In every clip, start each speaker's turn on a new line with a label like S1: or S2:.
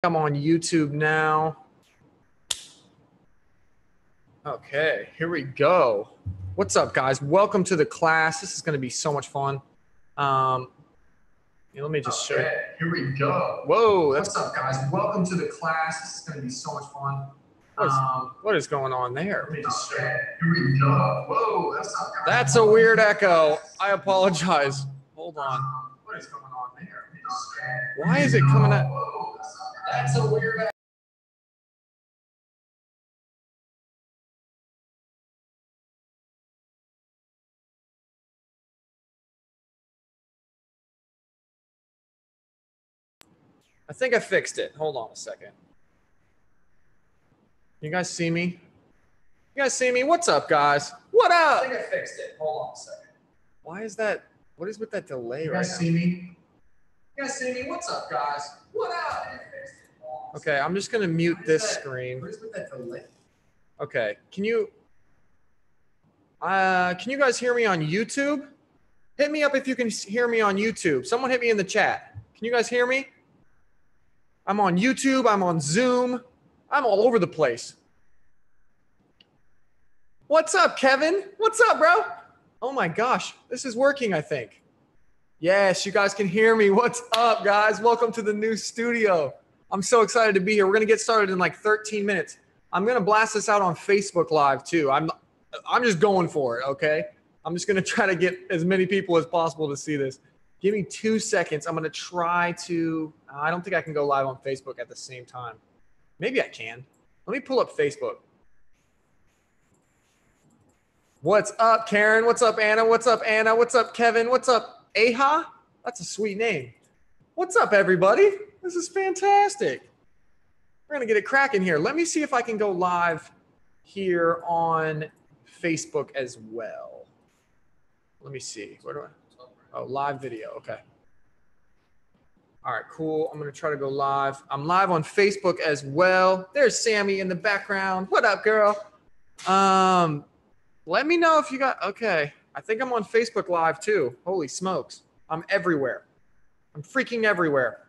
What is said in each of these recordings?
S1: I'm on YouTube now. Okay, here we go. What's up, guys? Welcome to the class. This is going to be so much fun. Let me just show you. Here we go. Whoa, what's up, guys? Welcome to the class. This is going to be so much fun. What is going on there? Let me just show you. Here we go. Whoa, what's up, guys? That's a weird echo. I apologize. Hold on. What is going on there? Why is it coming out? That's a weird echo. I think I fixed it. Hold on a second. You guys see me? You guys see me? What's up, guys? What up? I think I fixed it. Hold on a second. Why is that? What is with that delay right now? You guys see me? You guys see me? What's up, guys? What up? Okay, I'm just going to mute this screen. What is with that delay? Okay, can you guys hear me on YouTube? Hit me up if you can hear me on YouTube. Someone hit me in the chat. Can you guys hear me? I'm on YouTube. I'm on Zoom. I'm all over the place. What's up, Kevin? What's up, bro? Oh my gosh, this is working, I think. Yes, you guys can hear me. What's up, guys? Welcome to the new studio. I'm so excited to be here. We're going to get started in like 13 minutes. I'm going to blast this out on Facebook Live too. I'm just going for it, okay? I'm just going to try to get as many people as possible to see this. Give me 2 seconds. I'm going to try to, I don't think I can go live on Facebook at the same time. Maybe I can. Let me pull up Facebook. What's up, Karen? What's up, Anna? What's up, Anna? What's up, Kevin? What's up, Aha? That's a sweet name. What's up, everybody? This is fantastic. We're going to get it cracking here. Let me see if I can go live here on Facebook as well. Let me see. Where do I? Oh, live video. Okay. All right, cool. I'm going to try to go live. I'm live on Facebook as well. There's Sammy in the background. What up, girl? Let me know if you got, okay. I think I'm on Facebook Live too. Holy smokes. I'm everywhere. I'm freaking everywhere.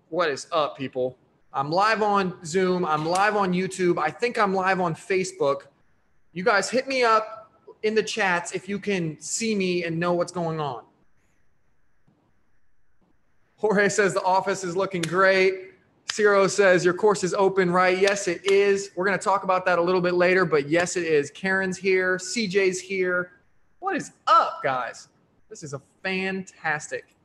S1: What is up, people? I'm live on Zoom. I'm live on YouTube. I think I'm live on Facebook. You guys hit me up in the chats if you can see me and know what's going on. Jorge says the office is looking great. Ciro says your course is open, right? Yes, it is. We're going to talk about that a little bit later, but yes, it is. Karen's here. CJ's here. What is up, guys? This is a fantastic.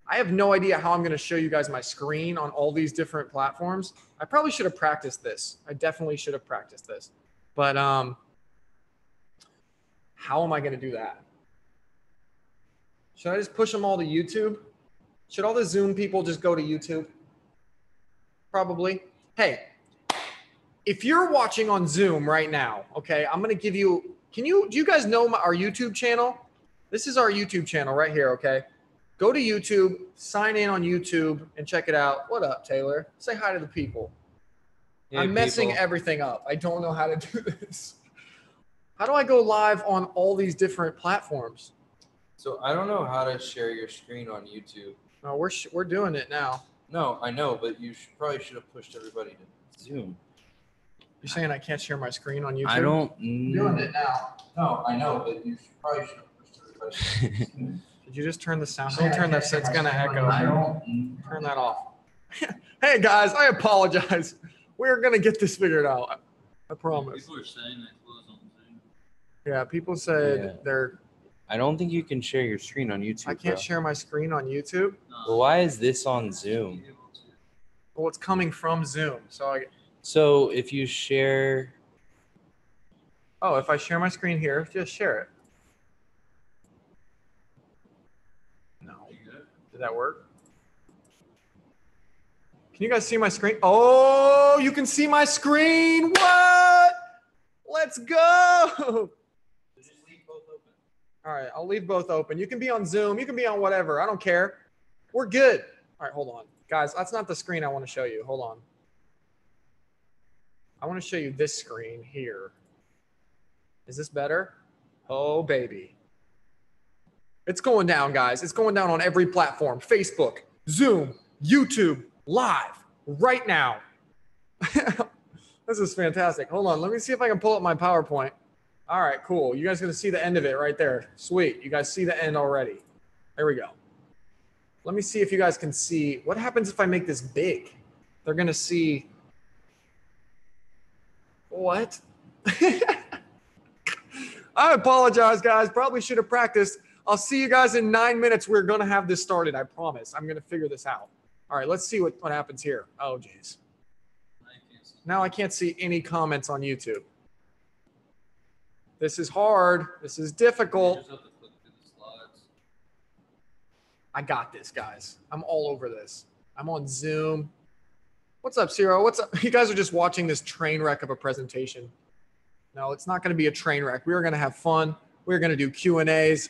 S1: I have no idea how I'm going to show you guys my screen on all these different platforms. I probably should have practiced this. I definitely should have practiced this. But how am I going to do that? Should I just push them all to YouTube? Should all the Zoom people just go to YouTube? Probably. Hey, if you're watching on Zoom right now, okay, I'm going to give you, do you guys know our YouTube channel? This is our YouTube channel right here, okay? Go to YouTube, sign in on YouTube, and check it out. What up, Taylor? Say hi to the people. Hey, I'm messing everything up. I don't know how to do this. How do I go live on all these different platforms?
S2: So I don't know how to share your screen on YouTube.
S1: No, we're doing it now.
S2: No, I know, but you probably should have pushed everybody to Zoom.
S1: You're saying I can't share my screen on YouTube?
S2: I don't.
S1: I'm doing it now.
S2: No, I know, but you probably should have pushed everybody to Zoom.
S1: Did you just turn the sound? Don't turn that. It's gonna echo. Turn that off. Hey guys, I apologize. We're gonna get this figured out. I promise.
S3: People are saying they close on Zoom.
S1: Yeah, people said they're.
S4: I don't think you can share your screen on YouTube.
S1: I can't share my screen on YouTube.
S3: No.
S4: Well, why is this on Zoom?
S1: Well, it's coming from Zoom,
S4: So if you share.
S1: Oh, if I share my screen here, just share it. No. Did that work? Can you guys see my screen? Oh, you can see my screen. What? Let's go. All right, I'll leave both open. You can be on Zoom. You can be on whatever. I don't care. We're good. All right, hold on. Guys, that's not the screen I want to show you. Hold on. I want to show you this screen here. Is this better? Oh, baby. It's going down, guys. It's going down on every platform. Facebook, Zoom, YouTube, live right now. This is fantastic. Hold on. Let me see if I can pull up my PowerPoint. All right, cool. You guys are going to see the end of it right there. Sweet. You guys see the end already. There we go. Let me see if you guys can see. What happens if I make this big? They're going to see. What? I apologize, guys. Probably should have practiced. I'll see you guys in 9 minutes. We're going to have this started. I promise. I'm going to figure this out. All right, let's see what happens here. Oh, geez. Now I can't see any comments on YouTube. This is hard. This is difficult. I got this, guys. I'm all over this. I'm on Zoom. What's up, Ciro? What's up? You guys are just watching this train wreck of a presentation. No, it's not going to be a train wreck. We are going to have fun. We're going to do Q&As.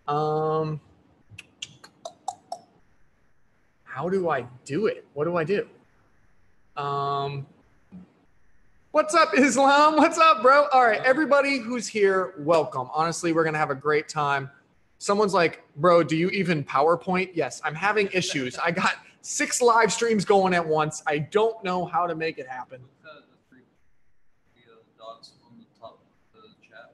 S1: How do I do it? What do I do? What's up, Islam? What's up, bro? All right, everybody who's here, welcome. Honestly, we're going to have a great time. Someone's like, bro, do you even PowerPoint? Yes, I'm having issues. I got 6 live streams going at once. I don't know how to make it happen.
S2: Dots on the top of the chat.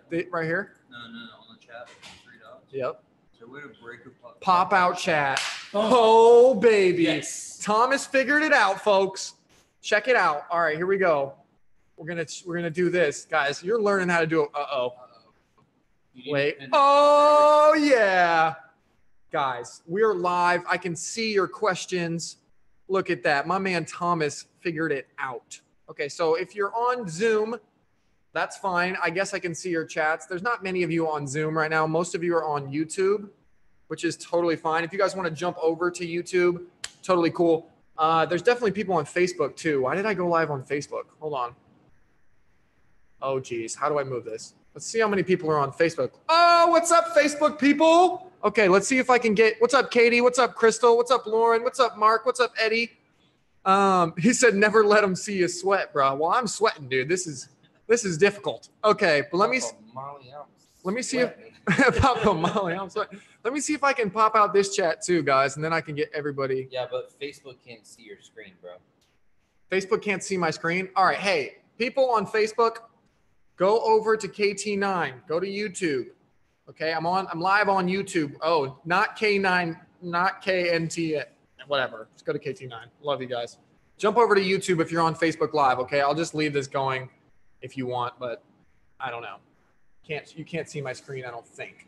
S1: Click right here.
S2: No, on the chat. 3 dots.
S1: Yep.
S2: Is there a way to break a
S1: Pop out chat. Oh, baby.
S4: Yes.
S1: Thomas figured it out, folks. Check it out. All right, here we go. We're gonna do this, guys. You're learning how to do it. Uh-oh. Wait. Oh, yeah. Guys, we're live. I can see your questions. Look at that. My man Thomas figured it out. Okay, so if you're on Zoom, that's fine. I guess I can see your chats. There's not many of you on Zoom right now. Most of you are on YouTube, which is totally fine. If you guys want to jump over to YouTube, totally cool. There's definitely people on Facebook too. Why did I go live on Facebook? Hold on. Oh, geez. How do I move this? Let's see how many people are on Facebook. Oh, what's up, Facebook people? Okay, let's see if I can get. What's up, Katie? What's up, Crystal? What's up, Lauren? What's up, Mark? What's up, Eddie? He said, never let them see you sweat, bro. Well, I'm sweating, dude. This is difficult. Okay, but let me see if Papa Molly, I'm sweating. Let me see if I can pop out this chat too, guys, and then I can get everybody.
S4: Yeah, but Facebook can't see your screen, bro.
S1: Facebook can't see my screen. All right, hey, people on Facebook, go over to KT9. Go to YouTube. Okay, I'm live on YouTube. Oh, not K9, not KNT, whatever. Just go to KT9. Love you guys. Jump over to YouTube if you're on Facebook Live. Okay, I'll just leave this going if you want, but I don't know. You can't see my screen, I don't think.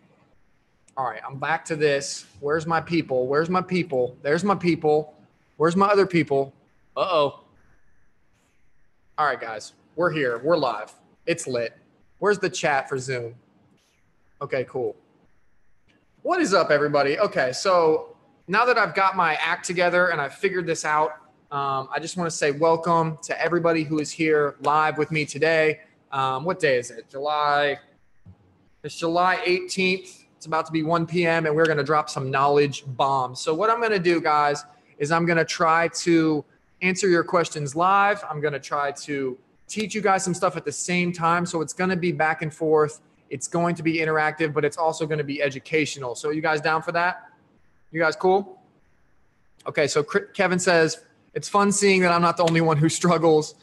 S1: All right, I'm back to this. Where's my people? Where's my people? There's my people. Where's my other people? Uh-oh. All right, guys, we're here. We're live. It's lit. Where's the chat for Zoom? Okay, cool. What is up, everybody? Okay, so now that I've got my act together and I've figured this out, I just want to say welcome to everybody who is here live with me today. What day is it? It's July 18th. It's about to be 1 p.m. and we're going to drop some knowledge bombs. So what I'm going to do, guys, is I'm going to try to answer your questions live. I'm going to try to teach you guys some stuff at the same time. So it's going to be back and forth. It's going to be interactive, but it's also going to be educational. So you guys down for that? You guys cool? Okay, so Kevin says, it's fun seeing that I'm not the only one who struggles.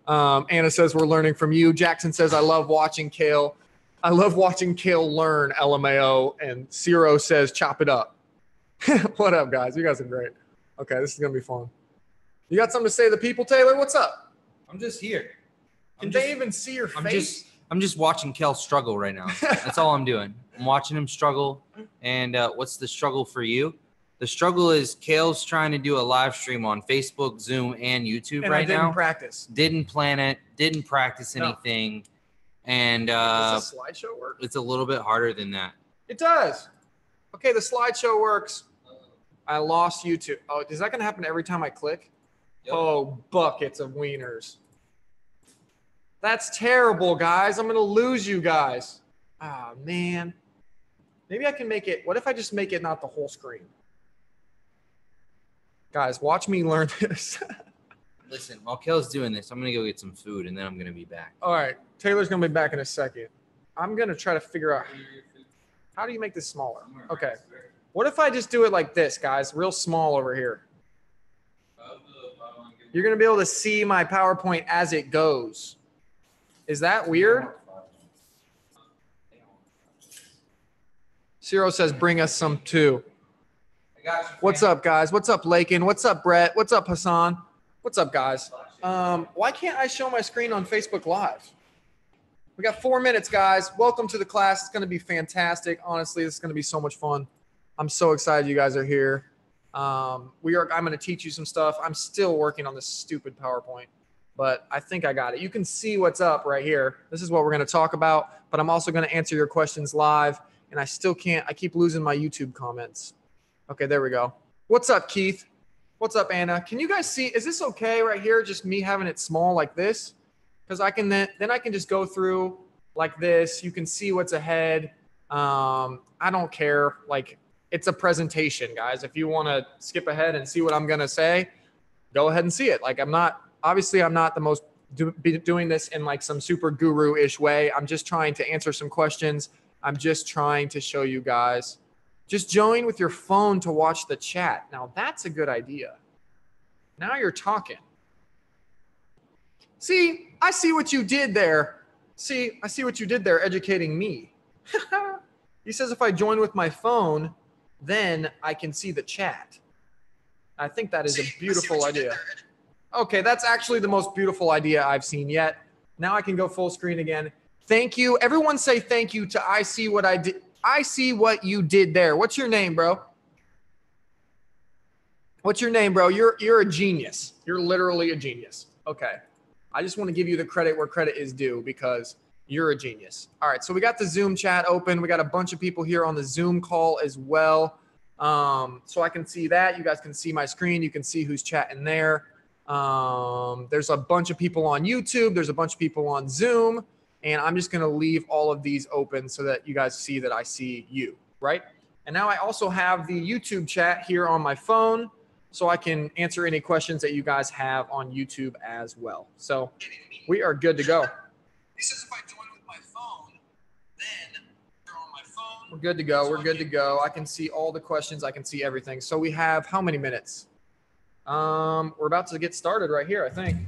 S1: Anna says, we're learning from you. Jackson says, I love watching Kale. I love watching Kale learn, LMAO. And Ciro says, chop it up. What up, guys? You guys are great. Okay, this is going to be fun. You got something to say to the people, Taylor? What's up?
S5: I'm just here.
S1: Can they even see your face?
S5: I'm just watching Kel struggle right now. That's all I'm doing. I'm watching him struggle. And what's the struggle for you? The struggle is Kale's trying to do a live stream on Facebook, Zoom, and YouTube
S1: and
S5: right now.
S1: I didn't practice.
S5: Didn't plan it. Didn't practice anything. And
S1: does the slideshow work?
S5: It's a little bit harder than that.
S1: It does. Okay, the slideshow works. I lost YouTube. Oh, is that going to happen every time I click?
S2: Yep.
S1: Oh, buckets of wieners. That's terrible, guys. I'm going to lose you guys. Ah, man. Maybe I can make it. What if I just make it not the whole screen? Guys, watch me learn this.
S5: Listen, while Kel's doing this, I'm going to go get some food, and then I'm going to be back.
S1: All right. Taylor's going to be back in a second. I'm going to try to figure out how do you make this smaller? Okay. What if I just do it like this, guys? Real small over here. You're going to be able to see my PowerPoint as it goes. Is that weird? Ciro says, bring us some too. What's up, guys? What's up, Lakin? What's up, Brett? What's up, Hassan? What's up, guys? Why can't I show my screen on Facebook Live? We got 4 minutes, guys. Welcome to the class. It's going to be fantastic. Honestly, this is going to be so much fun. I'm so excited you guys are here. I'm going to teach you some stuff. I'm still working on this stupid PowerPoint, but I think I got it. You can see what's up right here. This is what we're going to talk about, but I'm also going to answer your questions live, and I still can't. I keep losing my YouTube comments. Okay, there we go. What's up, Keith? What's up, Anna? Can you guys see? Is this okay right here? Just me having it small like this? Because I can then I can just go through like this. You can see what's ahead. I don't care. Like, it's a presentation, guys. If you want to skip ahead and see what I'm going to say, go ahead and see it. Like, I'm not the most doing this in like some super guru-ish way. I'm just trying to answer some questions. I'm just trying to show you guys. Just join with your phone to watch the chat. Now, that's a good idea. Now you're talking. See, I see what you did there. See, I see what you did there educating me. He says if I join with my phone, then I can see the chat. I think that is a beautiful idea. Okay, that's actually the most beautiful idea I've seen yet. Now I can go full screen again. Thank you. Everyone say thank you to I see what I did. I see what you did there. What's your name, bro? What's your name, bro? You're a genius. You're literally a genius. Okay. I just want to give you the credit where credit is due because you're a genius. All right, so we got the Zoom chat open. We got a bunch of people here on the Zoom call as well. So I can see that. You guys can see my screen. You can see who's chatting there. There's a bunch of people on YouTube. There's a bunch of people on Zoom. And I'm just going to leave all of these open so that you guys see that I see you, right? And now I also have the YouTube chat here on my phone so I can answer any questions that you guys have on YouTube as well. So we are good to go. He says if I join with my phone, then you're on my phone. We're good to go. We're good to go. I can see all the questions. I can see everything. So we have how many minutes? We're about to get started right here, I think.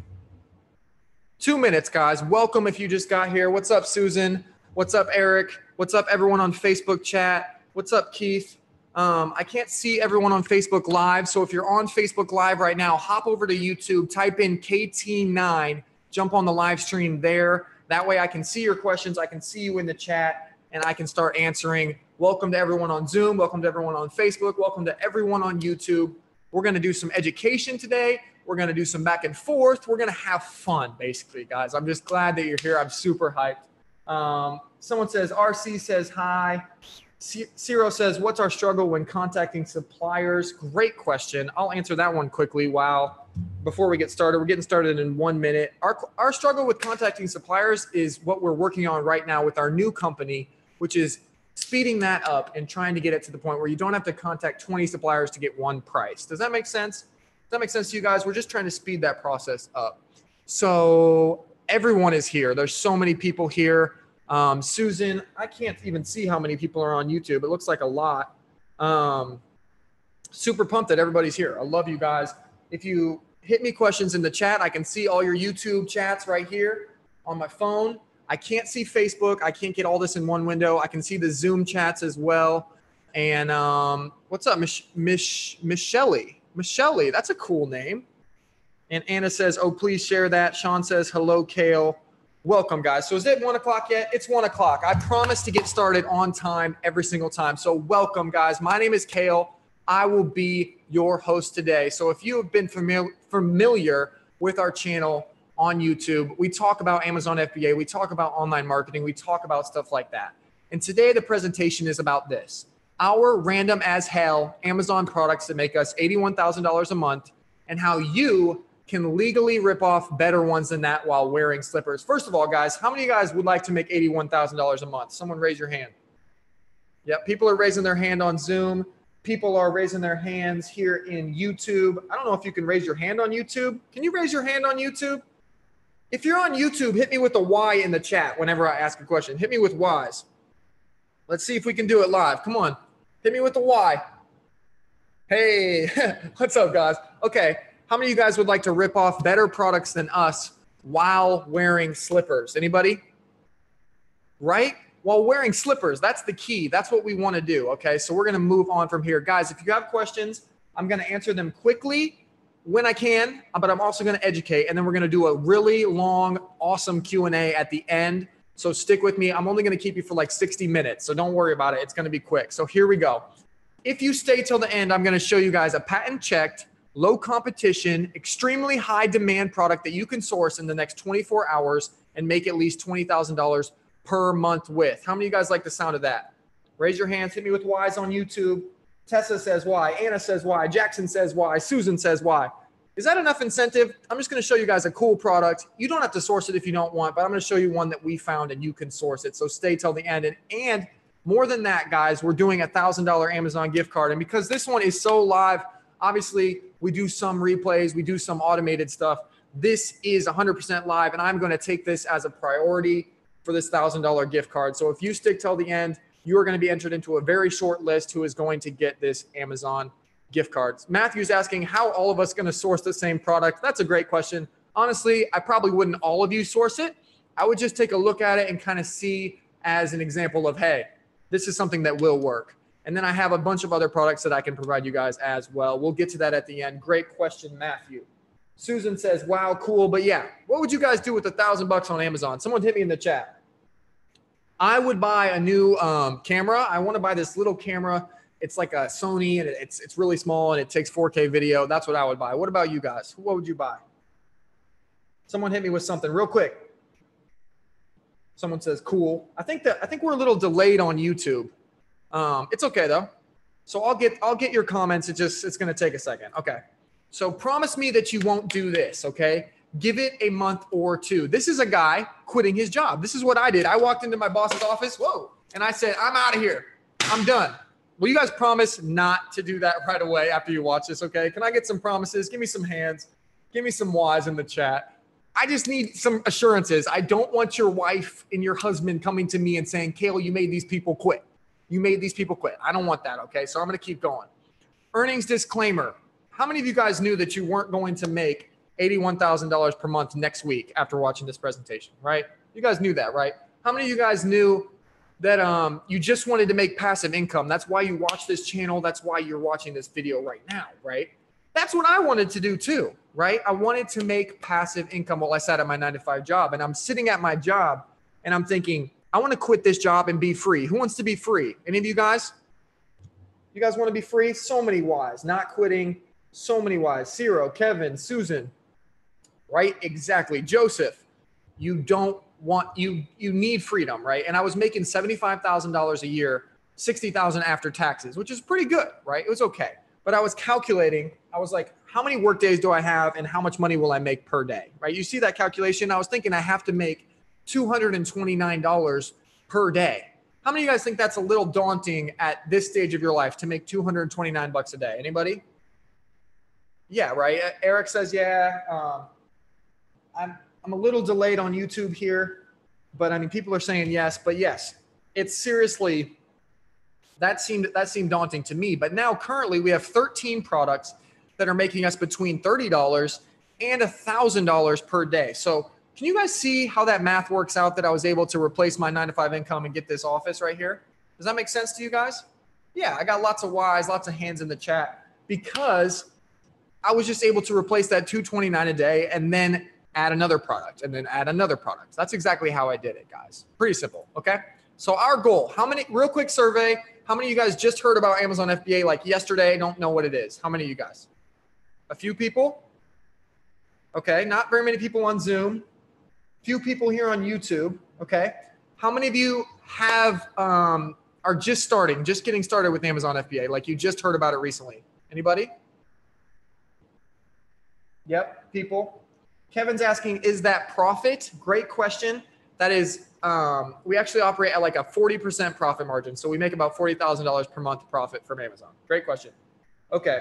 S1: 2 minutes, guys. Welcome if you just got here. What's up, Susan? What's up, Eric? What's up, everyone on Facebook chat? What's up, Keith? I can't see everyone on Facebook Live. So if you're on Facebook Live right now, hop over to YouTube, type in KT9, jump on the live stream there. That way I can see your questions. I can see you in the chat and I can start answering. Welcome to everyone on Zoom. Welcome to everyone on Facebook. Welcome to everyone on YouTube. We're going to do some education today. We're going to do some back and forth. We're going to have fun, basically, guys. I'm just glad that you're here. I'm super hyped. Someone says, RC says hi. Ciro says, what's our struggle when contacting suppliers? Great question. I'll answer that one quickly before we get started. We're getting started in 1 minute. Our struggle with contacting suppliers is what we're working on right now with our new company, which is speeding that up and trying to get it to the point where you don't have to contact 20 suppliers to get one price. Does that make sense? Does that make sense to you guys? We're just trying to speed that process up. So everyone is here. There's so many people here. Susan, I can't even see how many people are on YouTube. It looks like a lot. Super pumped that everybody's here. I love you guys. If you hit me questions in the chat, I can see all your YouTube chats right here on my phone. I can't see Facebook. I can't get all this in one window. I can see the Zoom chats as well. And what's up, Michelle? Michelle, that's a cool name. And Anna says, oh, please share that. Sean says, hello, Kale. Welcome, guys. So is it 1 o'clock yet? It's 1 o'clock. I promise to get started on time every single time. So welcome, guys. My name is Kale. I will be your host today. So if you have been familiar with our channel on YouTube, we talk about Amazon FBA. We talk about online marketing. We talk about stuff like that. And today the presentation is about this. Our random as hell Amazon products that make us $81,000 a month and how you can legally rip off better ones than that while wearing slippers. First of all, guys, how many of you guys would like to make $81,000 a month? Someone raise your hand. Yep, people are raising their hand on Zoom. People are raising their hands here in YouTube. I don't know if you can raise your hand on YouTube. Can you raise your hand on YouTube? If you're on YouTube, hit me with a Y in the chat whenever I ask a question. Hit me with Ys. Let's see if we can do it live. Come on. Hit me with the Y. Hey, what's up, guys? Okay, how many of you guys would like to rip off better products than us while wearing slippers? Anybody? Right? While wearing slippers, that's the key. That's what we want to do, okay? So we're going to move on from here. Guys, if you have questions, I'm going to answer them quickly when I can, but I'm also going to educate, and then we're going to do a really long, awesome Q&A at the end. So stick with me. I'm only going to keep you for like 60 minutes, so don't worry about it. It's going to be quick. So here we go. If you stay till the end, I'm going to show you guys a patent-checked, low competition, extremely high demand product that you can source in the next 24 hours and make at least $20,000 per month with. How many of you guys like the sound of that? Raise your hands. Hit me with Y's on YouTube. Tessa says why. Anna says why. Jackson says why. Susan says why. Is that enough incentive? I'm just going to show you guys a cool product. You don't have to source it if you don't want, but I'm going to show you one that we found and you can source it. So stay till the end. And more than that, guys, we're doing a $1,000 Amazon gift card. And because this one is so live, obviously we do some replays, we do some automated stuff. This is 100% live, and I'm going to take this as a priority for this $1,000 gift card. So if you stick till the end, you are going to be entered into a very short list who is going to get this Amazon gift cards. Matthew's asking how all of us going to source the same product. That's a great question. Honestly, I probably wouldn't all of you source it. I would just take a look at it and kind of see as an example of, hey, this is something that will work. And then I have a bunch of other products that I can provide you guys as well. We'll get to that at the end. Great question, Matthew. Susan says, wow, cool. But yeah, what would you guys do with $1,000 on Amazon? Someone hit me in the chat. I would buy a new camera. I want to buy this little camera. It's like a Sony, and it's really small, and it takes 4K video. That's what I would buy. What about you guys? What would you buy? Someone hit me with something real quick. Someone says, cool. I think we're a little delayed on YouTube. It's okay though. So I'll get your comments. It's going to take a second. Okay. So promise me that you won't do this. Okay. Give it a month or two. This is a guy quitting his job. This is what I did. I walked into my boss's office. Whoa. And I said, I'm out of here. I'm done. Will you guys promise not to do that right away after you watch this? Okay. Can I get some promises? Give me some hands. Give me some Y's in the chat. I just need some assurances. I don't want your wife and your husband coming to me and saying, Kale, you made these people quit. You made these people quit. I don't want that, okay? So I'm going to keep going. Earnings disclaimer. How many of you guys knew that you weren't going to make $81,000 per month next week after watching this presentation, right? You guys knew that, right? How many of you guys knew that you just wanted to make passive income? That's why you watch this channel. That's why you're watching this video right now, right? That's what I wanted to do too, right? I wanted to make passive income while I sat at my 9-to-5 job. And I'm sitting at my job and I'm thinking, I want to quit this job and be free. Who wants to be free? Any of you guys? You guys want to be free? So many whys. Not quitting. So many whys. Ciro, Kevin, Susan. Right? Exactly. Joseph, you need freedom, right? And I was making $75,000 a year, $60,000 after taxes, which is pretty good, right? It was okay. But I was calculating. I was like, how many work days do I have and how much money will I make per day, right? You see that calculation? I was thinking I have to make $229 per day. How many of you guys think that's a little daunting at this stage of your life to make $229 a day? Anybody? Yeah, right. Eric says, yeah. I'm a little delayed on YouTube here, but I mean, people are saying yes, but yes, it's seriously, that seemed daunting to me. But now currently we have 13 products that are making us between $30 and $1,000 per day. So can you guys see how that math works out, that I was able to replace my 9-to-5 income and get this office right here? Does that make sense to you guys? Yeah, I got lots of Y's, lots of hands in the chat, because I was just able to replace that $229 a day and then add another product and then add another product. That's exactly how I did it, guys. Pretty simple, okay? So our goal, real quick survey, how many of you guys just heard about Amazon FBA like yesterday, don't know what it is? How many of you guys? A few people? Okay, not very many people on Zoom. Few people here on YouTube, okay? How many of you have are just getting started with Amazon FBA, like you just heard about it recently? Anybody? Yep, people. Kevin's asking, is that profit? Great question. That is, we actually operate at like a 40% profit margin. So we make about $40,000 per month profit from Amazon. Great question. Okay.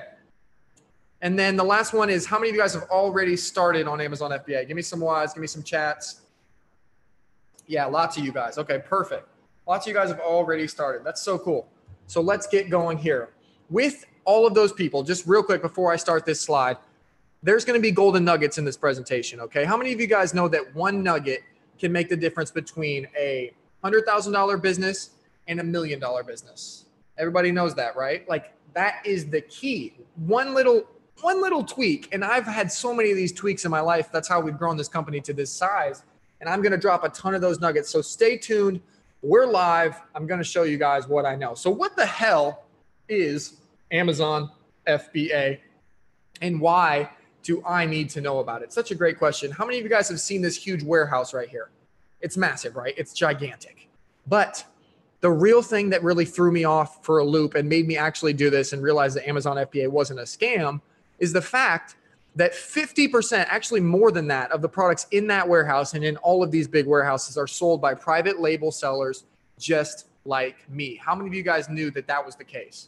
S1: And then the last one is, how many of you guys have already started on Amazon FBA? Give me some Y's, give me some chats. Yeah, lots of you guys. Okay, perfect. Lots of you guys have already started. That's so cool. So let's get going here. With all of those people, just real quick before I start this slide, there's going to be golden nuggets in this presentation, okay? How many of you guys know that one nugget can make the difference between a $100,000 business and $1 million business? Everybody knows that, right? Like that is the key. One little tweak, and I've had so many of these tweaks in my life. That's how we've grown this company to this size. And I'm going to drop a ton of those nuggets. So stay tuned. We're live. I'm going to show you guys what I know. So what the hell is Amazon FBA and why do I need to know about it? Such a great question. How many of you guys have seen this huge warehouse right here? It's massive, right? It's gigantic. But the real thing that really threw me off for a loop and made me actually do this and realize that Amazon FBA wasn't a scam is the fact that 50%, actually more than that, of the products in that warehouse and in all of these big warehouses are sold by private label sellers just like me. How many of you guys knew that that was the case?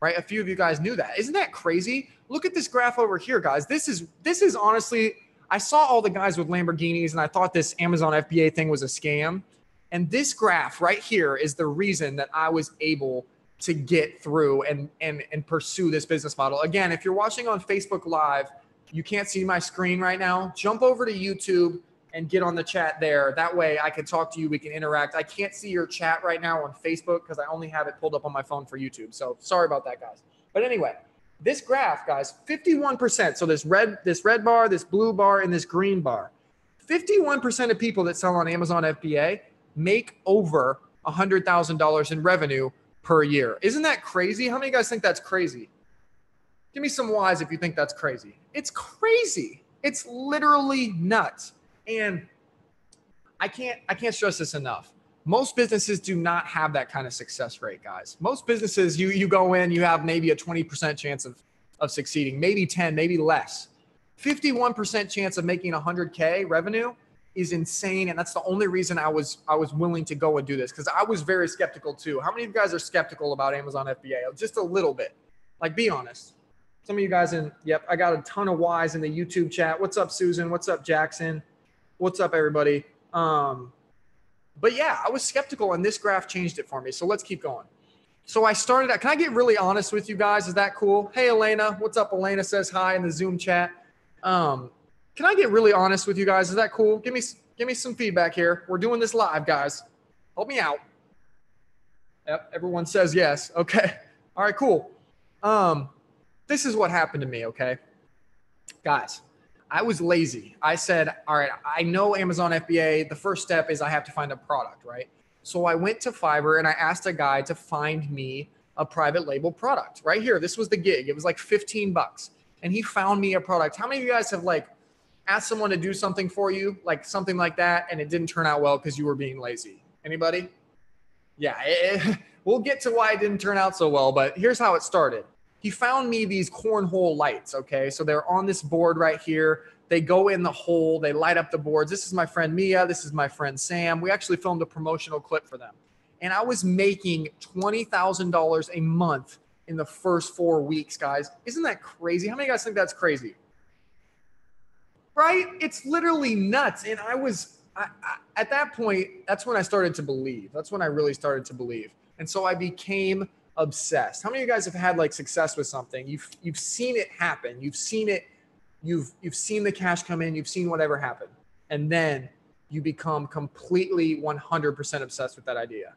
S1: Right? A few of you guys knew that. Isn't that crazy? Look at this graph over here, guys. This is honestly, I saw all the guys with Lamborghinis and I thought this Amazon FBA thing was a scam. And this graph right here is the reason that I was able to get through and pursue this business model. Again, if you're watching on Facebook Live, you can't see my screen right now. Jump over to YouTube and get on the chat there. That way I can talk to you, we can interact. I can't see your chat right now on Facebook because I only have it pulled up on my phone for YouTube. So sorry about that, guys. But anyway, this graph, guys, 51%. So this red bar, this blue bar, and this green bar. 51% of people that sell on Amazon FBA make over $100,000 in revenue per year. Isn't that crazy? How many of you guys think that's crazy? Give me some whys if you think that's crazy. It's crazy. It's literally nuts. And I can't stress this enough. Most businesses do not have that kind of success rate, guys. Most businesses, you go in, you have maybe a 20% chance of succeeding, maybe 10, maybe less. 51% chance of making 100K revenue is insane. And that's the only reason I was willing to go and do this, because I was very skeptical too. How many of you guys are skeptical about Amazon FBA? Just a little bit. Like, be honest. Some of you guys yep, I got a ton of whys in the YouTube chat. What's up, Susan? What's up, Jackson? What's up, everybody? But yeah, I was skeptical and this graph changed it for me. So let's keep going. So I started, can I get really honest with you guys? Is that cool? Hey, Elena. What's up? Elena says hi in the Zoom chat. Can I get really honest with you guys? Is that cool? Give me some feedback here. We're doing this live, guys. Help me out. Yep, everyone says yes. Okay. All right, cool. This is what happened to me, okay? Guys, I was lazy. I said, all right, I know Amazon FBA. The first step is I have to find a product, right? So I went to Fiverr and I asked a guy to find me a private label product right here. This was the gig. It was like 15 bucks. And he found me a product. How many of you guys have like asked someone to do something for you, like something like that, and it didn't turn out well because you were being lazy? Anybody? Yeah, we'll get to why it didn't turn out so well, but here's how it started. He found me these cornhole lights, okay? So they're on this board right here. They go in the hole. They light up the boards. This is my friend Mia. This is my friend Sam. We actually filmed a promotional clip for them. And I was making $20,000 a month in the first 4 weeks, guys. Isn't that crazy? How many of you guys think that's crazy? Right? It's literally nuts. And I at that point, that's when I started to believe. That's when I really started to believe. And so I became obsessed. How many of you guys have had like success with something? You've seen it happen. You've seen it. You've seen the cash come in. You've seen whatever happen. And then you become completely 100% obsessed with that idea,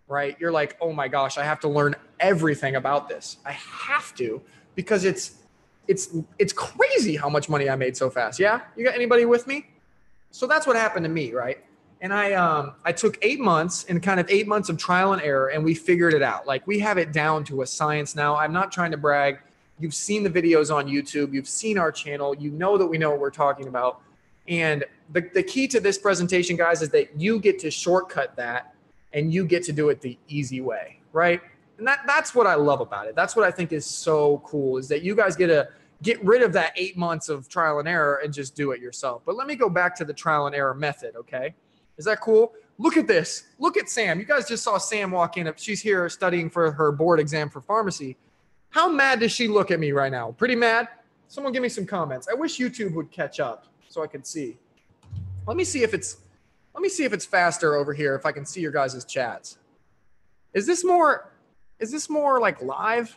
S1: right? You're like, oh my gosh, I have to learn everything about this. I have to, because it's crazy how much money I made so fast. Yeah. You got anybody with me? So that's what happened to me, right? And I took 8 months and kind of 8 months of trial and error, and we figured it out. Like, we have it down to a science now. I'm not trying to brag. You've seen the videos on YouTube. You've seen our channel. You know that we know what we're talking about. And the key to this presentation, guys, is that you get to shortcut that and you get to do it the easy way, right? And that's what I love about it. That's what I think is so cool, is that you guys get to get rid of that 8 months of trial and error and just do it yourself. But let me go back to the trial and error method, okay? Is that cool? Look at this. Look at Sam. You guys just saw Sam walk in. She's here studying for her board exam for pharmacy. How mad does she look at me right now? Pretty mad? Someone give me some comments. I wish YouTube would catch up so I could see. Let me see if it's faster over here, if I can see your guys' chats. Is this more like live?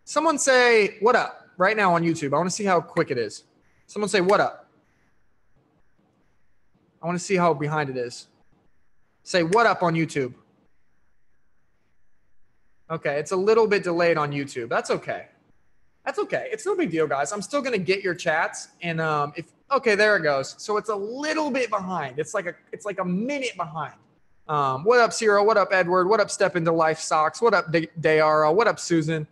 S1: Someone say, what up right now on YouTube. I want to see how quick it is. Someone say, what up. I want to see how behind it is. Say, what up on YouTube. Okay, it's a little bit delayed on YouTube. That's okay. That's okay. It's no big deal, guys. I'm still gonna get your chats, and okay, there it goes. So it's a little bit behind. It's like a minute behind. What up, Ciro? What up, Edward? What up, Step Into Life Socks? What up, Dayara? What up, Susan?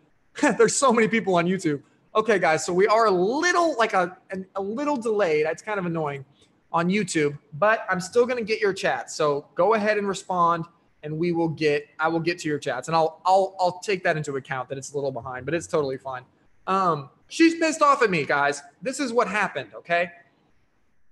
S1: There's so many people on YouTube. Okay, guys. So we are a little like a little delayed. It's kind of annoying on YouTube, but I'm still gonna get your chats. So go ahead and respond. And I will get to your chats, and I'll take that into account that it's a little behind, but it's totally fine. She's pissed off at me, guys. This is what happened. Okay.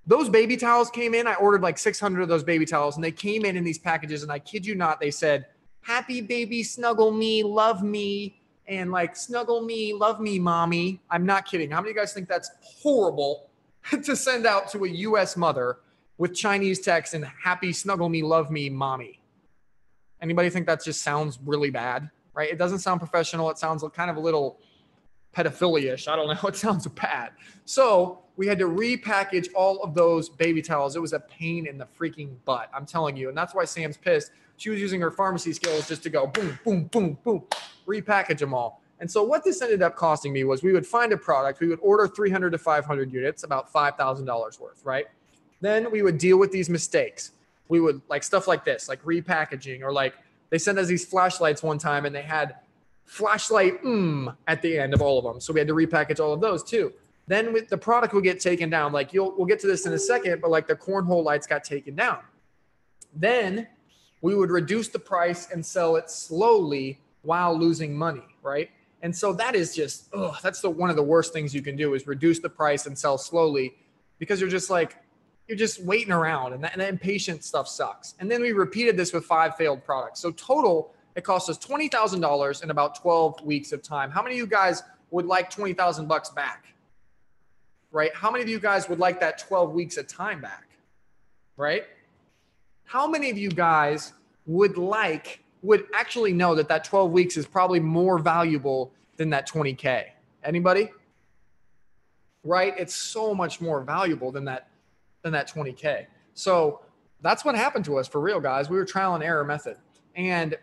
S1: Those baby towels came in. I ordered like 600 of those baby towels, and they came in these packages. And I kid you not, they said, happy baby, snuggle me, love me. And like, snuggle me, love me, mommy. I'm not kidding. How many of you guys think that's horrible to send out to a US mother with Chinese text and happy, snuggle me, love me, mommy? Anybody think that just sounds really bad, right? It doesn't sound professional. It sounds kind of a little pedophilia-ish. I don't know. It sounds bad. So we had to repackage all of those baby towels. It was a pain in the freaking butt. I'm telling you. And that's why Sam's pissed. She was using her pharmacy skills just to go boom, boom, boom, boom, repackage them all. And so what this ended up costing me was we would find a product. We would order 300 to 500 units, about $5,000 worth, right? Then we would deal with these mistakes. We would like stuff like this, like repackaging, or like they sent us these flashlights one time and they had flashlight at the end of all of them. So we had to repackage all of those too. Then the product would get taken down. Like we'll get to this in a second, but like the cornhole lights got taken down. Then we would reduce the price and sell it slowly while losing money, right? And so that is just, that's one of the worst things you can do is reduce the price and sell slowly, because you're just waiting around, and that impatient stuff sucks. And then we repeated this with 5 failed products. So total, it cost us $20,000 in about 12 weeks of time. How many of you guys would like 20,000 bucks back? Right? How many of you guys would like that 12 weeks of time back? Right? How many of you guys would actually know that 12 weeks is probably more valuable than that 20K? Anybody? Right? It's so much more valuable than that 20K. So that's what happened to us for real, guys. We were trial and error method. And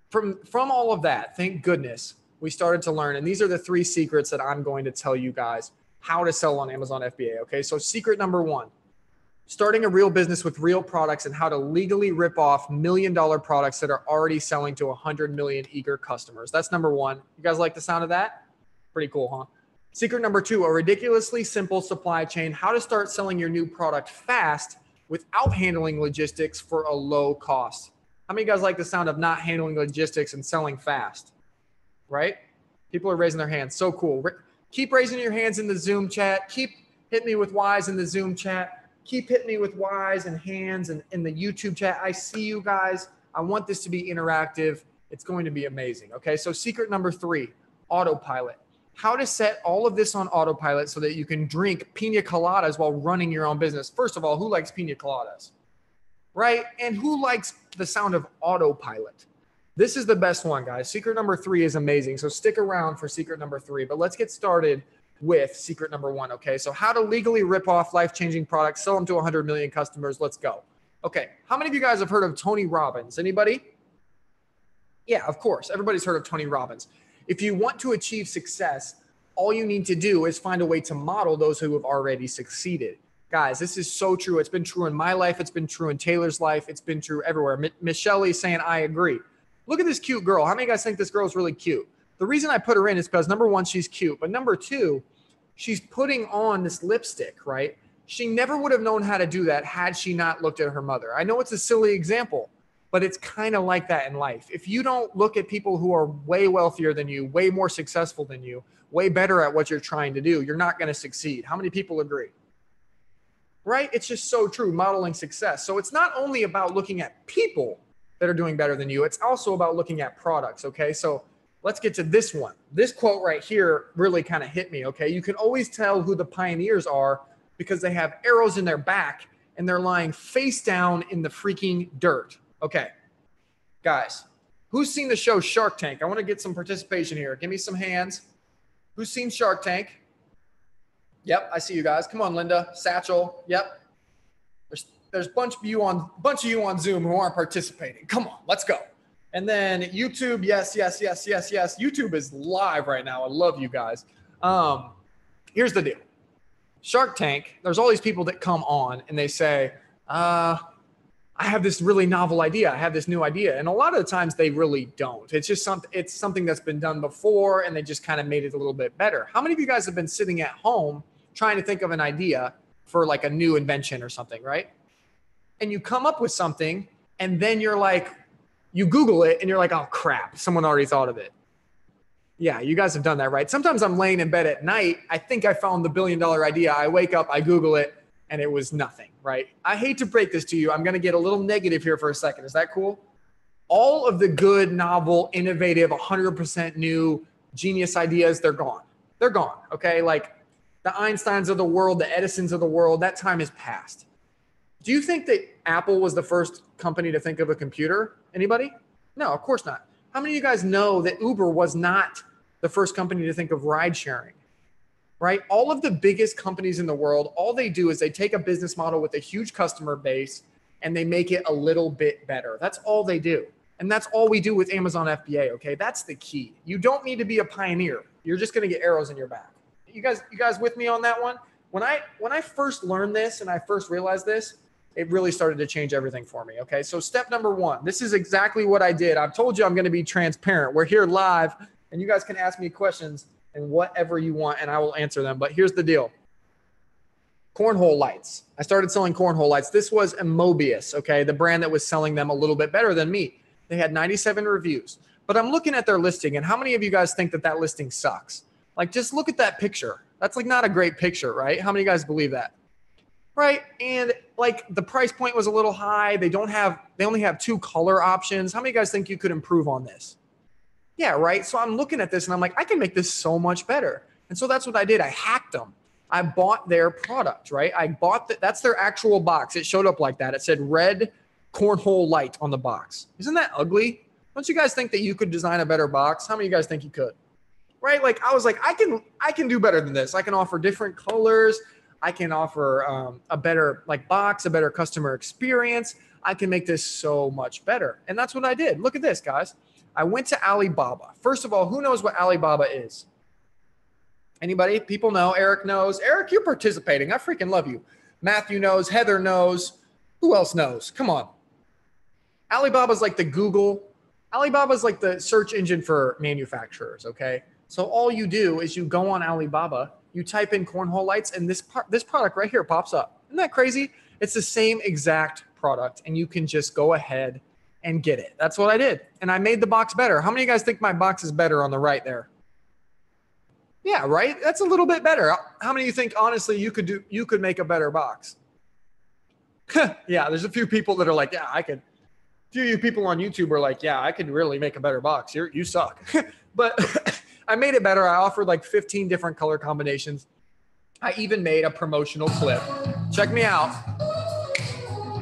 S1: from all of that, thank goodness, we started to learn. And these are the 3 secrets that I'm going to tell you guys how to sell on Amazon FBA. Okay. So secret number 1, starting a real business with real products and how to legally rip off $1 million products that are already selling to 100 million eager customers. That's number 1. You guys like the sound of that? Pretty cool, huh? Secret number 2, a ridiculously simple supply chain, how to start selling your new product fast without handling logistics for a low cost. How many of you guys like the sound of not handling logistics and selling fast? Right? People are raising their hands. So cool. Keep raising your hands in the Zoom chat. Keep hitting me with Y's in the Zoom chat. Keep hitting me with Y's and hands and in the YouTube chat. I see you guys. I want this to be interactive. It's going to be amazing. Okay, so secret number 3, autopilot. How to set all of this on autopilot so that you can drink pina coladas while running your own business. First of all, who likes pina coladas? Right? And who likes the sound of autopilot? This is the best one, guys. Secret number 3 is amazing. So stick around for secret number 3, but let's get started with secret number 1. Okay. So how to legally rip off life-changing products, sell them to 100 million customers. Let's go. Okay. How many of you guys have heard of Tony Robbins? Anybody? Yeah, of course. Everybody's heard of Tony Robbins. If you want to achieve success, all you need to do is find a way to model those who have already succeeded. Guys, this is so true. It's been true in my life. It's been true in Taylor's life. It's been true everywhere. Michelle is saying, I agree. Look at this cute girl. How many of you guys think this girl is really cute? The reason I put her in is because number 1, she's cute. But number 2, she's putting on this lipstick, right? She never would have known how to do that had she not looked at her mother. I know it's a silly example, but it's kind of like that in life. If you don't look at people who are way wealthier than you, way more successful than you, way better at what you're trying to do, you're not going to succeed. How many people agree? Right? It's just so true, modeling success. So it's not only about looking at people that are doing better than you, it's also about looking at products, okay? So let's get to this one. This quote right here really kind of hit me, okay? You can always tell who the pioneers are because they have arrows in their back and they're lying face down in the freaking dirt. Okay, guys, Who's seen the show Shark Tank? I want to get some participation here. Give me some hands. Who's seen Shark Tank? Yep, I see you guys. Come on, Linda. Satchel. Yep. There's a bunch of you on Zoom who aren't participating. Come on, let's go. And then YouTube, yes. YouTube is live right now. I love you guys. Here's the deal. Shark Tank, there's all these people that come on and they say, I have this really novel idea. I have this new idea. And a lot of the times they really don't. It's just something that's been done before and they just kind of made it a little bit better. How many of you guys have been sitting at home trying to think of an idea for like a new invention or something, right? And you come up with something and then you're like, you Google it and you're like, oh crap, someone already thought of it. Yeah, you guys have done that, right? Sometimes I'm laying in bed at night. I think I found the $1 billion idea. I wake up, I Google it, and it was nothing, right? I hate to break this to you. I'm going to get a little negative here for a second. Is that cool? All of the good, novel, innovative, 100% new genius ideas, they're gone. They're gone, okay? Like the Einsteins of the world, the Edisons of the world, that time is past. Do you think that Apple was the first company to think of a computer? Anybody? No, of course not. How many of you guys know that Uber was not the first company to think of ride sharing, right? All of the biggest companies in the world, all they do is they take a business model with a huge customer base and they make it a little bit better. That's all they do. And that's all we do with Amazon FBA, okay? That's the key. You don't need to be a pioneer. You're just gonna get arrows in your back. You guys with me on that one? When I first learned this and I first realized this, it really started to change everything for me, okay? So step number one, this is exactly what I did. I've told you I'm gonna be transparent. We're here live and you guys can ask me questions and whatever you want and I will answer them. But here's the deal. Cornhole lights. I started selling cornhole lights. This was Mobius, okay? The brand that was selling them a little bit better than me. They had 97 reviews. But I'm looking at their listing and how many of you guys think that listing sucks? Like just look at that picture. That's like not a great picture, right? How many of you guys believe that? Right? And like the price point was a little high. They only have 2 color options. How many of you guys think you could improve on this? Yeah, right. So I'm looking at this and I'm like, I can make this so much better. And so that's what I did. I hacked them. I bought their product, right? I bought that's their actual box. It showed up like that. It said red cornhole light on the box. Isn't that ugly? Don't you guys think that you could design a better box? How many of you guys think you could? Right? Like I was like, I can do better than this. I can offer different colors. I can offer a better like box, a better customer experience. I can make this so much better. And that's what I did. Look at this, guys. I went to Alibaba. First of all, who knows what Alibaba is? Anybody? People know. Eric knows. Eric, you're participating. I freaking love you. Matthew knows. Heather knows. Who else knows? Come on. Alibaba's like the Google. Alibaba's like the search engine for manufacturers, okay? So all you do is you go on Alibaba, you type in cornhole lights, and this product right here pops up. Isn't that crazy? It's the same exact product, and you can just go ahead and get it. That's what I did. And I made the box better. How many of you guys think my box is better on the right there? Yeah, right? That's a little bit better. How many of you think, honestly, you could make a better box? Yeah, there's a few people that are like, yeah, I could. A few of you people on YouTube are like, yeah, I could really make a better box. You suck. But I made it better. I offered like 15 different color combinations. I even made a promotional clip. Check me out.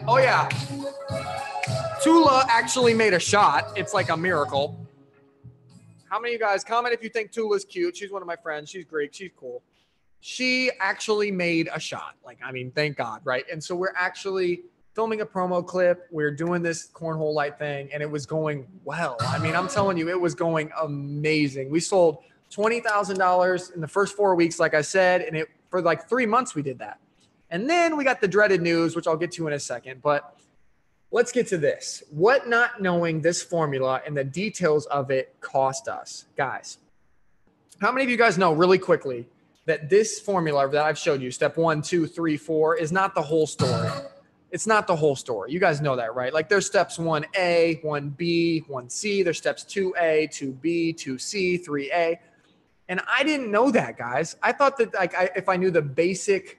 S1: Oh, yeah. Tula actually made a shot. It's like a miracle. How many of you guys comment if you think Tula's cute? She's one of my friends. She's Greek. She's cool. She actually made a shot. Like, I mean, thank God, right? And so we're actually filming a promo clip. We're doing this cornhole light thing, and it was going well. I mean, I'm telling you, it was going amazing. We sold $20,000 in the first 4 weeks, like I said, and for like 3 months we did that. And then we got the dreaded news, which I'll get to in a second. But let's get to this. What not knowing this formula and the details of it cost us. Guys, how many of you guys know really quickly that this formula that I've showed you, step 1, 2, 3, 4, is not the whole story? It's not the whole story. You guys know that, right? Like there's steps 1A, 1B, 1C. There's steps 2A, 2B, 2C, 3A. And I didn't know that, guys. I thought that like if I knew the basics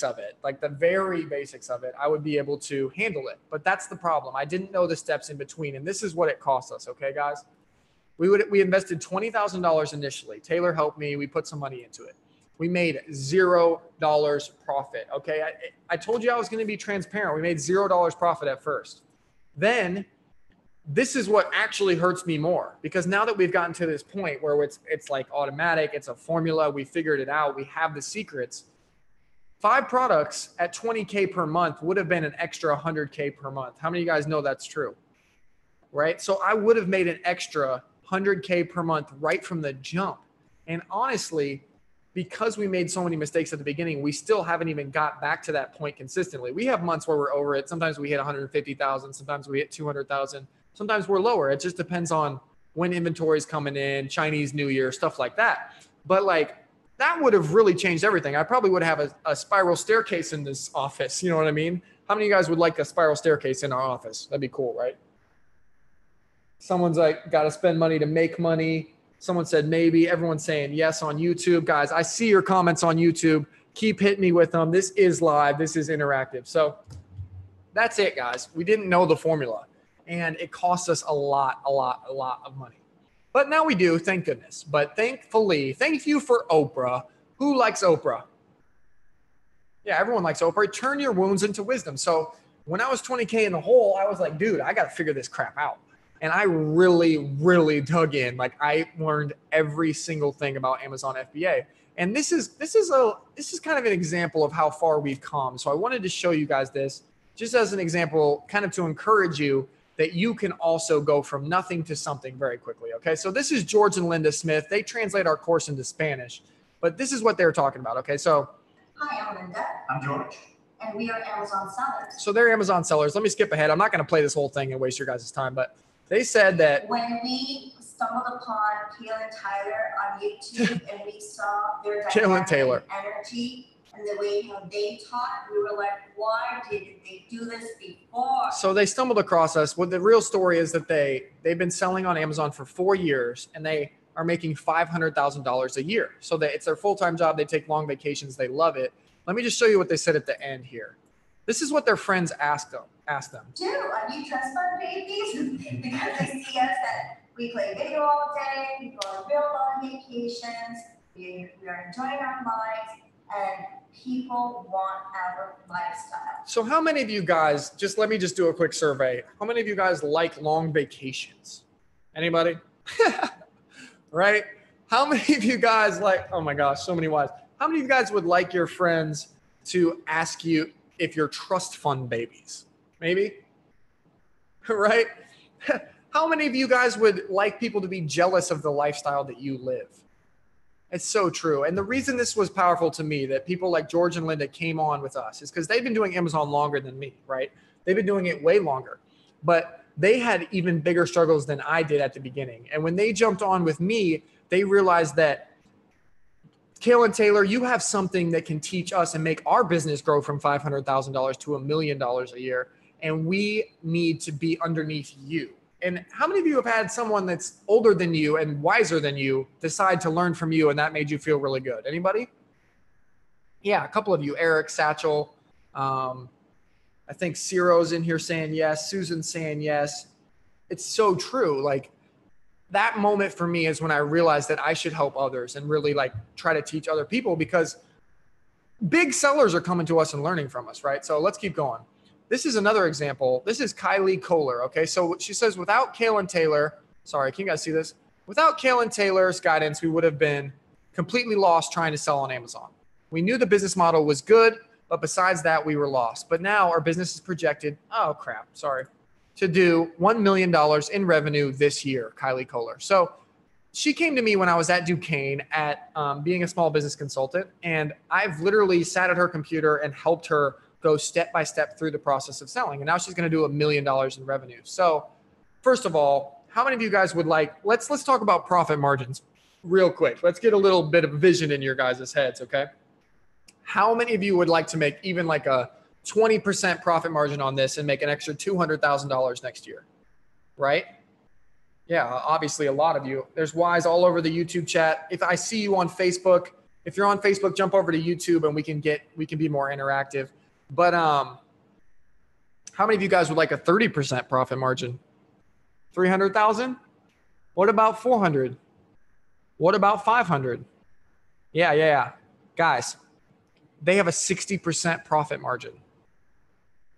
S1: of it, like the very basics of it, I would be able to handle it. But that's the problem. I didn't know the steps in between. And this is what it cost us. Okay, guys? We invested $20,000 initially. Taylor helped me. We put some money into it. We made $0 profit. Okay. I told you I was going to be transparent. We made $0 profit at first. Then this is what actually hurts me more, because now that we've gotten to this point where it's like automatic, it's a formula, we figured it out, we have the secrets. 5 products at $20K per month would have been an extra $100K per month. How many of you guys know that's true? Right? So I would have made an extra $100K per month right from the jump. And honestly, because we made so many mistakes at the beginning, we still haven't even got back to that point consistently. We have months where we're over it. Sometimes we hit 150,000. Sometimes we hit 200,000. Sometimes we're lower. It just depends on when inventory is coming in, Chinese New Year, stuff like that. But like, that would have really changed everything. I probably would have a spiral staircase in this office. You know what I mean? How many of you guys would like a spiral staircase in our office? That'd be cool, right? Someone's like, got to spend money to make money. Someone said maybe. Everyone's saying yes on YouTube. Guys, I see your comments on YouTube. Keep hitting me with them. This is live. This is interactive. So that's it, guys. We didn't know the formula, and it cost us a lot of money. But now we do, thank goodness. But thankfully, thank you for Oprah. Who likes Oprah? Yeah, everyone likes Oprah. Turn your wounds into wisdom. So when I was 20K in the hole, I was like, dude, I got to figure this crap out. And I really dug in. Like, I learned every single thing about Amazon FBA. And this is kind of an example of how far we've come. So I wanted to show you guys this just as an example, kind of to encourage you that you can also go from nothing to something very quickly. Okay, so this is George and Linda Smith. They translate our course into Spanish, but this is what they're talking about. Okay, so
S6: hi, I'm Linda.
S7: I'm George.
S6: And we are Amazon sellers.
S1: So they're Amazon sellers. Let me skip ahead. I'm not going to play this whole thing and waste your guys' time, but they said that
S6: when we stumbled upon Kale and Tyler on YouTube and we saw their
S1: Kale and Taylor
S6: energy and the way how they taught, we were like, why didn't they do this before?
S1: So they stumbled across us. What the real story is that they've been selling on Amazon for 4 years, and they are making $500,000 a year. So that it's their full-time job. They take long vacations. They love it. Let me just show you what they said at the end here. This is what their friends asked them.
S6: Dude, are you trust fund babies? Because they see us that we play video all day, we go on real long vacations, we are enjoying our lives, and people want our lifestyle.
S1: So how many of you guys, let me do a quick survey. How many of you guys like long vacations? Anybody? Right? How many of you guys like, oh my gosh, so many wives. How many of you guys would like your friends to ask you if you're trust fund babies? Maybe? Right? How many of you guys would like people to be jealous of the lifestyle that you live? It's so true. And the reason this was powerful to me, that people like George and Linda came on with us, is because they've been doing Amazon longer than me, right? They've been doing it way longer. But they had even bigger struggles than I did at the beginning. And when they jumped on with me, they realized that, Kale and Taylor, you have something that can teach us and make our business grow from $500,000 to $1 million a year. And we need to be underneath you. And how many of you have had someone that's older than you and wiser than you decide to learn from you, and that made you feel really good? Anybody? Yeah, a couple of you. Eric, Satchel, I think Ciro's in here saying yes. Susan's saying yes. It's so true. Like, that moment for me is when I realized that I should help others and really like try to teach other people, because big sellers are coming to us and learning from us, right? So let's keep going. This is another example. This is Kylie Kohler. Okay, so she says, without Kale and Taylor, sorry, can you guys see this? Without Kale and Taylor's guidance, we would have been completely lost trying to sell on Amazon. We knew the business model was good, but besides that, we were lost. But now our business is projected, to do $1 million in revenue this year, Kylie Kohler. So she came to me when I was at Duquesne at being a small business consultant, and I've literally sat at her computer and helped her go step by step through the process of selling. And now she's going to do $1 million in revenue. So first of all, how many of you guys would like, let's talk about profit margins real quick. Let's get a little bit of vision in your guys' heads, okay? How many of you would like to make even like a 20% profit margin on this and make an extra $200,000 next year, right? Yeah, obviously a lot of you. There's whys all over the YouTube chat. If I see you on Facebook, if you're on Facebook, jump over to YouTube and we can be more interactive. But how many of you guys would like a 30% profit margin? 300,000? What about 400? What about 500? Yeah. Guys, they have a 60% profit margin.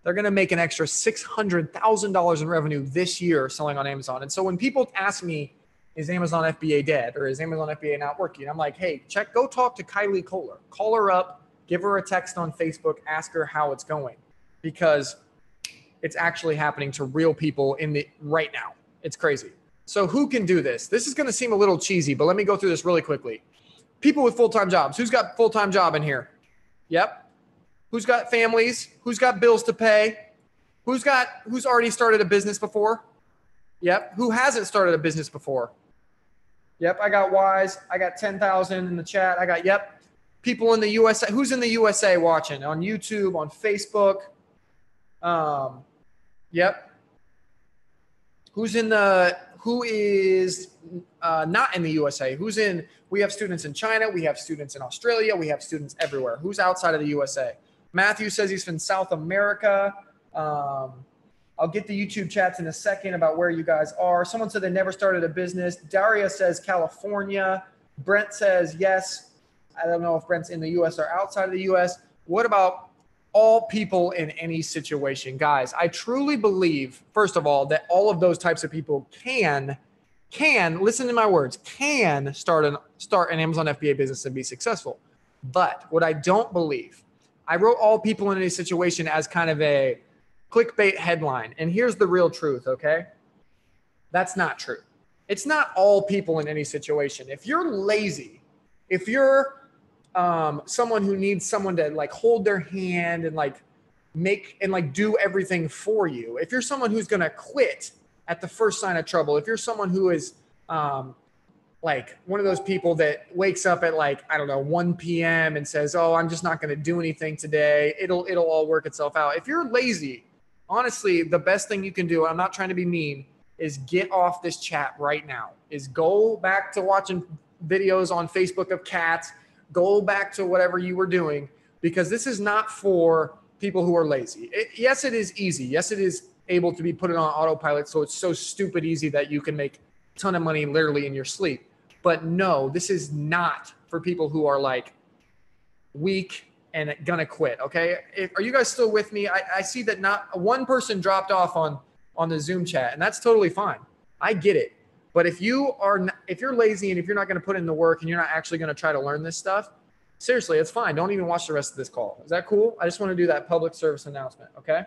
S1: they're going to make an extra $600,000 in revenue this year selling on Amazon. And so when people ask me, is Amazon FBA dead or is Amazon FBA not working? I'm like, hey, go talk to Kylie Kohler. Call her up, give her a text on Facebook, ask her how it's going, because it's actually happening to real people right now. It's crazy. So who can do this? This is going to seem a little cheesy, but let me go through this really quickly. People with full-time jobs. Who's got full-time job in here? Yep. Who's got families? Who's got bills to pay? Who's already started a business before? Yep. Who hasn't started a business before? Yep. I got Wise. I got 10,000 in the chat. I got, yep. People in the USA. Who's in the USA watching? On YouTube, on Facebook. Yep. Who is not in the USA? We have students in China. We have students in Australia. We have students everywhere. Who's outside of the USA? Matthew says he's from South America. I'll get the YouTube chats in a second about where you guys are. Someone said they never started a business. Daria says California. Brent says yes. I don't know if Brent's in the US or outside of the US. What about all people in any situation? Guys, I truly believe, first of all, that all of those types of people can, listen to my words, can start an Amazon FBA business and be successful. But what I don't believe, I wrote all people in any situation as kind of a clickbait headline. And here's the real truth, okay? That's not true. It's not all people in any situation. If you're lazy, if you're someone who needs someone to like hold their hand and like do everything for you, if you're someone who's going to quit at the first sign of trouble, if you're someone who is like one of those people that wakes up at like, I don't know, 1 p.m. and says, oh, I'm just not going to do anything today, it'll all work itself out. If you're lazy, honestly, the best thing you can do, I'm not trying to be mean, is get off this chat right now. Is go back to watching videos on Facebook of cats, go back to whatever you were doing, because this is not for people who are lazy. Yes, it is easy. Yes, it is able to be put on autopilot, so it's so stupid easy that you can make a ton of money literally in your sleep. But no, this is not for people who are like weak and gonna quit, okay? Are you guys still with me? I see that not one person dropped off on the Zoom chat, and that's totally fine. I get it. But if you're lazy and if you're not going to put in the work and you're not actually going to try to learn this stuff, seriously, it's fine. Don't even watch the rest of this call. Is that cool? I just want to do that public service announcement, okay?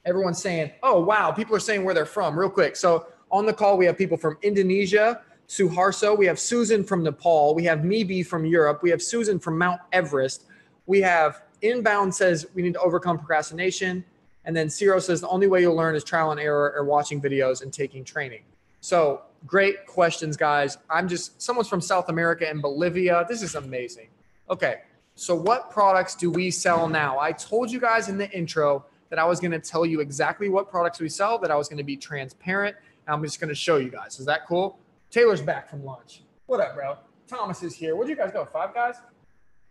S1: Everyone's saying, oh, wow, people are saying where they're from real quick. So on the call, we have people from Indonesia, Suharto. We have Susan from Nepal. We have Mibi from Europe. We have Susan from Mount Everest. We have Inbound says we need to overcome procrastination. And then Ciro says the only way you'll learn is trial and error or watching videos and taking training. So great questions, guys. Someone's from South America and Bolivia. This is amazing. Okay, so what products do we sell now? I told you guys in the intro that I was going to tell you exactly what products we sell, that I was going to be transparent, and I'm just going to show you guys. Is that cool? Taylor's back from lunch. What up, bro? Thomas is here. Where'd you guys go? Five Guys?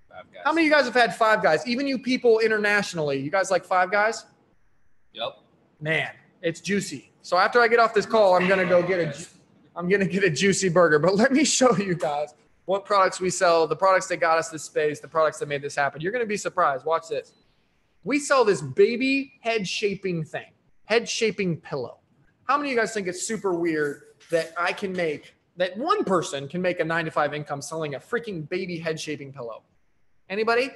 S2: Five Guys.
S1: How many of you guys have had Five Guys? Even you people internationally, you guys like Five Guys?
S2: Yep.
S1: Man, it's juicy. So after I get off this call, I'm gonna get a juicy burger. But let me show you guys what products we sell, the products that got us this space, the products that made this happen. You're gonna be surprised. Watch this. We sell this baby head shaping thing, head shaping pillow. How many of you guys think it's super weird that that one person can make a 9-to-5 income selling a freaking baby head shaping pillow? Anybody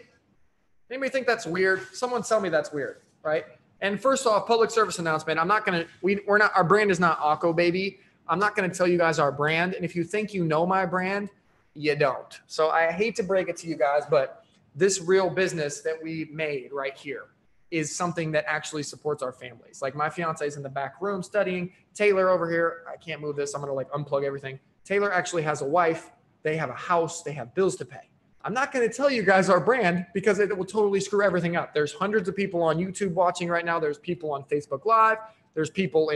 S1: think that's weird? Someone tell me that's weird, right? And first off, public service announcement. Our brand is not Akko Baby. I'm not going to tell you guys our brand. And if you think you know my brand, you don't. So I hate to break it to you guys, but this real business that we made right here is something that actually supports our families. Like my fiance is in the back room studying. Taylor over here, I can't move this. I'm going to like unplug everything. Taylor actually has a wife. They have a house. They have bills to pay. I'm not going to tell you guys our brand because it will totally screw everything up. There's hundreds of people on YouTube watching right now. There's people on Facebook Live. There's people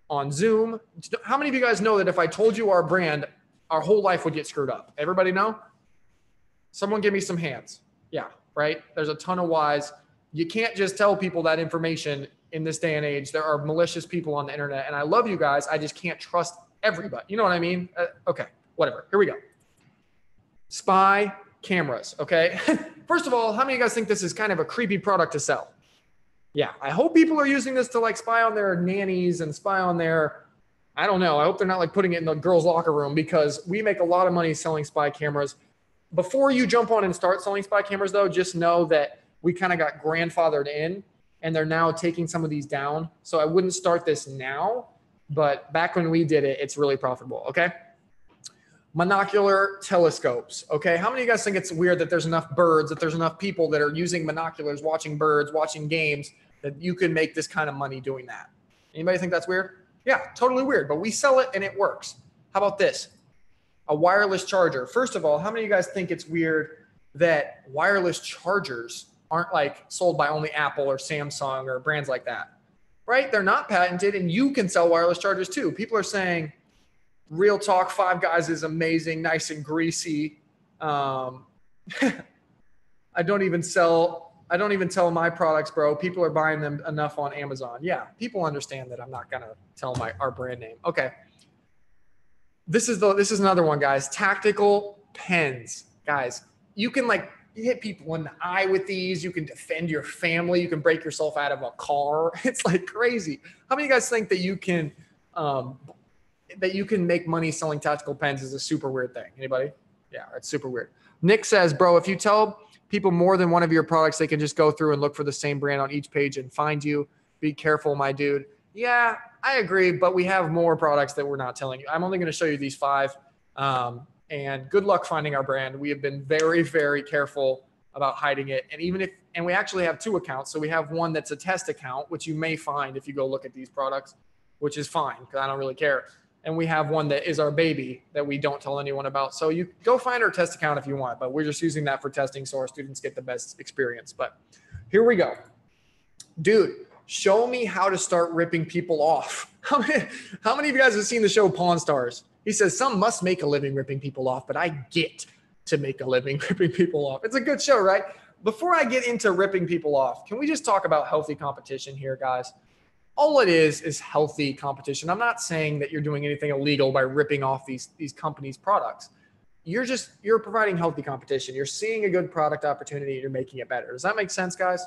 S1: on Zoom. How many of you guys know that if I told you our brand, our whole life would get screwed up? Everybody know? Someone give me some hands. Yeah, right? There's a ton of whys. You can't just tell people that information in this day and age. There are malicious people on the internet, and I love you guys. I just can't trust everybody. You know what I mean? Okay, whatever. Here we go. Spy cameras, okay? First of all, how many of you guys think this is kind of a creepy product to sell? Yeah, I hope people are using this to like spy on their nannies and spy on their, I don't know. I hope they're not like putting it in the girls' locker room because we make a lot of money selling spy cameras. Before you jump on and start selling spy cameras though, just know that we kind of got grandfathered in and they're now taking some of these down. So I wouldn't start this now, but back when we did it, it's really profitable. Okay. Monocular telescopes. Okay. How many of you guys think it's weird that there's enough birds, that there's enough people that are using binoculars, watching birds, watching games, that you can make this kind of money doing that? Anybody think that's weird? Yeah, totally weird, but we sell it and it works. How about this? A wireless charger. First of all, how many of you guys think it's weird that wireless chargers aren't like sold by only Apple or Samsung or brands like that, right? They're not patented and you can sell wireless chargers too. People are saying, real talk, Five Guys is amazing, nice and greasy. I don't even tell my products, bro. People are buying them enough on Amazon. Yeah, people understand that I'm not gonna tell our brand name. Okay. This is another one, guys. Tactical pens. Guys, you can like hit people in the eye with these. You can defend your family. You can break yourself out of a car. It's like crazy. How many of you guys think that you can make money selling tactical pens is a super weird thing? Anybody? Yeah, it's super weird. Nick says, bro, if you tell people more than one of your products, they can just go through and look for the same brand on each page and find you. Be careful, my dude. Yeah, I agree, but we have more products that we're not telling you. I'm only going to show you these 5. And good luck finding our brand. We have been very, very careful about hiding it. And we actually have 2 accounts. So we have one that's a test account, which you may find if you go look at these products, which is fine because I don't really care. And we have one that is our baby that we don't tell anyone about. So you go find our test account if you want, but we're just using that for testing so our students get the best experience. But here we go. Dude, show me how to start ripping people off. How many of you guys have seen the show Pawn Stars? He says, some must make a living ripping people off, but I get to make a living ripping people off. It's a good show, right? Before I get into ripping people off, can we just talk about healthy competition here, guys? All it is healthy competition. I'm not saying that you're doing anything illegal by ripping off these companies' products. You're providing healthy competition. You're seeing a good product opportunity and you're making it better. Does that make sense, guys?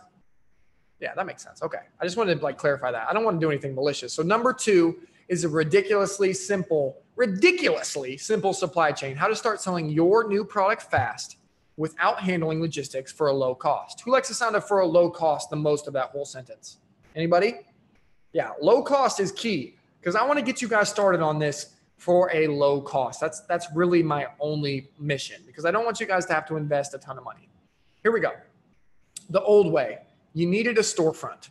S1: Yeah, that makes sense. Okay. I just wanted to like clarify that. I don't want to do anything malicious. So number 2 is a ridiculously simple supply chain. How to start selling your new product fast without handling logistics for a low cost. Who likes the sound of for a low cost the most of that whole sentence? Anybody? Yeah, low cost is key because I want to get you guys started on this for a low cost. That's really my only mission because I don't want you guys to have to invest a ton of money. Here we go. The old way. You needed a storefront.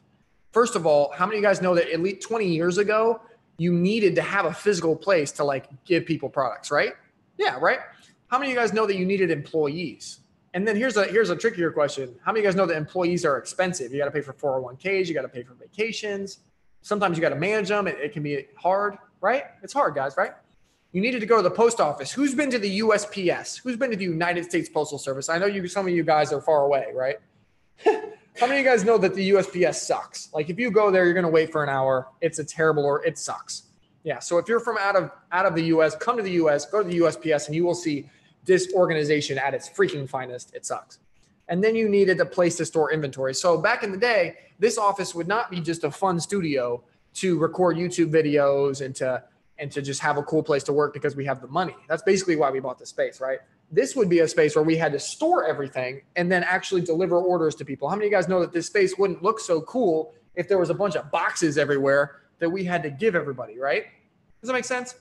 S1: First of all, how many of you guys know that at least 20 years ago, you needed to have a physical place to like give people products, right? Yeah, right? How many of you guys know that you needed employees? And then here's a trickier question. How many of you guys know that employees are expensive? You got to pay for 401ks. You got to pay for vacations. Sometimes you got to manage them. It can be hard, right? It's hard, guys, right? You needed to go to the post office. Who's been to the USPS? Who's been to the United States Postal Service? I know some of you guys are far away, right? How many of you guys know that the USPS sucks? Like if you go there, you're going to wait for an hour. It's a terrible, or it sucks. Yeah. So if you're from out of the US, come to the US, go to the USPS, and you will see this organization at its freaking finest. It sucks. And then you needed a place to store inventory. So back in the day, this office would not be just a fun studio to record YouTube videos and to just have a cool place to work because we have the money. That's basically why we bought the space, right? This would be a space where we had to store everything and then actually deliver orders to people. How many of you guys know that this space wouldn't look so cool if there was a bunch of boxes everywhere that we had to give everybody, right? Does that make sense?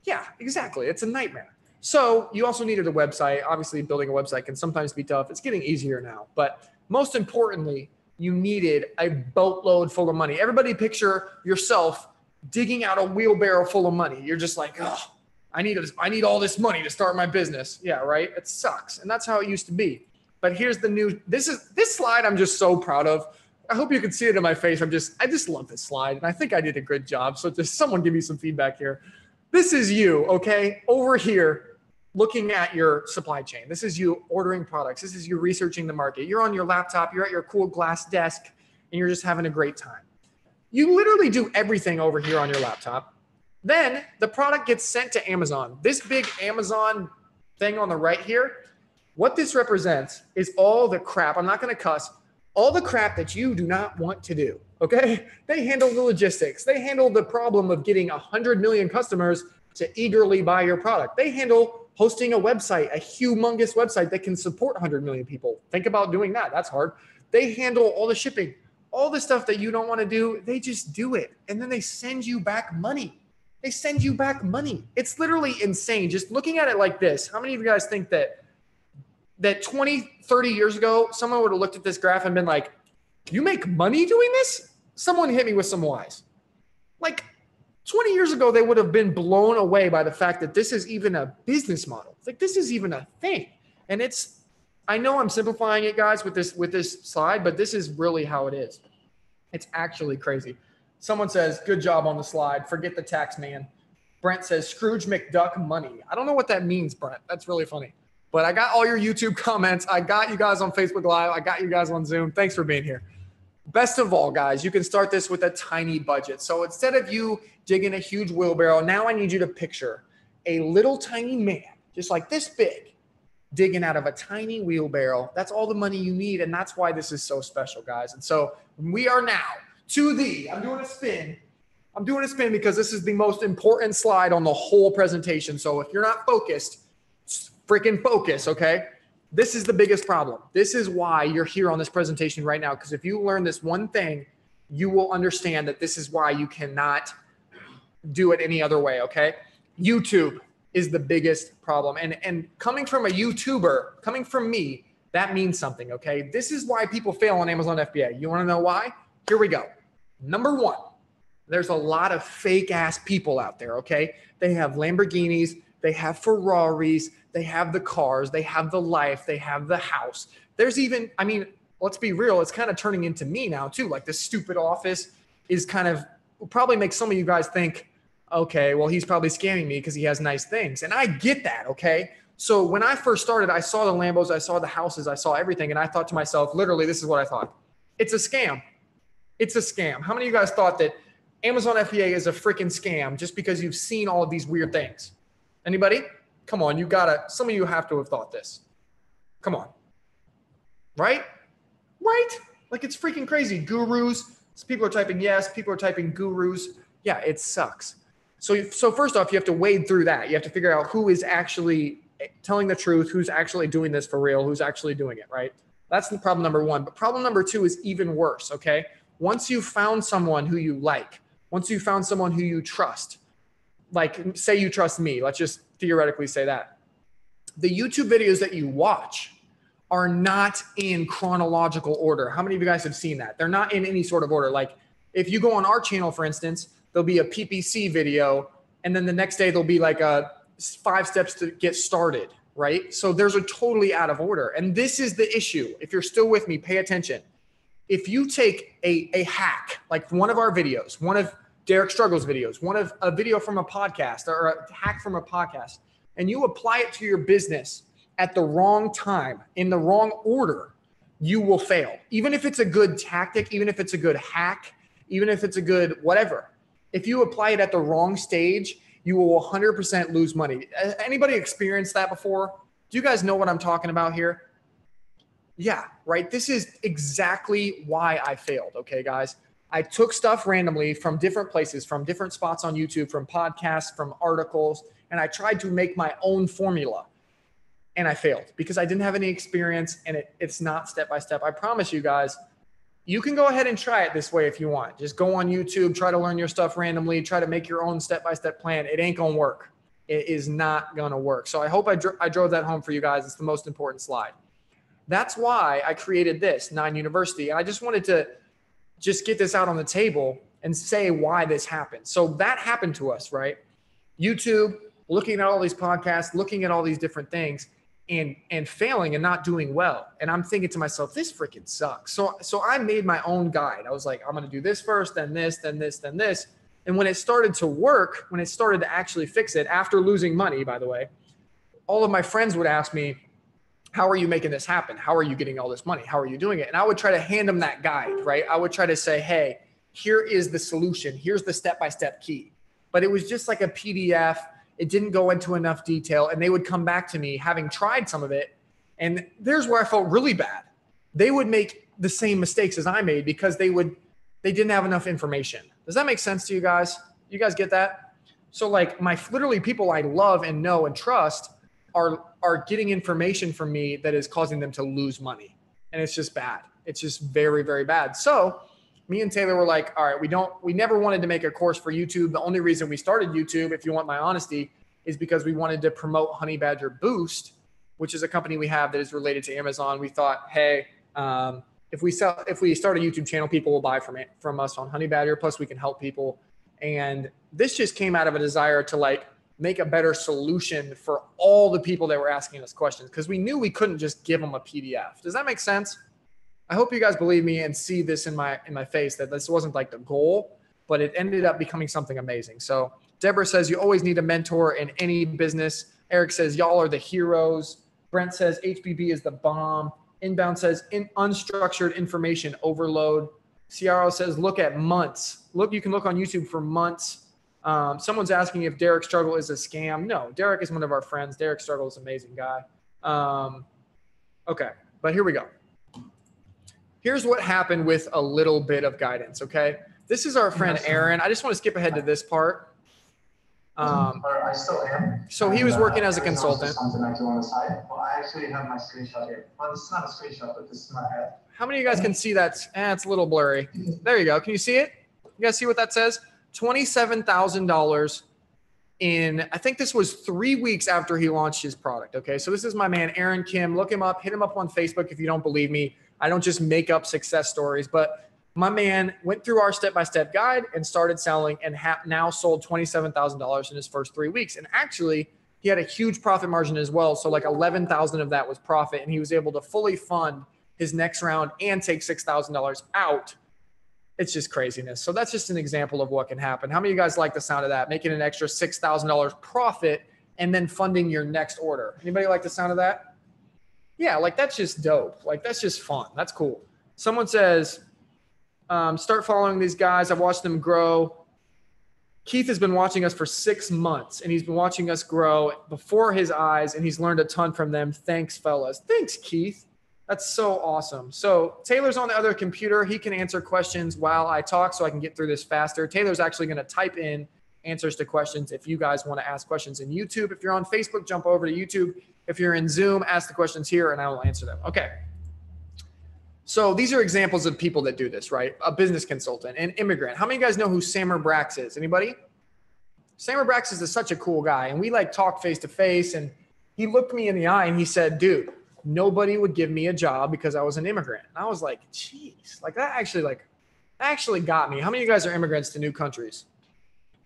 S1: Yeah, exactly. It's a nightmare. So you also needed a website. Obviously, building a website can sometimes be tough. It's getting easier now. But most importantly, you needed a boatload full of money. Everybody picture yourself digging out a wheelbarrow full of money. You're just like, oh, I need all this money to start my business. Yeah, right? It sucks. And that's how it used to be. But here's the new, this slide I'm just so proud of. I hope you can see it in my face. I just love this slide. And I think I did a good job. So just someone give me some feedback here. This is you, okay? Over here, looking at your supply chain. This is you ordering products. This is you researching the market. You're on your laptop. You're at your cool glass desk and you're just having a great time. You literally do everything over here on your laptop. Then the product gets sent to Amazon. This big Amazon thing on the right here, what this represents is all the crap. I'm not going to cuss. all the crap that you do not want to do. Okay. They handle the logistics. They handle the problem of getting 100 million customers to eagerly buy your product. They handle hosting a website, a humongous website that can support 100 million people. Think about doing that. That's hard. They handle all the shipping, all the stuff that you don't want to do. They just do it. And then they send you back money. They send you back money. It's literally insane. Just looking at it like this. How many of you guys think that 20, 30 years ago, someone would have looked at this graph and been like, you make money doing this? Someone hit me with some whys. Like 20 years ago, they would have been blown away by the fact that this is even a business model. It's like, this is even a thing. And I know I'm simplifying it, guys, with this slide, but this is really how it is. It's actually crazy. Someone says, good job on the slide. Forget the tax man. Brent says, Scrooge McDuck money. I don't know what that means, Brent. That's really funny. But I got all your YouTube comments. I got you guys on Facebook Live. I got you guys on Zoom. Thanks for being here. Best of all, guys, you can start this with a tiny budget. So instead of you digging a huge wheelbarrow, now I need you to picture a little tiny man, just like this big, digging out of a tiny wheelbarrow. That's all the money you need. And that's why this is so special, guys. And so we are now I'm doing a spin. I'm doing a spin because this is the most important slide on the whole presentation. So if you're not focused, freaking focus, okay? This is the biggest problem. This is why you're here on this presentation right now. Because if you learn this one thing, you will understand that this is why you cannot do it any other way, okay? YouTube is the biggest problem. And coming from a YouTuber, coming from me, that means something, okay? This is why people fail on Amazon FBA. You wanna know why? Here we go. Number one, there's a lot of fake ass people out there, okay? They have Lamborghinis, they have Ferraris, they have the cars, they have the life, they have the house. There's even, I mean, let's be real, it's kind of turning into me now too. Like this stupid office is kind of, will probably make some of you guys think, okay, well, he's probably scamming me because he has nice things. And I get that, okay? So when I first started, I saw the Lambos, I saw the houses, I saw everything. And I thought to myself, literally, this is what I thought. It's a scam. It's a scam. How many of you guys thought that Amazon FBA is a freaking scam just because you've seen all of these weird things? Anybody? Come on, some of you have to have thought this. Come on. Right? Right? Like it's freaking crazy. Gurus. So people are typing yes, people are typing gurus. Yeah, it sucks. So first off, you have to wade through that. You have to figure out who is actually telling the truth, who's actually doing this for real, who's actually doing it, right? That's the problem number one. But problem number two is even worse, okay? Once you've found someone who you like, once you've found someone who you trust, like say you trust me, let's just theoretically say that. The YouTube videos that you watch are not in chronological order. How many of you guys have seen that? They're not in any sort of order. Like if you go on our channel, for instance, there'll be a PPC video, and then the next day there'll be like a 5 steps to get started, right? So there's a totally out of order. And this is the issue. If you're still with me, pay attention. If you take a hack, like one of our videos, one of Derek Struggles videos, one of a video from a podcast or a hack from a podcast, and you apply it to your business at the wrong time, in the wrong order, you will fail. Even if it's a good tactic, even if it's a good hack, even if it's a good whatever, if you apply it at the wrong stage, you will 100% lose money. Anybody experienced that before? Do you guys know what I'm talking about here? Yeah, right. This is exactly why I failed. Okay, guys. I took stuff randomly from different places, from different spots on YouTube, from podcasts, from articles, and I tried to make my own formula. And I failed because I didn't have any experience, and it's not step by step. I promise you guys, you can go ahead and try it this way if you want. Just go on YouTube, try to learn your stuff randomly, try to make your own step-by-step plan. It ain't going to work. It is not going to work. So I hope I drove that home for you guys. It's the most important slide. That's why I created this, 9 University. And I just wanted to just get this out on the table and say why this happened. So that happened to us, right? YouTube, looking at all these podcasts, looking at all these different things, and failing and not doing well. And I'm thinking to myself, this freaking sucks. So I made my own guide. I was like, I'm going to do this first, then this, then this, then this. And when it started to work, when it started to actually fix it, after losing money, by the way, all of my friends would ask me, how are you making this happen? How are you getting all this money? How are you doing it? And I would try to hand them that guide, right? I would try to say, hey, here is the solution. Here's the step-by-step key. But it was just like a PDF. It didn't go into enough detail. And they would come back to me having tried some of it. And there's where I felt really bad. They would make the same mistakes as I made because they didn't have enough information. Does that make sense to you guys? You guys get that? So like literally people I love and know and trust are getting information from me that is causing them to lose money. And it's just bad. It's just very, very bad. So me and Taylor were like, all right, we never wanted to make a course for YouTube. The only reason we started YouTube, if you want my honesty, is because we wanted to promote Honey Badger Boost, which is a company we have that is related to Amazon. We thought, hey, if we start a YouTube channel, people will buy from us on Honey Badger. Plus we can help people. And this just came out of a desire to like make a better solution for all the people that were asking us questions, because we knew we couldn't just give them a PDF. Does that make sense? I hope you guys believe me and see this in my face that this wasn't like the goal, but it ended up becoming something amazing. So Deborah says you always need a mentor in any business. Eric says y'all are the heroes. Brent says HBB is the bomb. Inbound says unstructured information overload. Ciaro says look at months. You can look on YouTube for months. Someone's asking if Derek Struggle is a scam. No, Derek is one of our friends. Derek Struggle is an amazing guy. Okay, but here we go. Here's what happened with a little bit of guidance, okay? This is our friend Aaron. I just want to skip ahead to this part.
S7: I still am.
S1: So he was working as a consultant.
S7: Something I do on the side. Well, I actually have my screenshot here. Well, this is not a screenshot, but this is my head.
S1: How many of you guys can see that? It's a little blurry. There you go. Can you see it? You guys see what that says? $27,000 in, I think this was 3 weeks after he launched his product. Okay. So this is my man, Aaron Kim. Look him up, hit him up on Facebook if you don't believe me. I don't just make up success stories, but my man went through our step-by-step guide and started selling and now sold $27,000 in his first 3 weeks. And actually he had a huge profit margin as well. So like 11,000 of that was profit. And he was able to fully fund his next round and take $6,000 out. It's just craziness. So that's just an example of what can happen. How many of you guys like the sound of that? Making an extra $6,000 profit and then funding your next order. Anybody like the sound of that? Yeah, like that's just dope. Like that's just fun. That's cool. Someone says, start following these guys. I've watched them grow. Keith has been watching us for 6 months and he's been watching us grow before his eyes and he's learned a ton from them. Thanks, fellas. Thanks, Keith. That's so awesome. So Taylor's on the other computer. He can answer questions while I talk so I can get through this faster. Taylor's actually going to type in answers to questions if you guys want to ask questions in YouTube. If you're on Facebook, jump over to YouTube. If you're in Zoom, ask the questions here and I will answer them. Okay. So these are examples of people that do this, right? A business consultant, an immigrant. How many of you guys know who Samer Brax is? Anybody? Samer Brax is such a cool guy. And we like talk face to face. And he looked me in the eye and he said, dude, nobody would give me a job because I was an immigrant. And I was like, geez, like that actually got me. How many of you guys are immigrants to new countries?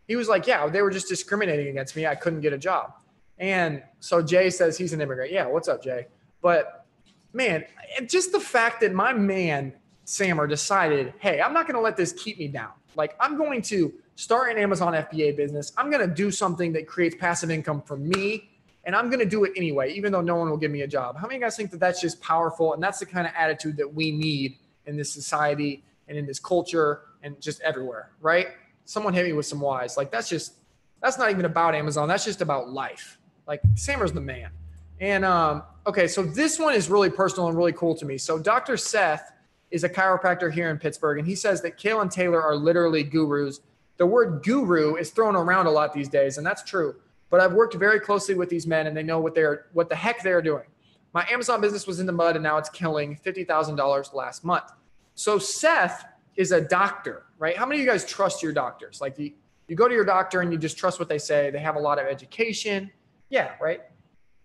S1: He was like, yeah, they were just discriminating against me. I couldn't get a job. And so Jay says he's an immigrant. Yeah, what's up, Jay? But man, just the fact that my man, Samer, decided, hey, I'm not going to let this keep me down. Like I'm going to start an Amazon FBA business. I'm going to do something that creates passive income for me. And I'm going to do it anyway, even though no one will give me a job. How many of you guys think that that's just powerful? And that's the kind of attitude that we need in this society and in this culture and just everywhere, right? Someone hit me with some whys. Like that's not even about Amazon. That's just about life. Like Samer's the man. And okay, so this one is really personal and really cool to me. So Dr. Seth is a chiropractor here in Pittsburgh, and he says that Kale and Taylor are literally gurus. The word guru is thrown around a lot these days, and that's true. But I've worked very closely with these men, and they know what the heck they're doing. My Amazon business was in the mud, and now it's killing $50,000 last month. So Seth is a doctor, right? How many of you guys trust your doctors? Like you go to your doctor and you just trust what they say. They have a lot of education. Yeah, right?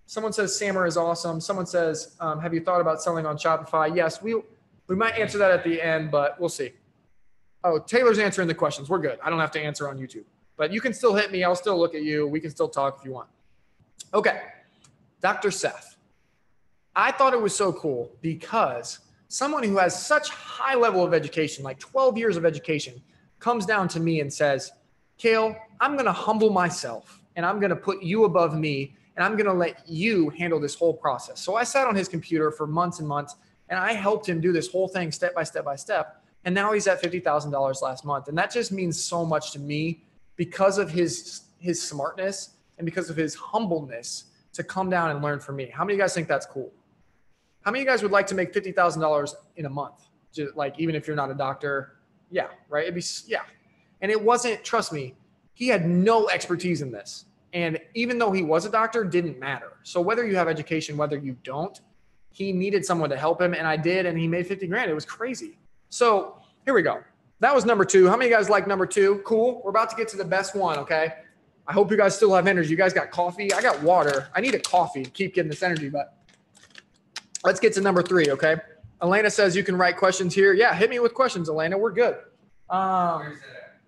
S1: Someone says Samer is awesome. Someone says, have you thought about selling on Shopify? Yes, we might answer that at the end, but we'll see. Oh, Taylor's answering the questions. We're good. I don't have to answer on YouTube. But you can still hit me. I'll still look at you. We can still talk if you want. Okay, Dr. Seth. I thought it was so cool because someone who has such high level of education, like 12 years of education, comes down to me and says, Kale, I'm going to humble myself and I'm going to put you above me and I'm going to let you handle this whole process. So I sat on his computer for months and months and I helped him do this whole thing step by step by step. And now he's at $50,000 last month. And that just means so much to me because of his smartness and because of his humbleness to come down and learn from me. How many of you guys think that's cool? How many of you guys would like to make $50,000 in a month? just like, even if you're not a doctor. Yeah. Right. Yeah. And it wasn't, trust me, he had no expertise in this. And even though he was a doctor, didn't matter. So whether you have education, whether you don't, he needed someone to help him. And I did, and he made 50 grand. It was crazy. So here we go. That was number 2. How many of you guys like number 2? Cool. We're about to get to the best one. Okay. I hope you guys still have energy. You guys got coffee? I got water. I need a coffee to keep getting this energy, but let's get to number 3. Okay. Elena says you can write questions here. Yeah. Hit me with questions, Elena. We're good.
S5: Where's that at?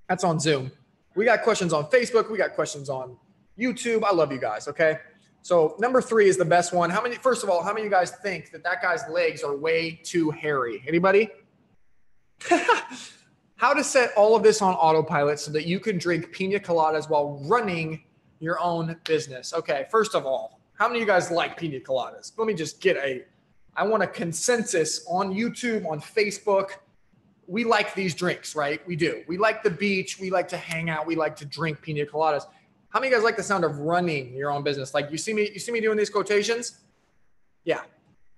S1: That's on Zoom. We got questions on Facebook. We got questions on YouTube. I love you guys. Okay. So number 3 is the best one. First of all, how many of you guys think that guy's legs are way too hairy? Anybody? How to set all of this on autopilot so that you can drink pina coladas while running your own business. Okay. First of all, how many of you guys like pina coladas? Let me just I want a consensus on YouTube, on Facebook. We like these drinks, right? We do. We like the beach. We like to hang out. We like to drink pina coladas. How many of you guys like the sound of running your own business? Like you see me doing these quotations? Yeah.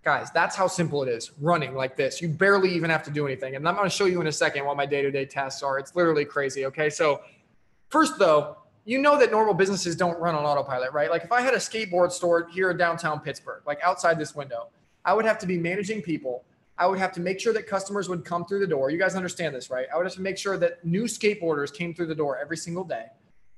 S1: Guys, that's how simple it is. Running like this. You barely even have to do anything. And I'm going to show you in a second what my day-to-day tasks are. It's literally crazy. Okay. So first though, you know that normal businesses don't run on autopilot, right? Like if I had a skateboard store here in downtown Pittsburgh, like outside this window, I would have to be managing people. I would have to make sure that customers would come through the door. You guys understand this, right? I would have to make sure that new skateboarders came through the door every single day.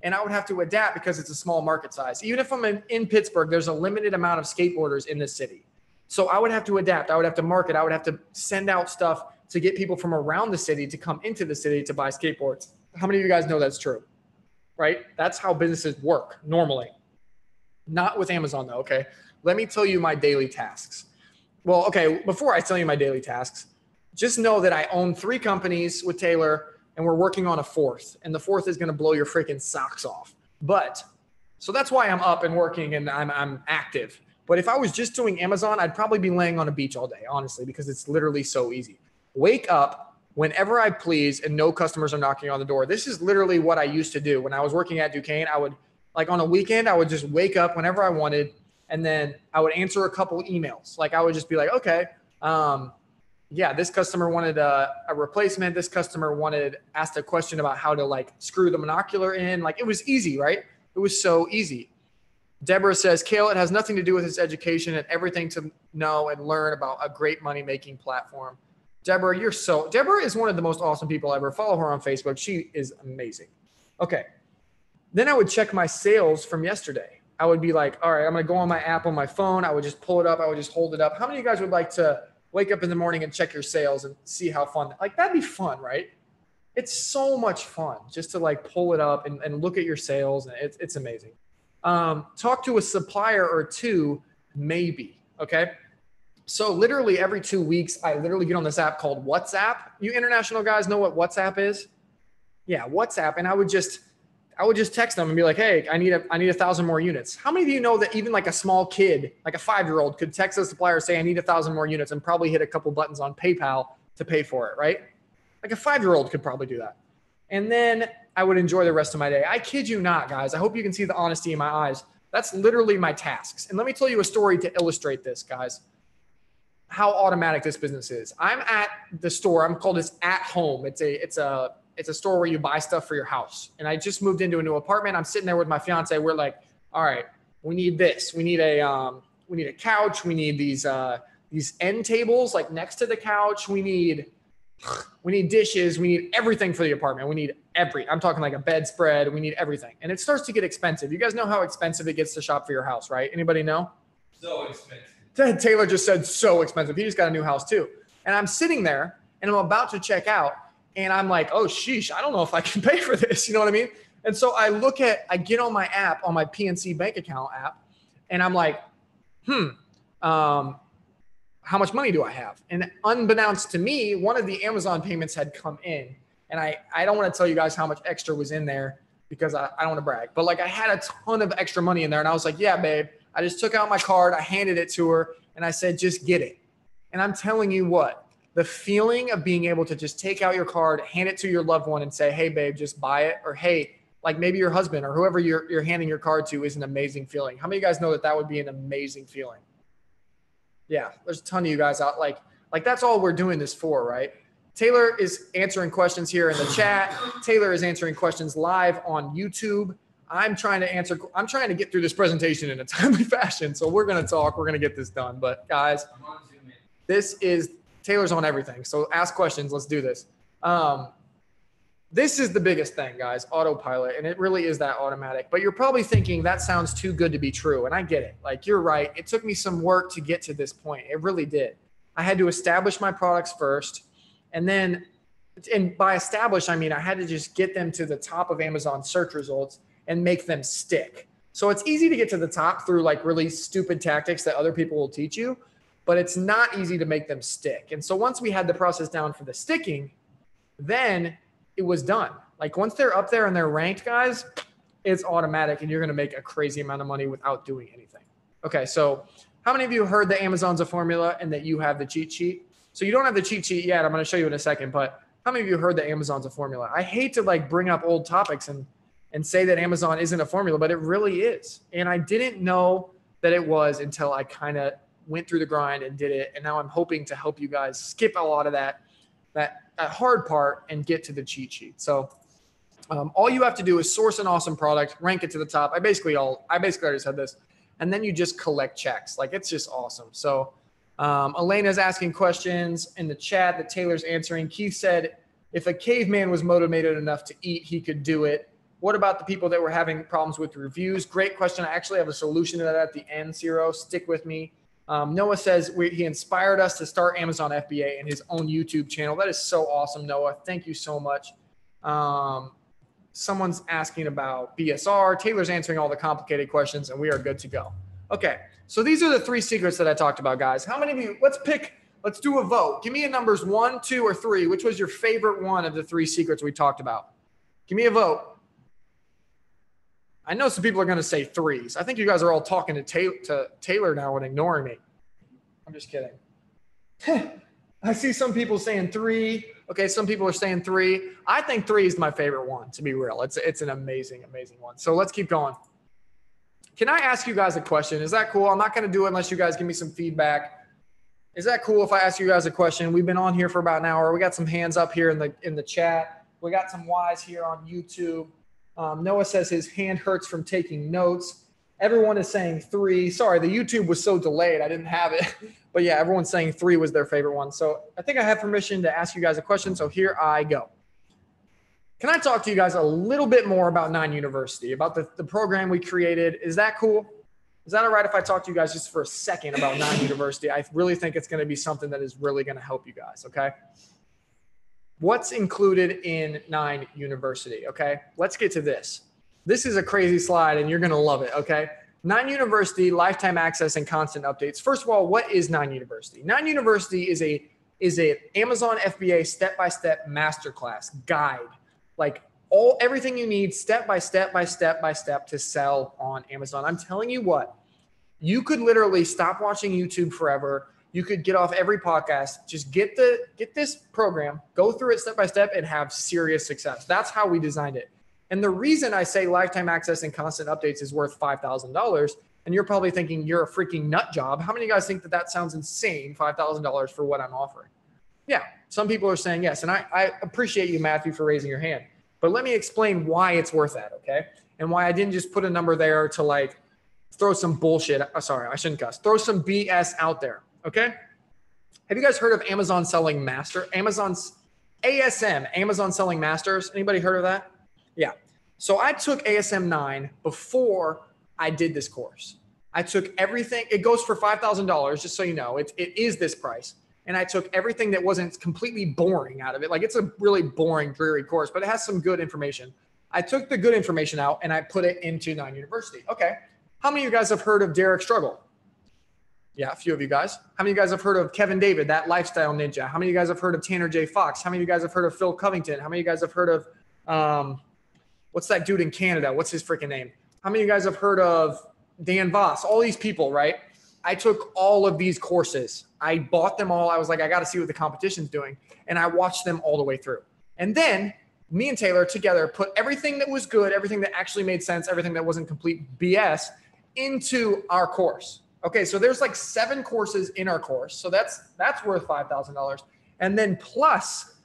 S1: And I would have to adapt because it's a small market size. Even if I'm in Pittsburgh, there's a limited amount of skateboarders in this city. So I would have to adapt. I would have to market. I would have to send out stuff to get people from around the city to come into the city to buy skateboards. How many of you guys know that's true? Right? That's how businesses work normally. Not with Amazon though, okay? Let me tell you my daily tasks. Well, okay, before I tell you my daily tasks, just know that I own 3 companies with Taylor and we're working on a 4th. And the 4th is going to blow your freaking socks off. So that's why I'm up and working and I'm active. But if I was just doing Amazon, I'd probably be laying on a beach all day, honestly, because it's literally so easy. Wake up whenever I please and no customers are knocking on the door. This is literally what I used to do. When I was working at Duquesne, I would, like on a weekend, I would just wake up whenever I wanted. And then I would answer a couple emails. Like I would just be like, okay, yeah, this customer wanted a replacement. This customer asked a question about how to like screw the monocular in. Like it was easy, right? It was so easy. Deborah says, Kale, it has nothing to do with his education and everything to know and learn about a great money-making platform. Deborah is one of the most awesome people ever. Follow her on Facebook. She is amazing. Okay. Then I would check my sales from yesterday. I would be like, all right, I'm going to go on my app on my phone. I would just pull it up. I would just hold it up. How many of you guys would like to wake up in the morning and check your sales and see how fun? Like that'd be fun, right? It's so much fun just to like pull it up and look at your sales. And it's amazing. Talk to a supplier or 2, maybe. Okay. So literally every 2 weeks, I literally get on this app called WhatsApp. You international guys know what WhatsApp is? Yeah. WhatsApp. And I would just text them and be like, hey, I need 1,000 more units. How many of you know that even like a small kid, like a 5-year-old could text a supplier, say, I need 1,000 more units and probably hit a couple buttons on PayPal to pay for it, right? Like a 5-year-old could probably do that. And then I would enjoy the rest of my day. I kid you not, guys. I hope you can see the honesty in my eyes. That's literally my tasks. And let me tell you a story to illustrate this, guys, how automatic this business is. I'm at the store. I'm called this At Home. It's a store where you buy stuff for your house. And I just moved into a new apartment. I'm sitting there with my fiance. We're like, all right, we need this. We need a couch. We need these end tables like next to the couch. We need dishes. We need everything for the apartment. I'm talking like a bedspread. We need everything. And it starts to get expensive. You guys know how expensive it gets to shop for your house, right? Anybody know?
S5: So expensive.
S1: Taylor just said so expensive. He just got a new house too. And I'm sitting there and I'm about to check out. And I'm like, oh, sheesh, I don't know if I can pay for this. You know what I mean? And so I get on my app, on my PNC bank account app, and I'm like, how much money do I have? And unbeknownst to me, one of the Amazon payments had come in. And I don't want to tell you guys how much extra was in there because I don't want to brag. But like I had a ton of extra money in there. And I was like, yeah, babe. I just took out my card. I handed it to her. And I said, just get it. And I'm telling you what. The feeling of being able to just take out your card, hand it to your loved one and say, hey, babe, just buy it. Or, hey, like maybe your husband or whoever you're handing your card to is an amazing feeling. How many of you guys know that would be an amazing feeling? Yeah, there's a ton of you guys out. Like Like that's all we're doing this for, right? Taylor is answering questions here in the chat. Taylor is answering questions live on YouTube. I'm trying to get through this presentation in a timely fashion. So we're going to talk, we're going to get this done. But guys, Taylor's on everything. So ask questions. Let's do this. This is the biggest thing, guys, autopilot. And it really is that automatic. But you're probably thinking that sounds too good to be true. And I get it. Like, you're right. It took me some work to get to this point. It really did. I had to establish my products first. And then, and by establish, I mean, I had to just get them to the top of Amazon search results and make them stick. So it's easy to get to the top through like really stupid tactics that other people will teach you, but it's not easy to make them stick. And so once we had the process down for the sticking, then it was done. Like once they're up there and they're ranked, guys, it's automatic and you're going to make a crazy amount of money without doing anything. Okay. So how many of you heard that Amazon's a formula and that you have the cheat sheet? So you don't have the cheat sheet yet. I'm going to show you in a second, but how many of you heard that Amazon's a formula? I hate to like bring up old topics and say that Amazon isn't a formula, but it really is. And I didn't know that it was until I kind of went through the grind and did it. And now I'm hoping to help you guys skip a lot of that hard part and get to the cheat sheet. So all you have to do is source an awesome product, rank it to the top. I basically already said this, and then you just collect checks. Like it's just awesome. So Elena's asking questions in the chat that Taylor's answering. Keith said, if a caveman was motivated enough to eat, he could do it. What about the people that were having problems with reviews? Great question. I actually have a solution to that at the end, Zero. Stick with me. Noah says he inspired us to start Amazon FBA and his own YouTube channel. That is so awesome, Noah. Thank you so much. Someone's asking about BSR. Taylor's answering all the complicated questions, and we are good to go. Okay, so these are the 3 secrets that I talked about, guys. How many of you, let's do a vote. Give me a numbers 1, 2, or 3. Which was your favorite one of the 3 secrets we talked about? Give me a vote. I know some people are going to say 3s. I think you guys are all talking to Taylor now and ignoring me. I'm just kidding. I see some people saying 3. Okay, some people are saying 3. I think 3 is my favorite one, to be real. It's an amazing, amazing one. So let's keep going. Can I ask you guys a question? Is that cool? I'm not going to do it unless you guys give me some feedback. Is that cool if I ask you guys a question? We've been on here for about an hour. We got some hands up here in the chat. We got some Y's here on YouTube. Noah says his hand hurts from taking notes. Everyone is saying 3. Sorry, the YouTube was so delayed. I didn't have it. But yeah, everyone's saying 3 was their favorite one. So I think I have permission to ask you guys a question. So here I go. Can I talk to you guys a little bit more about 9 University, about the program we created? Is that cool? Is that all right if I talk to you guys just for a second about 9 University? I really think it's going to be something that is really going to help you guys, okay? What's included in 9 University, okay? Let's get to this. This is a crazy slide, and you're going to love it, okay? 9 University, lifetime access, and constant updates. First of all, what is 9 University? 9 University is a Amazon FBA step-by-step masterclass guide, like everything you need step by step to sell on Amazon. I'm telling you what, you could literally stop watching YouTube forever. You could get off every podcast, just get this program, go through it step by step, and have serious success. That's how we designed it. And the reason I say lifetime access and constant updates is worth $5,000, and you're probably thinking you're a freaking nut job. How many of you guys think that sounds insane, $5,000 for what I'm offering? Yeah, some people are saying yes, and I appreciate you, Matthew, for raising your hand. But let me explain why it's worth that, okay? And why I didn't just put a number there to like throw some bullshit. Sorry, I shouldn't cuss. Throw some BS out there. Okay. Have you guys heard of Amazon Selling Master? Amazon's ASM, Amazon Selling Masters. Anybody heard of that? Yeah. So I took ASM 9 before I did this course. I took everything. It goes for $5,000, just so you know. It is this price. And I took everything that wasn't completely boring out of it. Like it's a really boring, dreary course, but it has some good information. I took the good information out and I put it into 9 University. Okay. How many of you guys have heard of Derek Struggle? Yeah, a few of you guys. How many of you guys have heard of Kevin David, that lifestyle ninja? How many of you guys have heard of Tanner J. Fox? How many of you guys have heard of Phil Covington? How many of you guys have heard of, what's that dude in Canada? What's his freaking name? How many of you guys have heard of Dan Voss? All these people, right? I took all of these courses. I bought them all. I was like, I got to see what the competition's doing. And I watched them all the way through. And then me and Taylor together put everything that was good, everything that actually made sense, everything that wasn't complete BS into our course. Okay, so there's like 7 courses in our course. So that's worth $5,000. And then plus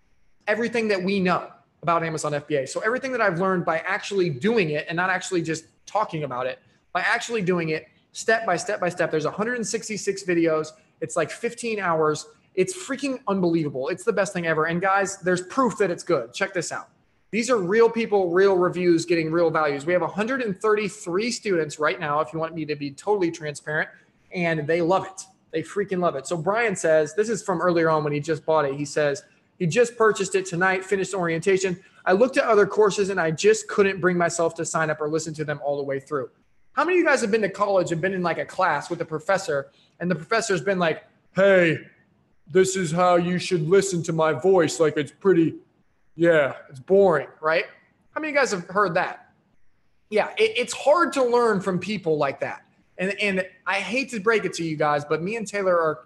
S1: everything that we know about Amazon FBA. So everything that I've learned by actually doing it and not actually just talking about it, by actually doing it step by step by step. There's 166 videos. It's like 15 hours. It's freaking unbelievable. It's the best thing ever. And guys, there's proof that it's good. Check this out. These are real people, real reviews, getting real values. We have 133 students right now, if you want me to be totally transparent, and they love it. They freaking love it. So Brian says, this is from earlier on when he just bought it. He says, he just purchased it tonight, finished orientation. I looked at other courses and I just couldn't bring myself to sign up or listen to them all the way through. How many of you guys have been to college and been in like a class with a professor and the professor's been like, hey, this is how you should listen to my voice. Like it's pretty, yeah, it's boring, right? How many of you guys have heard that? Yeah, it's hard to learn from people like that. And I hate to break it to you guys, but me and Taylor are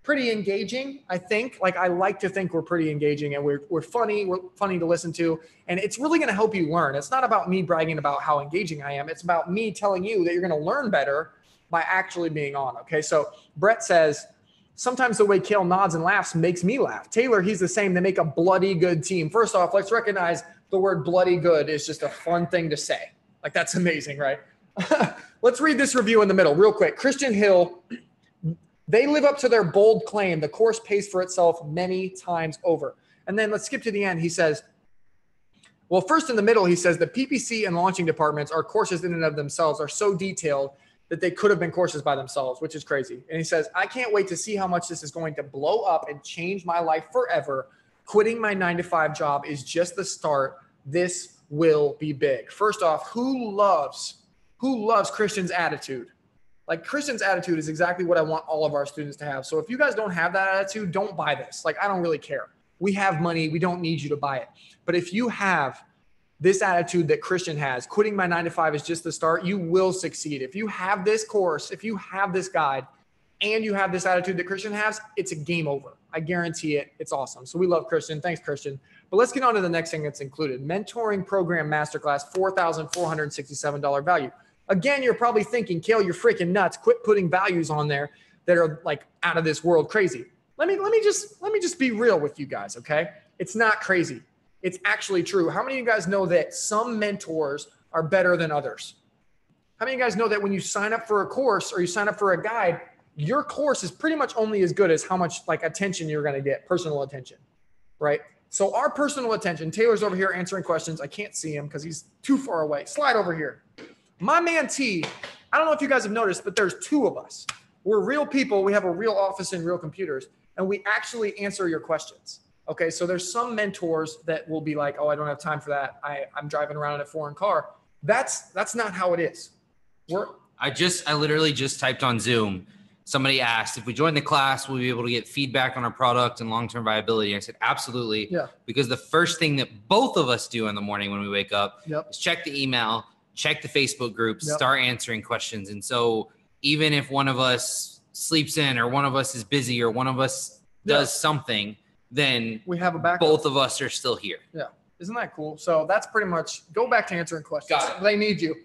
S1: pretty engaging, I think. Like I like to think we're pretty engaging and we're funny to listen to. And it's really going to help you learn. It's not about me bragging about how engaging I am. It's about me telling you that you're going to learn better by actually being on. Okay, so Brett says, sometimes the way Kale nods and laughs makes me laugh. Taylor, he's the same. They make a bloody good team. First off, let's recognize the word bloody good is just a fun thing to say. Like that's amazing, right? Let's read this review in the middle real quick. Christian Hill, they live up to their bold claim. The course pays for itself many times over. And then let's skip to the end. He says, well, first in the middle, he says the PPC and launching departments are courses in and of themselves are so detailed that they could have been courses by themselves, which is crazy. And he says, I can't wait to see how much this is going to blow up and change my life forever. Quitting my 9-to-5 job is just the start. This will be big. First off, who loves Christian's attitude? Like Christian's attitude is exactly what I want all of our students to have. So if you guys don't have that attitude, don't buy this. Like, I don't really care. We have money. We don't need you to buy it. But if you have this attitude that Christian has, quitting my 9-to-5 is just the start, you will succeed. If you have this course, if you have this guide, and you have this attitude that Christian has, it's a game over. I guarantee it. It's awesome. So we love Christian. Thanks, Christian. But let's get on to the next thing that's included. Mentoring Program Masterclass, $4,467 value. Again, you're probably thinking, Kale, you're freaking nuts. Quit putting values on there that are like out of this world crazy. Let me just be real with you guys, okay? It's not crazy. It's actually true. How many of you guys know that some mentors are better than others? How many of you guys know that when you sign up for a course or you sign up for a guide, your course is pretty much only as good as how much like attention you're going to get, personal attention, right? So our personal attention, Taylor's over here answering questions. I can't see him because he's too far away. Slide over here. My man T, I don't know if you guys have noticed, but there's 2 of us. We're real people. We have a real office and real computers, and we actually answer your questions. Okay, so there's some mentors that will be like, oh, I don't have time for that. I'm driving around in a foreign car. That's not how it is.
S5: I literally just typed on Zoom. Somebody asked if we join the class, will we be able to get feedback on our product and long-term viability? I said, absolutely.
S1: Yeah.
S5: Because the first thing that both of us do in the morning when we wake up is check the email, check the Facebook groups, start answering questions. And so even if one of us sleeps in or one of us is busy or one of us does something, then
S1: we have a backup.
S5: Both of us are still here.
S1: Yeah. Isn't that cool? So that's pretty much, go back to answering questions.
S5: Got it.
S1: They need you.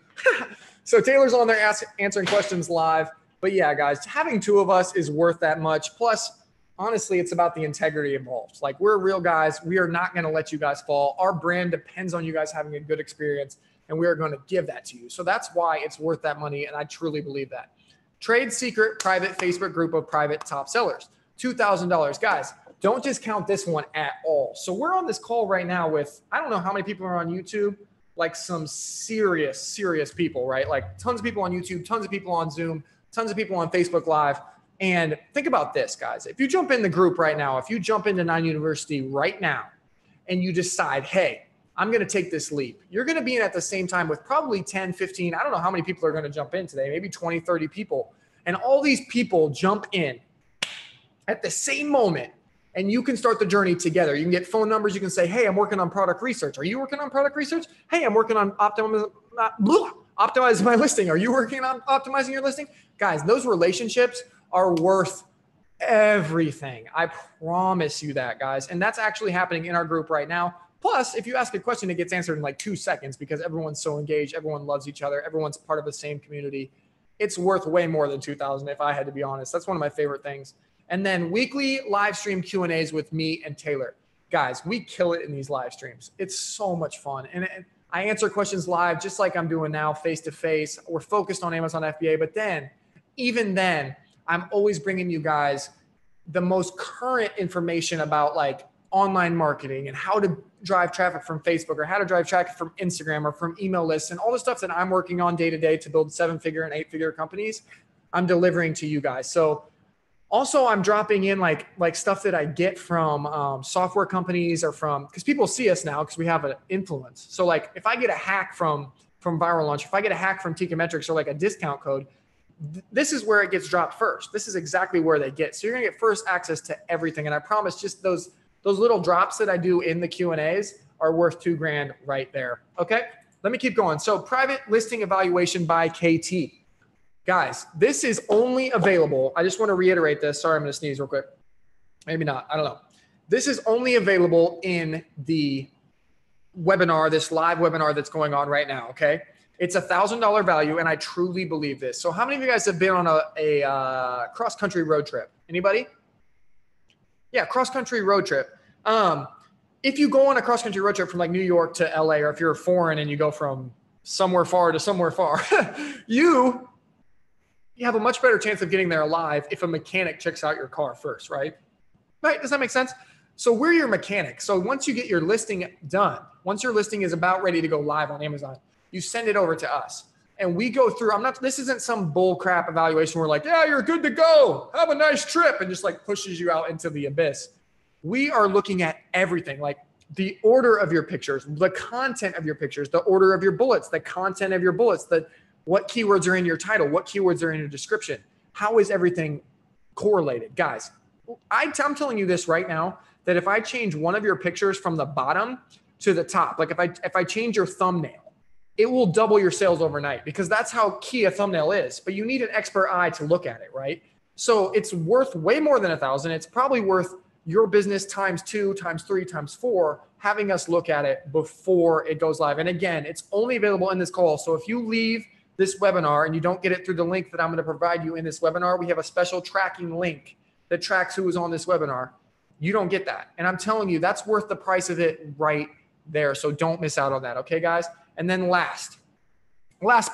S1: So Taylor's on there answering questions live. But yeah, guys, having 2 of us is worth that much. Plus, honestly, it's about the integrity involved. Like, we're real guys. We are not going to let you guys fall. Our brand depends on you guys having a good experience, and we are going to give that to you. So that's why it's worth that money, and I truly believe that. Trade secret private Facebook group of private top sellers, $2,000. Guys, don't discount this one at all. So we're on this call right now with, I don't know how many people are on YouTube, like some serious people, right? Like tons of people on YouTube, tons of people on Zoom, tons of people on Facebook Live. And think about this, guys. If you jump in the group right now, if you jump into 9 University right now and you decide, hey, I'm going to take this leap, you're going to be in at the same time with probably 10, 15, I don't know how many people are going to jump in today, maybe 20, 30 people. And all these people jump in at the same moment and you can start the journey together. You can get phone numbers. You can say, hey, I'm working on product research. Are you working on product research? Hey, I'm working on optimize my listing. Are you working on optimizing your listing? Guys, those relationships are worth everything. I promise you that, guys. And that's actually happening in our group right now. Plus, if you ask a question, it gets answered in like 2 seconds because everyone's so engaged. Everyone loves each other. Everyone's part of the same community. it's worth way more than 2,000 if I had to be honest. That's one of my favorite things. And then weekly live stream Q&As with me and Taylor. Guys, we kill it in these live streams. It's so much fun. And I answer questions live just like I'm doing now, face to face. We're focused on Amazon FBA, but then, even then, I'm always bringing you guys the most current information about like online marketing and how to drive traffic from Facebook or how to drive traffic from Instagram or from email lists and all the stuff that I'm working on day to day to build 7-figure and 8-figure companies. I'm delivering to you guys. So also I'm dropping in like stuff that I get from software companies or from, because people see us now because we have an influence. So like if I get a hack from Viral Launch, if I get a hack from Metrics or like a discount code, this is where it gets dropped first. This is exactly where they get. So you're gonna get first access to everything. And I promise just those little drops that I do in the Q&As are worth $2,000 right there. Okay, let me keep going. So private listing evaluation by KT. Guys, this is only available. I just want to reiterate this. Sorry, I'm going to sneeze real quick. Maybe not. I don't know. This is only available in the webinar, this live webinar that's going on right now. Okay. It's $1,000 value. And I truly believe this. So how many of you guys have been on a cross-country road trip? Anybody? Yeah. Cross-country road trip. If you go on a cross-country road trip from like New York to LA, or if you're foreign and you go from somewhere far to somewhere far, you have a much better chance of getting there alive if a mechanic checks out your car first, right? Right, does that make sense? So we're your mechanic. So once you get your listing done, once your listing is about ready to go live on Amazon, you send it over to us. And we go through, this isn't some bull crap evaluation where like, yeah, you're good to go. Have a nice trip. And just like pushes you out into the abyss. We are looking at everything, like the order of your pictures, the content of your pictures, the order of your bullets, the content of your bullets, what keywords are in your title, what keywords are in your description. How is everything correlated? Guys, I'm telling you this right now, that if I change one of your pictures from the bottom to the top, like if I change your thumbnail, it will double your sales overnight, because that's how key a thumbnail is. But you need an expert eye to look at it, right? So it's worth way more than 1,000. It's probably worth your business times 2, times 3, times 4, having us look at it before it goes live. And again, it's only available in this call. So if you leave this webinar and you don't get it through the link that I'm going to provide you in this webinar, we have a special tracking link that tracks who is on this webinar. You don't get that. And I'm telling you, that's worth the price of it right there. So don't miss out on that. Okay, guys? And then last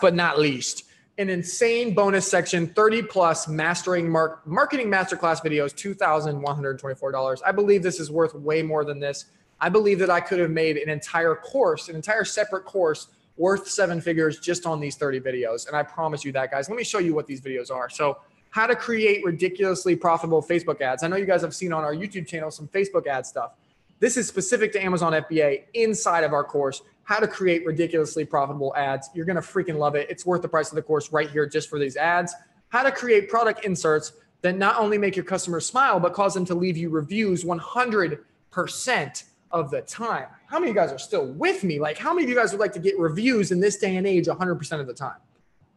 S1: but not least, an insane bonus section, 30 plus marketing masterclass videos, $2,124. I believe this is worth way more than this. I believe that I could have made an entire separate course worth 7 figures just on these 30 videos. And I promise you that, guys. Let me show you what these videos are. So how to create ridiculously profitable Facebook ads. I know you guys have seen on our YouTube channel some Facebook ad stuff. This is specific to Amazon FBA inside of our course, how to create ridiculously profitable ads. You're going to freaking love it. It's worth the price of the course right here just for these ads. How to create product inserts that not only make your customers smile, but cause them to leave you reviews 100% of the time. How many of you guys are still with me? Like, how many of you guys would like to get reviews in this day and age 100% of the time?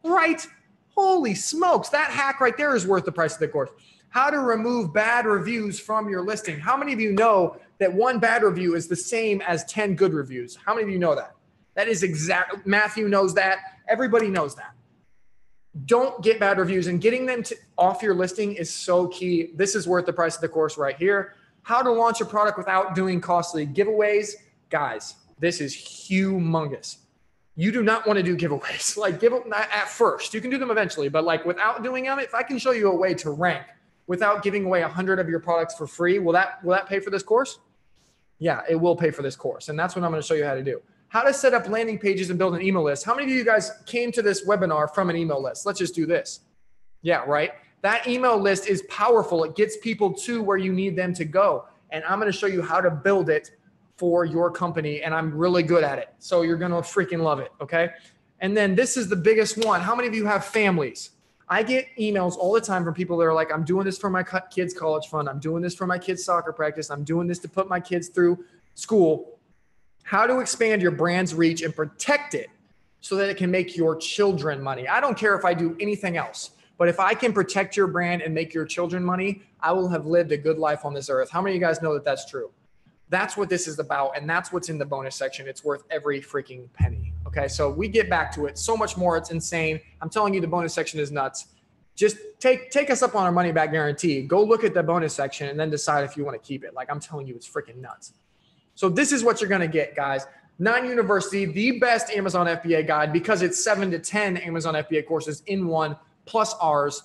S1: Right? Holy smokes. That hack right there is worth the price of the course. How to remove bad reviews from your listing. How many of you know that one bad review is the same as 10 good reviews? How many of you know that? That is exact. Matthew knows that. Everybody knows that. Don't get bad reviews, and getting them off your listing is so key. This is worth the price of the course right here. How to launch a product without doing costly giveaways. Guys, this is humongous. You do not want to do giveaways. Like, at first. You can do them eventually, but like without doing them, if I can show you a way to rank without giving away 100 of your products for free, will that pay for this course? Yeah, it will pay for this course. And that's what I'm going to show you how to do. How to set up landing pages and build an email list. How many of you guys came to this webinar from an email list? Let's just do this. Yeah, right? That email list is powerful. It gets people to where you need them to go. And I'm going to show you how to build it for your company. And I'm really good at it. So you're going to freaking love it. Okay. And then this is the biggest one. How many of you have families? I get emails all the time from people that are like, I'm doing this for my kids' college fund. I'm doing this for my kids' soccer practice. I'm doing this to put my kids through school. How to expand your brand's reach and protect it so that it can make your children money. I don't care if I do anything else, but if I can protect your brand and make your children money, I will have lived a good life on this earth. How many of you guys know that that's true? That's what this is about. And that's what's in the bonus section. It's worth every freaking penny. Okay. Okay, so we get back to it. So much more. It's insane. I'm telling you, the bonus section is nuts. Just take us up on our money back guarantee. Go look at the bonus section and then decide if you want to keep it. Like, I'm telling you, it's freaking nuts. So this is what you're going to get, guys. 9 University, the best Amazon FBA guide, because it's 7 to 10 Amazon FBA courses in one, plus ours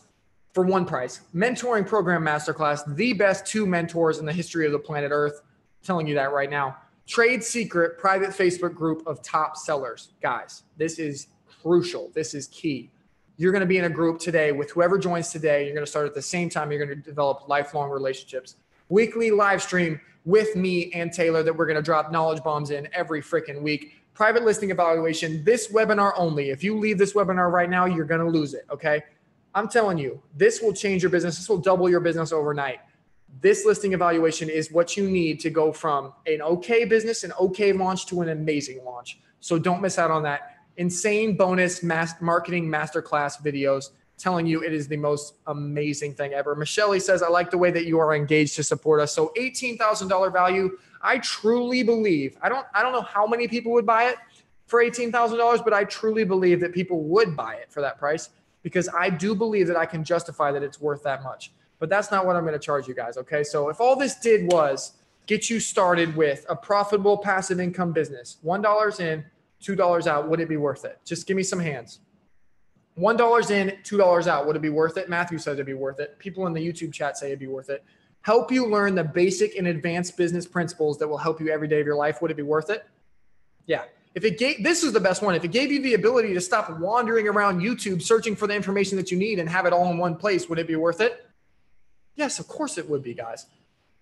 S1: for one price. Mentoring Program Masterclass, the best 2 mentors in the history of the planet Earth. I'm telling you that right now. Trade Secret private Facebook group of top sellers. Guys, this is crucial. This is key. You're going to be in a group today with whoever joins today. You're going to start at the same time. You're going to develop lifelong relationships. Weekly live stream with me and Taylor that we're going to drop knowledge bombs in every freaking week. Private listing evaluation, this webinar only. If you leave this webinar right now, you're going to lose it, okay? I'm telling you, this will change your business. This will double your business overnight. This listing evaluation is what you need to go from an okay business, an okay launch, to an amazing launch. So don't miss out on that. Insane bonus marketing masterclass videos telling you it is the most amazing thing ever. Michelle says, I like the way that you are engaged to support us. So $18,000 value. I truly believe, I don't know how many people would buy it for $18,000, but I truly believe that people would buy it for that price, because I do believe that I can justify that it's worth that much. But that's not what I'm going to charge you guys. Okay. So if all this did was get you started with a profitable passive income business, $1 in, $2 out, would it be worth it? Just give me some hands. $1 in, $2 out. Would it be worth it? Matthew says it'd be worth it. People in the YouTube chat say it'd be worth it. Help you learn the basic and advanced business principles that will help you every day of your life. Would it be worth it? Yeah. If it gave, this is the best one. If it gave you the ability to stop wandering around YouTube searching for the information that you need and have it all in one place, would it be worth it? Yes, of course it would be, guys.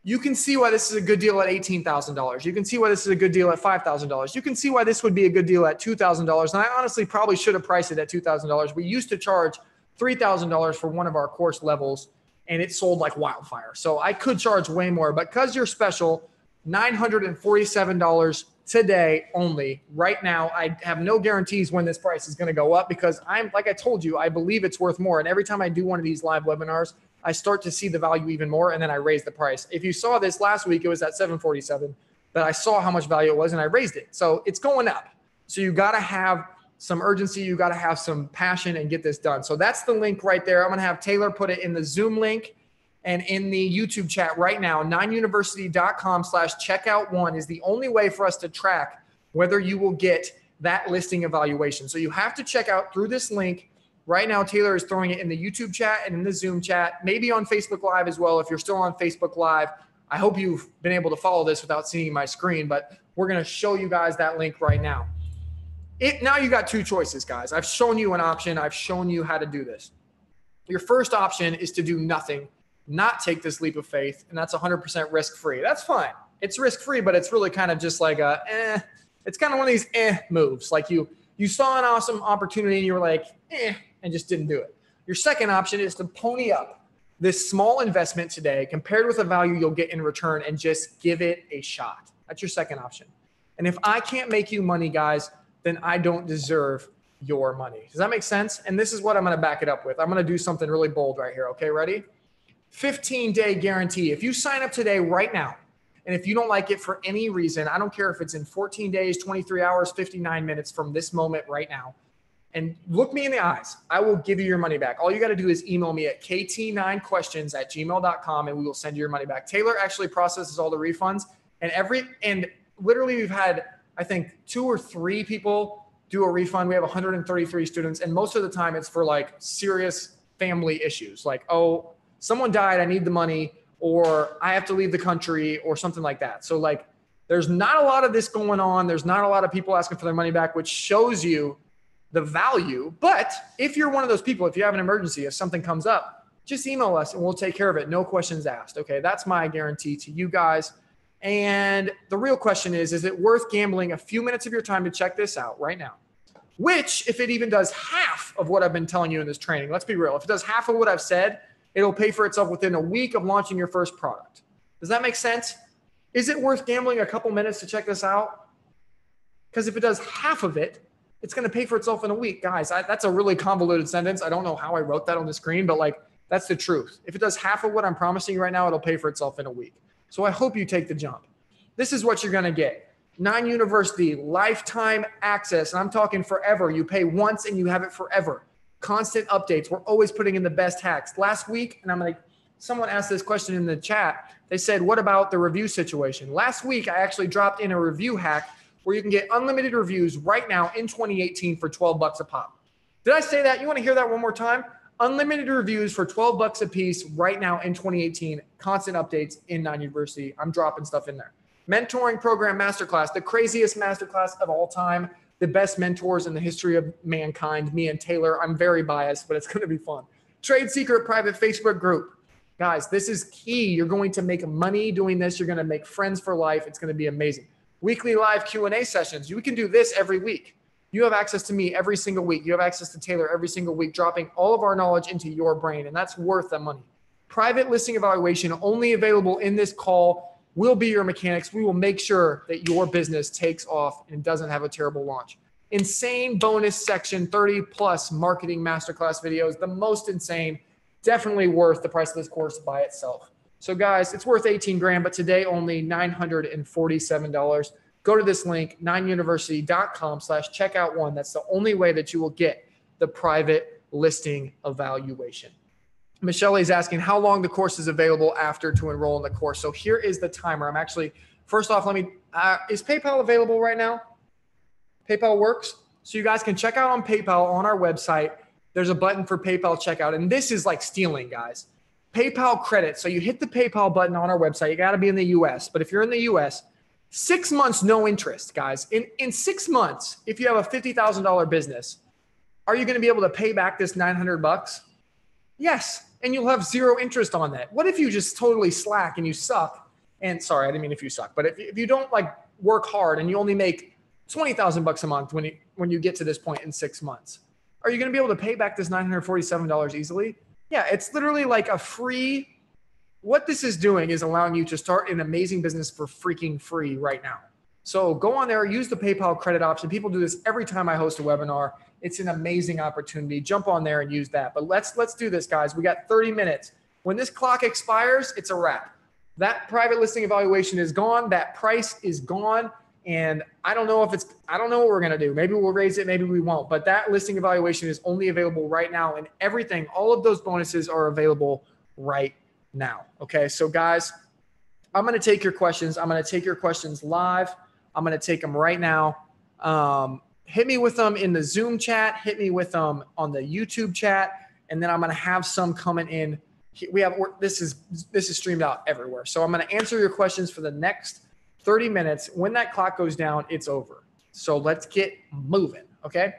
S1: You can see why this is a good deal at $18,000. You can see why this is a good deal at $5,000. You can see why this would be a good deal at $2,000. And I honestly probably should have priced it at $2,000. We used to charge $3,000 for one of our course levels, and it sold like wildfire. So I could charge way more, but because you're special, $947 today only. Right now, I have no guarantees when this price is going to go up, because I'm, like I told you, I believe it's worth more. And every time I do one of these live webinars, I start to see the value even more, and then I raise the price. If you saw this last week, it was at $747, but I saw how much value it was and I raised it. So it's going up. So you got to have some urgency. You got to have some passion and get this done. So that's the link right there. I'm going to have Taylor put it in the Zoom link and in the YouTube chat right now. 9university.com/checkout1 is the only way for us to track whether you will get that listing evaluation. So you have to check out through this link. Right now, Taylor is throwing it in the YouTube chat and in the Zoom chat, maybe on Facebook Live as well. If you're still on Facebook Live, I hope you've been able to follow this without seeing my screen, but we're going to show you guys that link right now. Now you got 2 choices, guys. I've shown you an option. I've shown you how to do this. Your first option is to do nothing, not take this leap of faith, and that's 100% risk-free. That's fine. It's risk-free, but it's really kind of just like it's kind of one of these moves. Like you saw an awesome opportunity and you were like, and just didn't do it. Your second option is to pony up this small investment today compared with the value you'll get in return and just give it a shot. That's your second option. And if I can't make you money, guys, then I don't deserve your money. Does that make sense? And this is what I'm going to back it up with. I'm going to do something really bold right here. Okay, ready? 15-day guarantee. If you sign up today right now, and if you don't like it for any reason, I don't care if it's in 14 days, 23 hours, 59 minutes from this moment right now, and look me in the eyes, I will give you your money back. All you got to do is email me at kt9questions@gmail.com and we will send you your money back. Taylor actually processes all the refunds, and literally we've had, I think, 2 or 3 people do a refund. We have 133 students, and most of the time it's for like serious family issues. Like, oh, someone died, I need the money, or I have to leave the country or something like that. So like, there's not a lot of this going on. There's not a lot of people asking for their money back, which shows you the value. But if you're one of those people, if you have an emergency, if something comes up, just email us and we'll take care of it. No questions asked. Okay. That's my guarantee to you guys. And the real question is it worth gambling a few minutes of your time to check this out right now? Which, if it even does half of what I've been telling you in this training, let's be real. If it does half of what I've said, it'll pay for itself within a week of launching your first product. Does that make sense? Is it worth gambling a couple minutes to check this out? Because if it does half of it, it's going to pay for itself in a week. Guys, that's a really convoluted sentence. I don't know how I wrote that on the screen, but like, that's the truth. If it does half of what I'm promising you right now, it'll pay for itself in a week. So I hope you take the jump. This is what you're going to get. Nine University, lifetime access. And I'm talking forever. You pay once and you have it forever. Constant updates. We're always putting in the best hacks. Last week, and I'm like, someone asked this question in the chat. They said, what about the review situation? Last week, I actually dropped in a review hack where you can get unlimited reviews right now in 2018 for 12 bucks a pop. Did I say that? You want to hear that one more time? Unlimited reviews for 12 bucks a piece right now in 2018. Constant updates in Nine University. I'm dropping stuff in there. Mentoring program masterclass, the craziest masterclass of all time. The best mentors in the history of mankind, me and Taylor. I'm very biased, but it's going to be fun. Trade secret private Facebook group. Guys, this is key. You're going to make money doing this. You're going to make friends for life. It's going to be amazing. Weekly live Q&A sessions. You can do this every week. You have access to me every single week. You have access to Taylor every single week, dropping all of our knowledge into your brain, and that's worth the money. Private listing evaluation only available in this call. We'll be your mechanics. We will make sure that your business takes off and doesn't have a terrible launch. Insane bonus section, 30 plus marketing masterclass videos, the most insane. Definitely worth the price of this course by itself. So guys, it's worth 18 grand, but today only $947. Go to this link, 9university.com/checkout1. That's the only way that you will get the private listing evaluation. Michelle is asking how long the course is available after to enroll in the course. So here is the timer. I'm actually, first off, is PayPal available right now? PayPal works. So you guys can check out on PayPal on our website. There's a button for PayPal checkout. And this is like stealing, guys. PayPal credit. So you hit the PayPal button on our website. You got to be in the US. But if you're in the US, 6 months, no interest, guys. In 6 months, if you have a $50,000 business, are you going to be able to pay back this $900? Yes. And you'll have zero interest on that. What if you just totally slack and you suck? And sorry, I didn't mean if you suck, but if you don't like work hard and you only make $20,000 a month when you get to this point in 6 months, are you going to be able to pay back this $947 easily? Yeah, it's literally like a free. What this is doing is allowing you to start an amazing business for freaking free right now. So go on there, use the PayPal credit option. People do this every time I host a webinar. It's an amazing opportunity. Jump on there and use that. But let's do this, guys. We got 30 minutes. When this clock expires, it's a wrap. That private listing evaluation is gone. That price is gone. And I don't know what we're going to do. Maybe we'll raise it, maybe we won't. But that listing evaluation is only available right now. And everything, all of those bonuses are available right now. Okay. So guys, I'm going to take your questions. I'm going to take your questions live. I'm going to take them right now. Hit me with them in the Zoom chat. Hit me with them on the YouTube chat. And then I'm going to have some coming in. This is streamed out everywhere. So I'm going to answer your questions for the next 30 minutes. When that clock goes down, it's over. So let's get moving. Okay.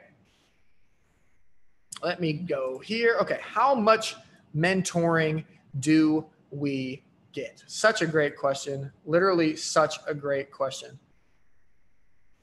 S1: Let me go here. Okay. How much mentoring do we get? Such a great question. Literally such a great question.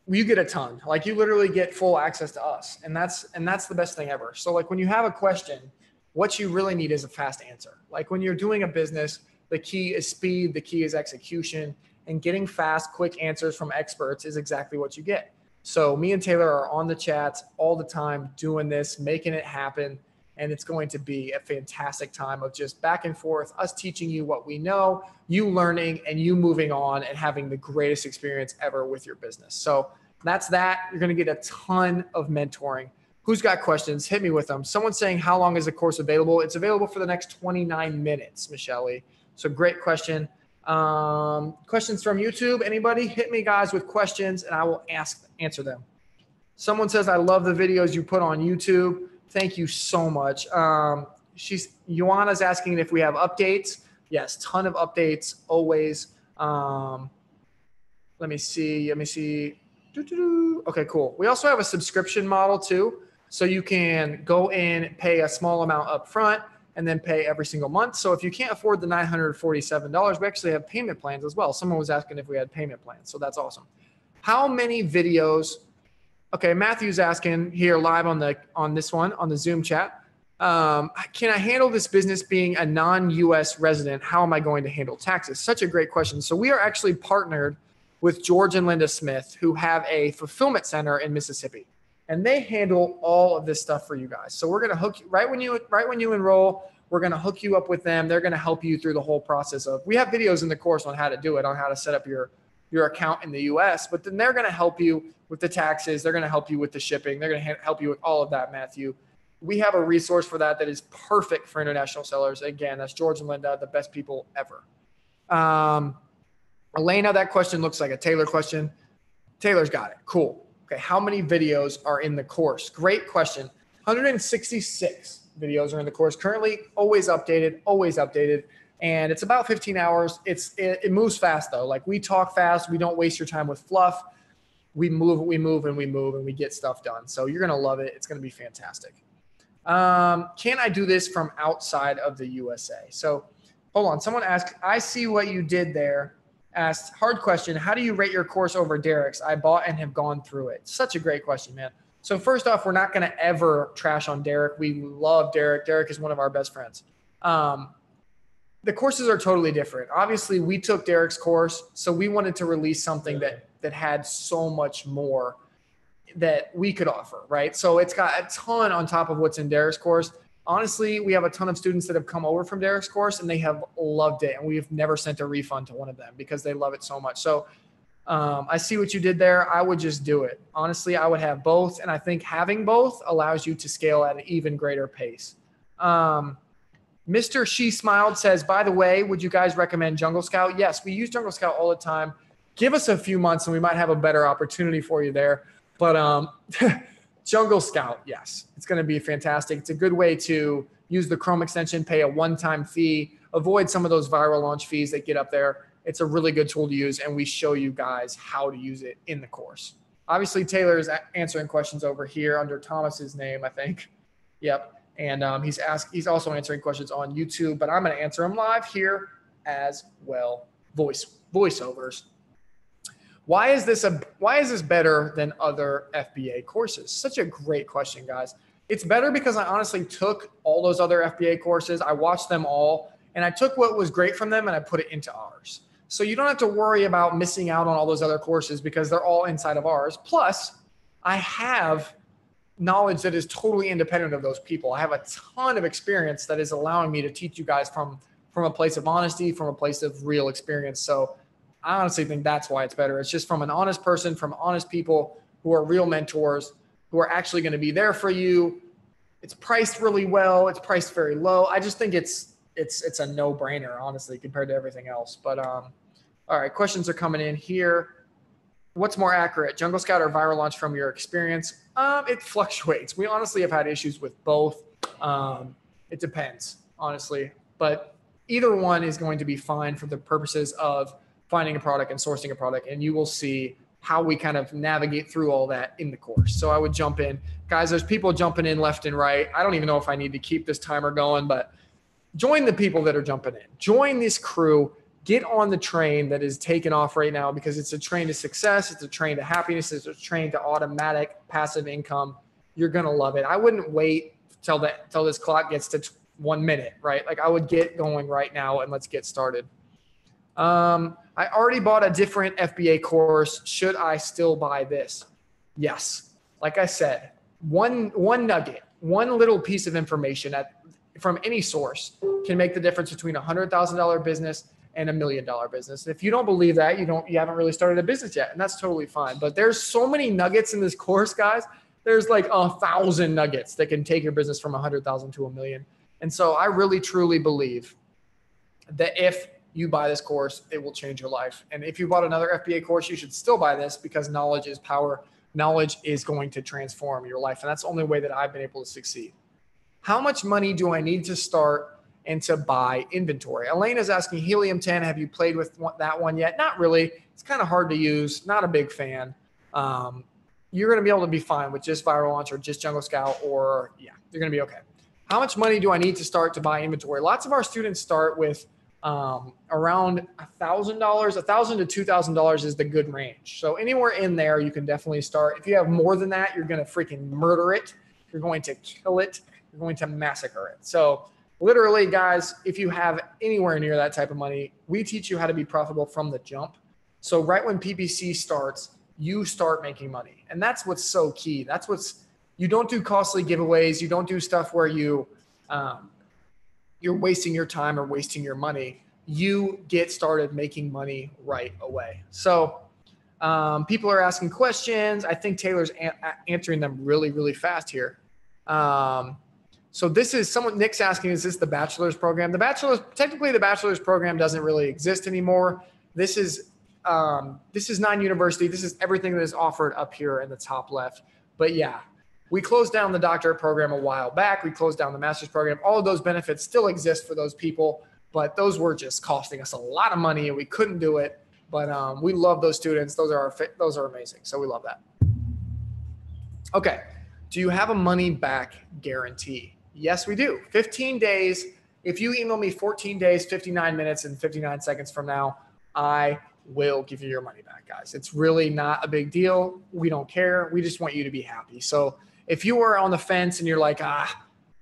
S1: You get a ton. Like you literally get full access to us. And that's the best thing ever. So like when you have a question, what you really need is a fast answer. Like when you're doing a business, the key is speed, the key is execution, and getting fast, quick answers from experts is exactly what you get. So me and Taylor are on the chats all the time doing this, making it happen. And it's going to be a fantastic time of just back and forth, us teaching you what we know, you learning, and you moving on and having the greatest experience ever with your business. So that's that. You're going to get a ton of mentoring. Who's got questions? Hit me with them. Someone's saying, how long is the course available? It's available for the next 29 minutes, Michelle. So great question. Questions from YouTube? Anybody? Hit me, guys, with questions, and I will answer them. Someone says, I love the videos you put on YouTube. Thank you so much. Joanna's asking if we have updates. Yes, ton of updates always. Let me see. Okay, cool. We also have a subscription model too. So you can go in, pay a small amount up front, and then pay every single month. So if you can't afford the $947, we actually have payment plans as well. Someone was asking if we had payment plans. So that's awesome. How many videos? Okay, Matthew's asking here live on this one on the Zoom chat. Can I handle this business being a non-US resident? How am I going to handle taxes? Such a great question. So we are actually partnered with George and Linda Smith, who have a fulfillment center in Mississippi, and they handle all of this stuff for you guys. So we're going to hook you right when you enroll. We're going to hook you up with them. They're going to help you through the whole process of. We have videos in the course on how to do it, on how to set up your your account in the US, but then they're going to help you with the taxes. They're going to help you with the shipping. They're going to help you with all of that, Matthew. We have a resource for that is perfect for international sellers. Again, that's George and Linda, the best people ever. Elena, that question looks like a Taylor question. Taylor's got it. Cool. Okay. How many videos are in the course? Great question. 166 videos are in the course. Currently always updated. And it's about 15 hours. It moves fast though. Like we talk fast. We don't waste your time with fluff. We move, and we get stuff done. So you're going to love it. It's going to be fantastic. Can I do this from outside of the USA? So hold on. Someone asked, I see what you did there. Asked, hard question. How do you rate your course over Derek's? I bought and have gone through it. Such a great question, man. So first off, we're not going to ever trash on Derek. We love Derek. Derek is one of our best friends. The courses are totally different. Obviously, we took Derek's course, so we wanted to release something that had so much more that we could offer, right? So it's got a ton on top of what's in Derek's course. Honestly, we have a ton of students that have come over from Derek's course and they have loved it. And we've never sent a refund to one of them because they love it so much. So I see what you did there. I would just do it. Honestly, I would have both. And I think having both allows you to scale at an even greater pace. Mr. She Smiled says, by the way, would you guys recommend Jungle Scout? Yes, we use Jungle Scout all the time. Give us a few months and we might have a better opportunity for you there. But Jungle Scout, yes, it's going to be fantastic. It's a good way to use the Chrome extension, pay a one-time fee, avoid some of those viral launch fees that get up there. It's a really good tool to use, and we show you guys how to use it in the course. Obviously, Taylor is answering questions over here under Thomas's name, I think. Yep, and he's also answering questions on YouTube, but I'm going to answer them live here as well. Voiceovers. Why is this better than other FBA courses? Such a great question, guys. It's better because I honestly took all those other FBA courses. I watched them all, and I took what was great from them and I put it into ours. So you don't have to worry about missing out on all those other courses because they're all inside of ours. Plus, I have knowledge that is totally independent of those people. I have a ton of experience that is allowing me to teach you guys from a place of honesty, from a place of real experience. So I honestly think that's why it's better. It's just from an honest person, from honest people who are real mentors, who are actually going to be there for you. It's priced really well. It's priced very low. I just think it's a no-brainer, honestly, compared to everything else. But all right, questions are coming in here. What's more accurate, Jungle Scout or Viral Launch from your experience? It fluctuates. We honestly have had issues with both. It depends, honestly. But either one is going to be fine for the purposes of finding a product and sourcing a product, and you will see how we kind of navigate through all that in the course. So I would jump in. Guys, there's people jumping in left and right. I don't even know if I need to keep this timer going, but join the people that are jumping in. Join this crew. Get on the train that is taking off right now because it's a train to success. It's a train to happiness. It's a train to automatic passive income. You're going to love it. I wouldn't wait till this clock gets to 1 minute, right? Like I would get going right now and let's get started. I already bought a different FBA course. Should I still buy this? Yes. Like I said, one nugget, one little piece of information from any source can make the difference between a $100,000 business and $1 million business. And if you don't believe that, you haven't really started a business yet, and that's totally fine. But there's so many nuggets in this course, guys. There's like 1,000 nuggets that can take your business from 100,000 to $1 million. And so I really, truly believe that if you buy this course, it will change your life. And if you bought another FBA course, you should still buy this because knowledge is power. Knowledge is going to transform your life. And that's the only way that I've been able to succeed. How much money do I need to start and to buy inventory? Elena's asking, Helium 10, have you played with that one yet? Not really. It's kind of hard to use. Not a big fan. You're going to be able to be fine with just Viral Launch or just Jungle Scout, or you're going to be okay. How much money do I need to start to buy inventory? Lots of our students start with around $1,000, $1,000 to $2,000 is the good range. So anywhere in there, you can definitely start. If you have more than that, you're going to freaking murder it. You're going to kill it. You're going to massacre it. So literally, guys, if you have anywhere near that type of money, we teach you how to be profitable from the jump. So right when PPC starts, you start making money. And that's what's so key. You don't do costly giveaways. You don't do stuff where you're wasting your time or wasting your money. you get started making money right away. So people are asking questions. I think Taylor's answering them really, really fast here. So this is someone, Nick's asking, is this the bachelor's program? Technically the bachelor's program doesn't really exist anymore. This is 9 University. This is everything that is offered up here in the top left. But yeah, we closed down the doctorate program a while back. We closed down the master's program. All of those benefits still exist for those people, but those were just costing us a lot of money and we couldn't do it. But we love those students. Those are amazing. So we love that. Okay. Do you have a money back guarantee? Yes, we do. 15 days. If you email me 14 days, 59 minutes, and 59 seconds from now, I will give you your money back, guys. It's really not a big deal. We don't care. We just want you to be happy. So if you are on the fence and you're like,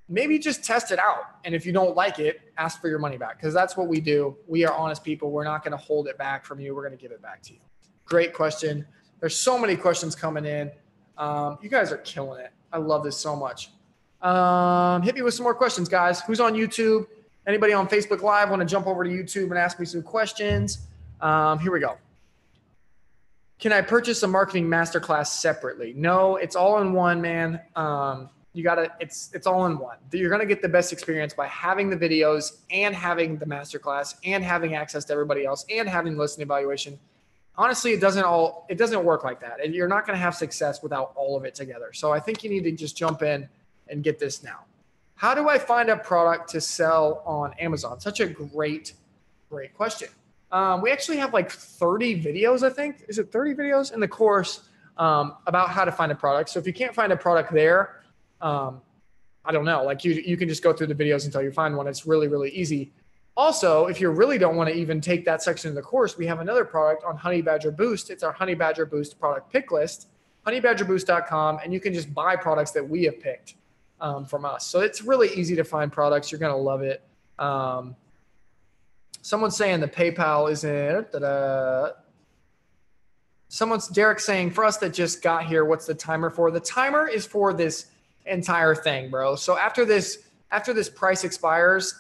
S1: maybe just test it out. And if you don't like it, ask for your money back, because that's what we do. We are honest people. We're not going to hold it back from you. We're going to give it back to you. Great question. There's so many questions coming in. You guys are killing it. I love this so much. Hit me with some more questions, guys. Who's on YouTube? Anybody on Facebook Live want to jump over to YouTube and ask me some questions? Here we go. Can I purchase a marketing masterclass separately? No, it's all in one, man. It's all in one. You're going to get the best experience by having the videos and having the masterclass and having access to everybody else and having listening evaluation. Honestly, it doesn't work like that. And you're not going to have success without all of it together. So I think you need to just jump in and get this now. How do I find a product to sell on Amazon? Such a great question. We actually have like 30 videos, I think. Is it 30 videos in the course about how to find a product? So if you can't find a product there, I don't know. Like you can just go through the videos until you find one. It's really, really easy. Also, if you really don't want to even take that section of the course, we have another product on Honey Badger Boost. It's our Honey Badger Boost product pick list, honeybadgerboost.com, and you can just buy products that we have picked from us. So it's really easy to find products. You're going to love it. Someone's saying the PayPal isn't. Derek's saying, for us that just got here, what's the timer for? The timer is for this entire thing, bro. So after this price expires,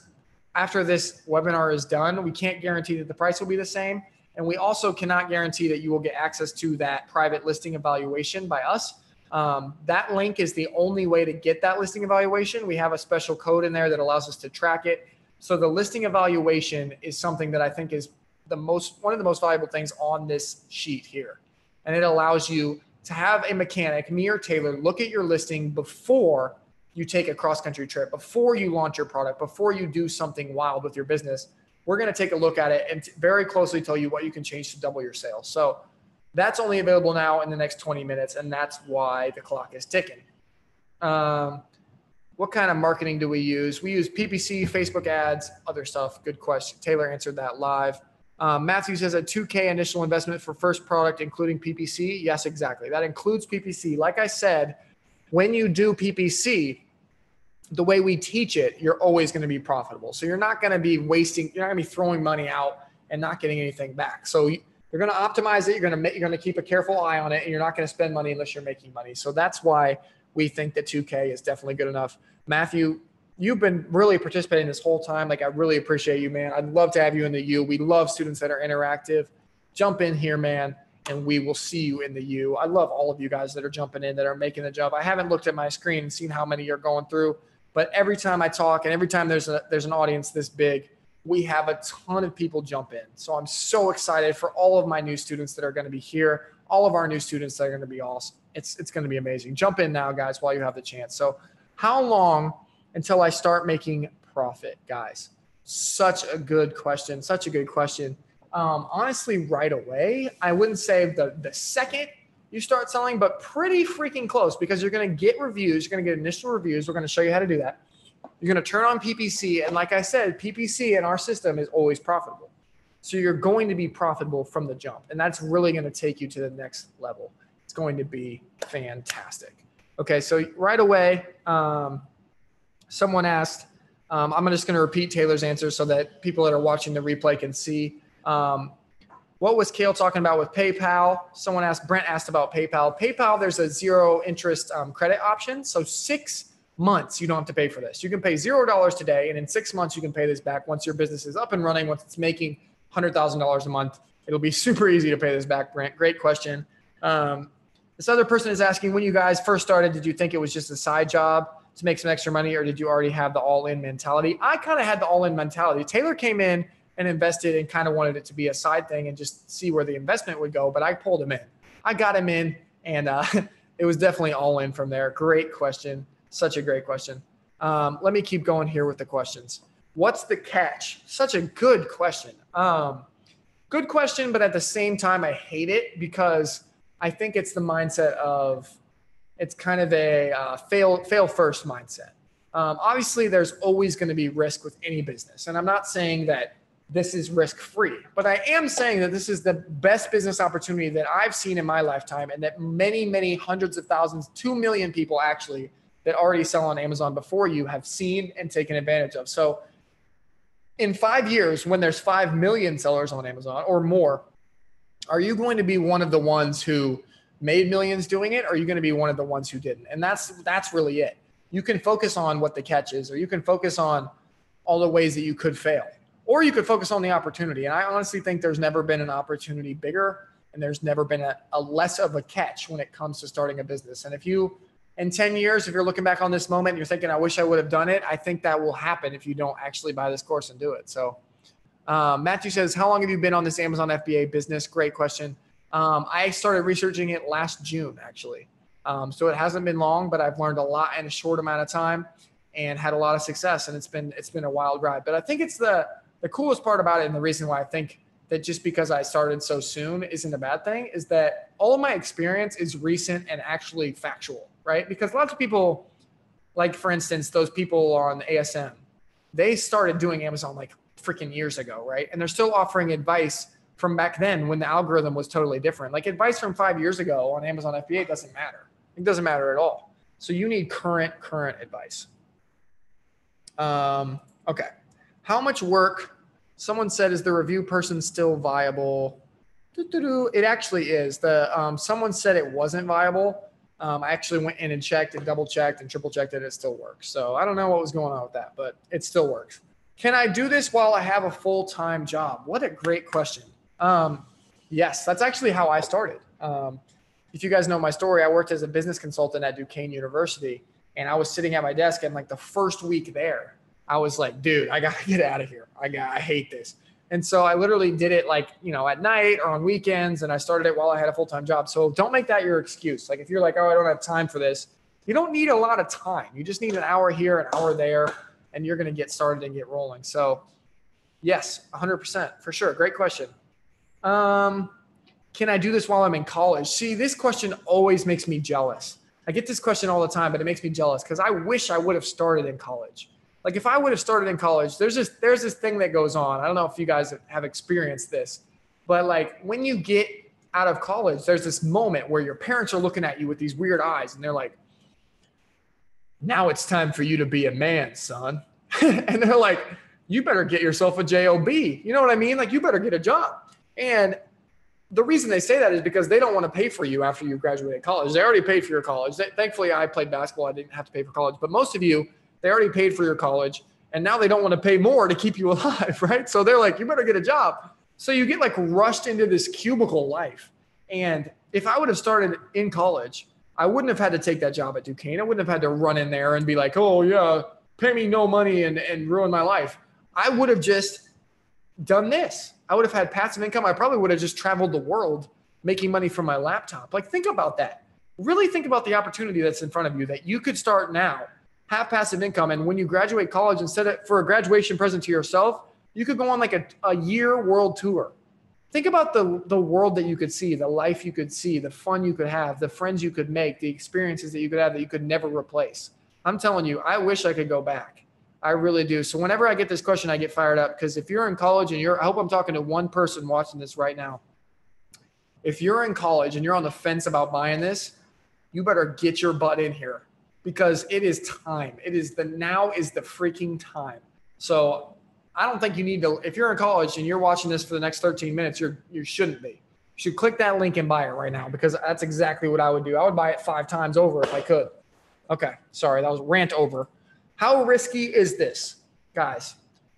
S1: after this webinar is done, we can't guarantee that the price will be the same. And we also cannot guarantee that you will get access to that private listing evaluation by us. That link is the only way to get that listing evaluation. We have a special code in there that allows us to track it. So the listing evaluation is something that I think is one of the most valuable things on this sheet here. And it allows you to have a mechanic, me or Taylor, look at your listing before you take a cross-country trip, before you launch your product, before you do something wild with your business. We're going to take a look at it and very closely tell you what you can change to double your sales. So that's only available now in the next 20 minutes, and that's why the clock is ticking. What kind of marketing do we use? We use PPC, Facebook ads, other stuff. Good question. Taylor answered that live. Matthew says a $2,000 initial investment for first product, including PPC. Yes, exactly. That includes PPC. Like I said, when you do PPC, the way we teach it, you're always going to be profitable. So you're not going to be throwing money out and not getting anything back. So you're going to optimize it. You're going to keep a careful eye on it, and you're not going to spend money unless you're making money. So that's why we think that $2,000 is definitely good enough. Matthew, you've been really participating this whole time. Like, I really appreciate you, man. I'd love to have you in the U. We love students that are interactive. Jump in here, man, and we will see you in the U. I love all of you guys that are jumping in, that are making the jump. I haven't looked at my screen and seen how many you're going through, but every time I talk and every time there's an audience this big, we have a ton of people jump in. So I'm so excited for all of my new students that are going to be here, all of our new students that are going to be awesome. It's going to be amazing. Jump in now, guys, while you have the chance. So how long until I start making profit, guys? Such a good question. Such a good question. Honestly, right away, I wouldn't say the second you start selling, but pretty freaking close, because you're going to get reviews. You're going to get initial reviews. We're going to show you how to do that. You're going to turn on PPC. And like I said, PPC in our system is always profitable. So you're going to be profitable from the jump. And that's really going to take you to the next level. It's going to be fantastic. Okay, so right away, someone asked, I'm just going to repeat Taylor's answer so that people that are watching the replay can see. What was Kale talking about with PayPal? Brent asked about PayPal. PayPal, there's a zero interest credit option. So 6 months, you don't have to pay for this. You can pay $0 today, and in 6 months, you can pay this back once your business is up and running, once it's making $100,000 a month. It'll be super easy to pay this back, Brent. Great question. This other person is asking, when you guys first started, did you think it was just a side job to make some extra money, or did you already have the all-in mentality? I kind of had the all-in mentality. Taylor came in and invested and kind of wanted it to be a side thing and just see where the investment would go, but I pulled him in. I got him in, and it was definitely all in from there. Great question. Such a great question. Let me keep going here with the questions. What's the catch? Such a good question. Good question, but at the same time, I hate it because I think it's the mindset of, it's kind of a fail first mindset. Obviously, there's always going to be risk with any business. And I'm not saying that this is risk free, but I am saying that this is the best business opportunity that I've seen in my lifetime, and that many, many hundreds of thousands, 2 million people actually that already sell on Amazon before you have seen and taken advantage of. So in 5 years, when there's 5 million sellers on Amazon or more, are you going to be one of the ones who made millions doing it? Or are you going to be one of the ones who didn't? And that's really it. You can focus on what the catch is, or you can focus on all the ways that you could fail, or you could focus on the opportunity. And I honestly think there's never been an opportunity bigger, and there's never been a less of a catch when it comes to starting a business. And if you, in 10 years, if you're looking back on this moment and you're thinking, I wish I would have done it, I think that will happen if you don't actually buy this course and do it. So Matthew says, how long have you been on this Amazon FBA business? Great question. I started researching it last June, actually. So it hasn't been long, but I've learned a lot in a short amount of time and had a lot of success. And it's been a wild ride. But I think it's the coolest part about it, and the reason why I think that just because I started so soon isn't a bad thing, is that all of my experience is recent and actually factual, right? Because lots of people, like for instance, those people on ASM, they started doing Amazon like freaking years ago, right? And they're still offering advice from back then when the algorithm was totally different. Like advice from 5 years ago on Amazon FBA doesn't matter. It doesn't matter at all. So you need current advice. Okay. How much work? Someone said, is the review person still viable? It actually is. Someone said it wasn't viable. I actually went in and checked and double checked and triple checked it. It still works. So I don't know what was going on with that, but it still works. Can I do this while I have a full-time job? What a great question. Yes, that's actually how I started. If you guys know my story, I worked as a business consultant at Duquesne University, and I was sitting at my desk, and like the first week there, I was like, dude, I got to get out of here. I hate this. And so I literally did it like, at night or on weekends, and I started it while I had a full-time job. So don't make that your excuse. Like if you're like, oh, I don't have time for this, you don't need a lot of time. You just need an hour here, an hour there, and you're going to get started and get rolling. So yes, 100% for sure. Great question. Can I do this while I'm in college? See, this question always makes me jealous. I get this question all the time, but it makes me jealous because I wish I would have started in college. Like if I would have started in college, there's this thing that goes on. I don't know if you guys have experienced this, but like when you get out of college, there's this moment where your parents are looking at you with these weird eyes and they're like, now it's time for you to be a man, son. And they're like, you better get yourself a job. You know what I mean? Like you better get a job. And the reason they say that is because they don't want to pay for you after you graduate college. They already paid for your college. Thankfully, I played basketball. I didn't have to pay for college, but most of you, they already paid for your college, and now they don't want to pay more to keep you alive, right? So they're like, you better get a job. So you get like rushed into this cubicle life. And if I would have started in college, I wouldn't have had to take that job at Duquesne. I wouldn't have had to run in there and be like, oh yeah, pay me no money and ruin my life. I would have just done this. I would have had passive income. I probably would have just traveled the world making money from my laptop. Like think about that. Really think about the opportunity that's in front of you that you could start now. Have passive income. And when you graduate college, instead of for a graduation present to yourself, you could go on like a year world tour. Think about the world that you could see, the life you could see, the fun you could have, the friends you could make, the experiences that you could have that you could never replace. I'm telling you, I wish I could go back. I really do. So whenever I get this question, I get fired up because if you're in college and I hope I'm talking to one person watching this right now. If you're in college and you're on the fence about buying this, you better get your butt in here. Because it is time. Now is the freaking time. So I don't think you need to, if you're in college and you're watching this for the next 13 minutes, you shouldn't be. You should click that link and buy it right now because that's exactly what I would do. I would buy it 5 times over if I could. Okay, sorry, that was rant over. How risky is this, guys?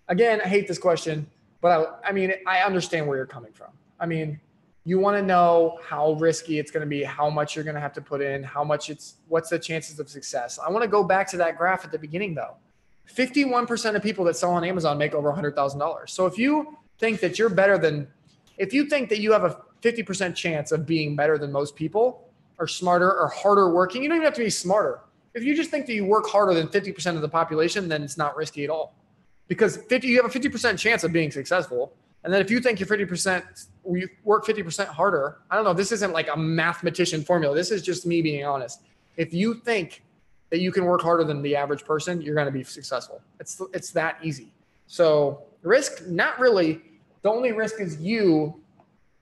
S1: Again, I hate this question, but I mean, I understand where you're coming from. I mean, you want to know how risky it's going to be, how much you're going to have to put in, what's the chances of success. I want to go back to that graph at the beginning though. 51% of people that sell on Amazon make over $100,000. So if you think that if you think that you have a 50% chance of being better than most people, or smarter or harder working, you don't even have to be smarter. If you just think that you work harder than 50% of the population, then it's not risky at all. Because you have a 50% chance of being successful. And then if you think you work 50% harder, I don't know, this isn't like a mathematician formula. This is just me being honest. If you think that you can work harder than the average person, you're going to be successful. It's that easy. So risk, not really. The only risk is you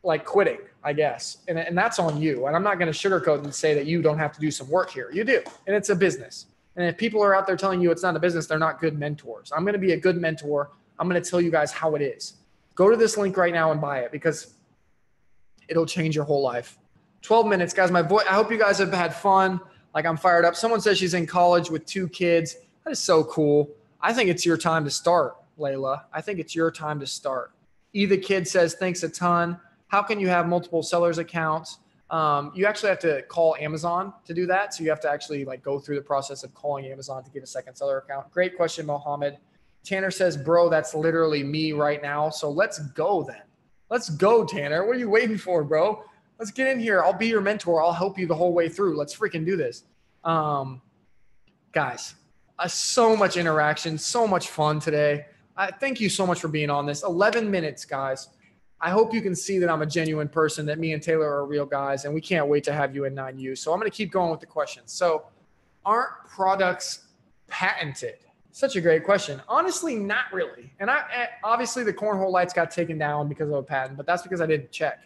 S1: like quitting, I guess. And that's on you. And I'm not going to sugarcoat and say that you don't have to do some work here. You do. And it's a business. And if people are out there telling you it's not a business, they're not good mentors. I'm going to be a good mentor. I'm going to tell you guys how it is. Go to this link right now and buy it because it'll change your whole life. 12 minutes, guys. I hope you guys have had fun. Like, I'm fired up. Someone says she's in college with 2 kids. That is so cool. I think it's your time to start, Layla. I think it's your time to start. Either Kid says, thanks a ton. How can you have multiple sellers accounts? You actually have to call Amazon to do that. So you have to actually like go through the process of calling Amazon to get a second seller account. Great question, Mohammed. Tanner says, bro, that's literally me right now. So let's go then. Let's go, Tanner. What are you waiting for, bro? Let's get in here. I'll be your mentor. I'll help you the whole way through. Let's freaking do this. Guys, so much interaction, so much fun today. Thank you so much for being on this. 11 minutes, guys. I hope you can see that I'm a genuine person, that me and Taylor are real guys, and we can't wait to have you in 9U. So I'm going to keep going with the questions. So aren't products patented? Such a great question. Honestly, not really. And obviously the cornhole lights got taken down because of a patent, but that's because I didn't check.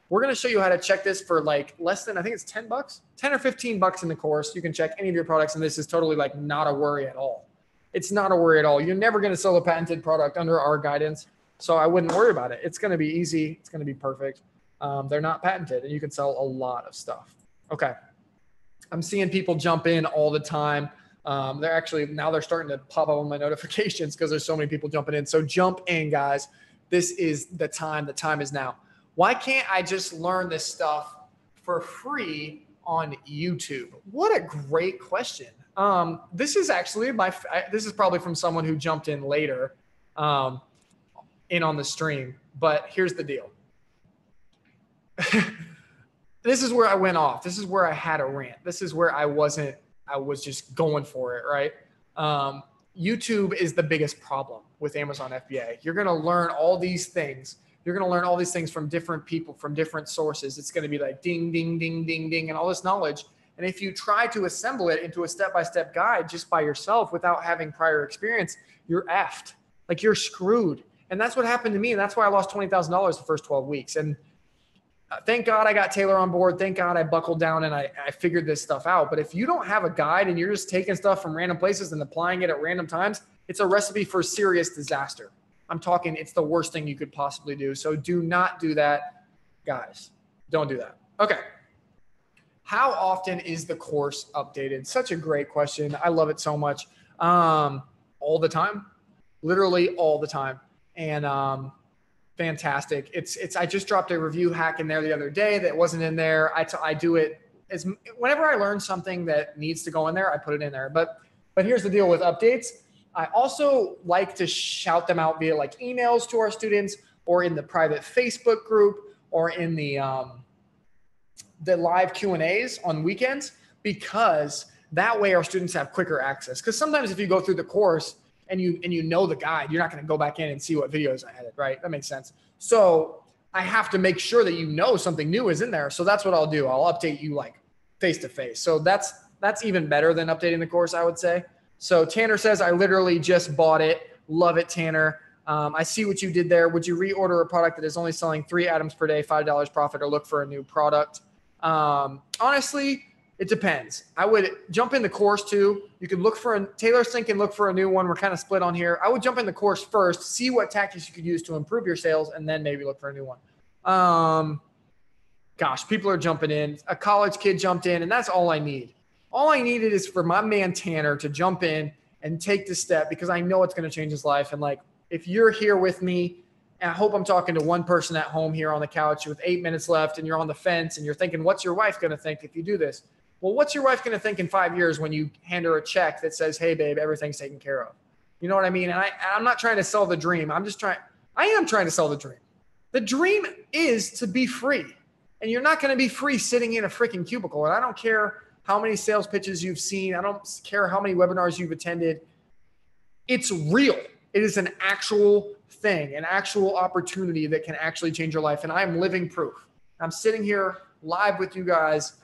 S1: We're going to show you how to check this for like less than, I think it's $10, 10 or 15 bucks in the course. You can check any of your products, and this is totally like not a worry at all. It's not a worry at all. You're never going to sell a patented product under our guidance. So I wouldn't worry about it. It's going to be easy. It's going to be perfect. They're not patented, and you can sell a lot of stuff. Okay. I'm seeing people jump in all the time. They're starting to pop up on my notifications because there's so many people jumping in. So jump in, guys. This is the time. The time is now. Why can't I just learn this stuff for free on YouTube? What a great question. This is actually this is probably from someone who jumped in later in on the stream, but here's the deal. This is where I went off. This is where I had a rant. This is where I was just going for it, right? YouTube is the biggest problem with Amazon FBA. You're going to learn all these things. You're going to learn all these things from different people, from different sources. It's going to be like ding, ding, ding, ding, ding, and all this knowledge. And if you try to assemble it into a step-by-step guide just by yourself without having prior experience, you're effed. Like, you're screwed. And that's what happened to me. And that's why I lost $20,000 the first 12 weeks. And thank God I got Taylor on board. Thank God I buckled down and I figured this stuff out. But if you don't have a guide and you're just taking stuff from random places and applying it at random times, it's a recipe for serious disaster. I'm talking, it's the worst thing you could possibly do. So do not do that, guys. Don't do that. Okay. How often is the course updated? Such a great question. I love it so much. All the time, literally all the time. And fantastic. I just dropped a review hack in there the other day that wasn't in there. I do it whenever I learn something that needs to go in there, I put it in there. But here's the deal with updates. I also like to shout them out via like emails to our students, or in the private Facebook group, or in the live Q&As on weekends, because that way our students have quicker access. Because sometimes if you go through the course and you know the guide, you're not going to go back in and see what videos I added, right? That makes sense. So I have to make sure that you know something new is in there. So that's what I'll do. I'll update you like face to face. So that's even better than updating the course, I would say. So Tanner says, I literally just bought it. Love it, Tanner. I see what you did there. Would you reorder a product that is only selling 3 items per day, $5 profit, or look for a new product? Honestly, it depends. I would jump in the course too. You could look for Taylor's thinking, look for a new one. We're kind of split on here. I would jump in the course first, see what tactics you could use to improve your sales, and then maybe look for a new one. Gosh, people are jumping in. A college kid jumped in, and that's all I need. All I needed is for my man Tanner to jump in and take the step because I know it's going to change his life. And like, if you're here with me, and I hope I'm talking to one person at home here on the couch with 8 minutes left and you're on the fence and you're thinking, what's your wife going to think if you do this? Well, what's your wife going to think in 5 years when you hand her a check that says, hey, babe, everything's taken care of? You know what I mean? And I'm not trying to sell the dream. I am trying to sell the dream. The dream is to be free. And you're not going to be free sitting in a freaking cubicle. And I don't care how many sales pitches you've seen. I don't care how many webinars you've attended. It's real. It is an actual thing, an actual opportunity that can actually change your life. And I am living proof. I'm sitting here live with you guys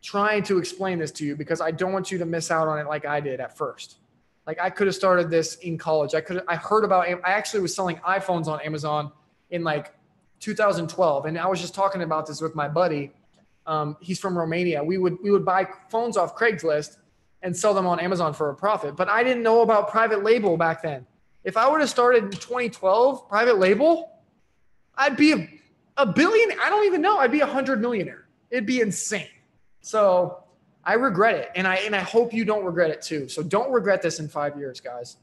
S1: trying to explain this to you because I don't want you to miss out on it like I did at first. Like I could have started this in college. I actually was selling iPhones on Amazon in like 2012. And I was just talking about this with my buddy. He's from Romania. We would buy phones off Craigslist and sell them on Amazon for a profit. But I didn't know about private label back then. If I would have started in 2012, private label, I'd be a billion. I don't even know. I'd be 100 millionaire. It'd be insane. So I regret it. And I hope you don't regret it too. So don't regret this in 5 years, guys.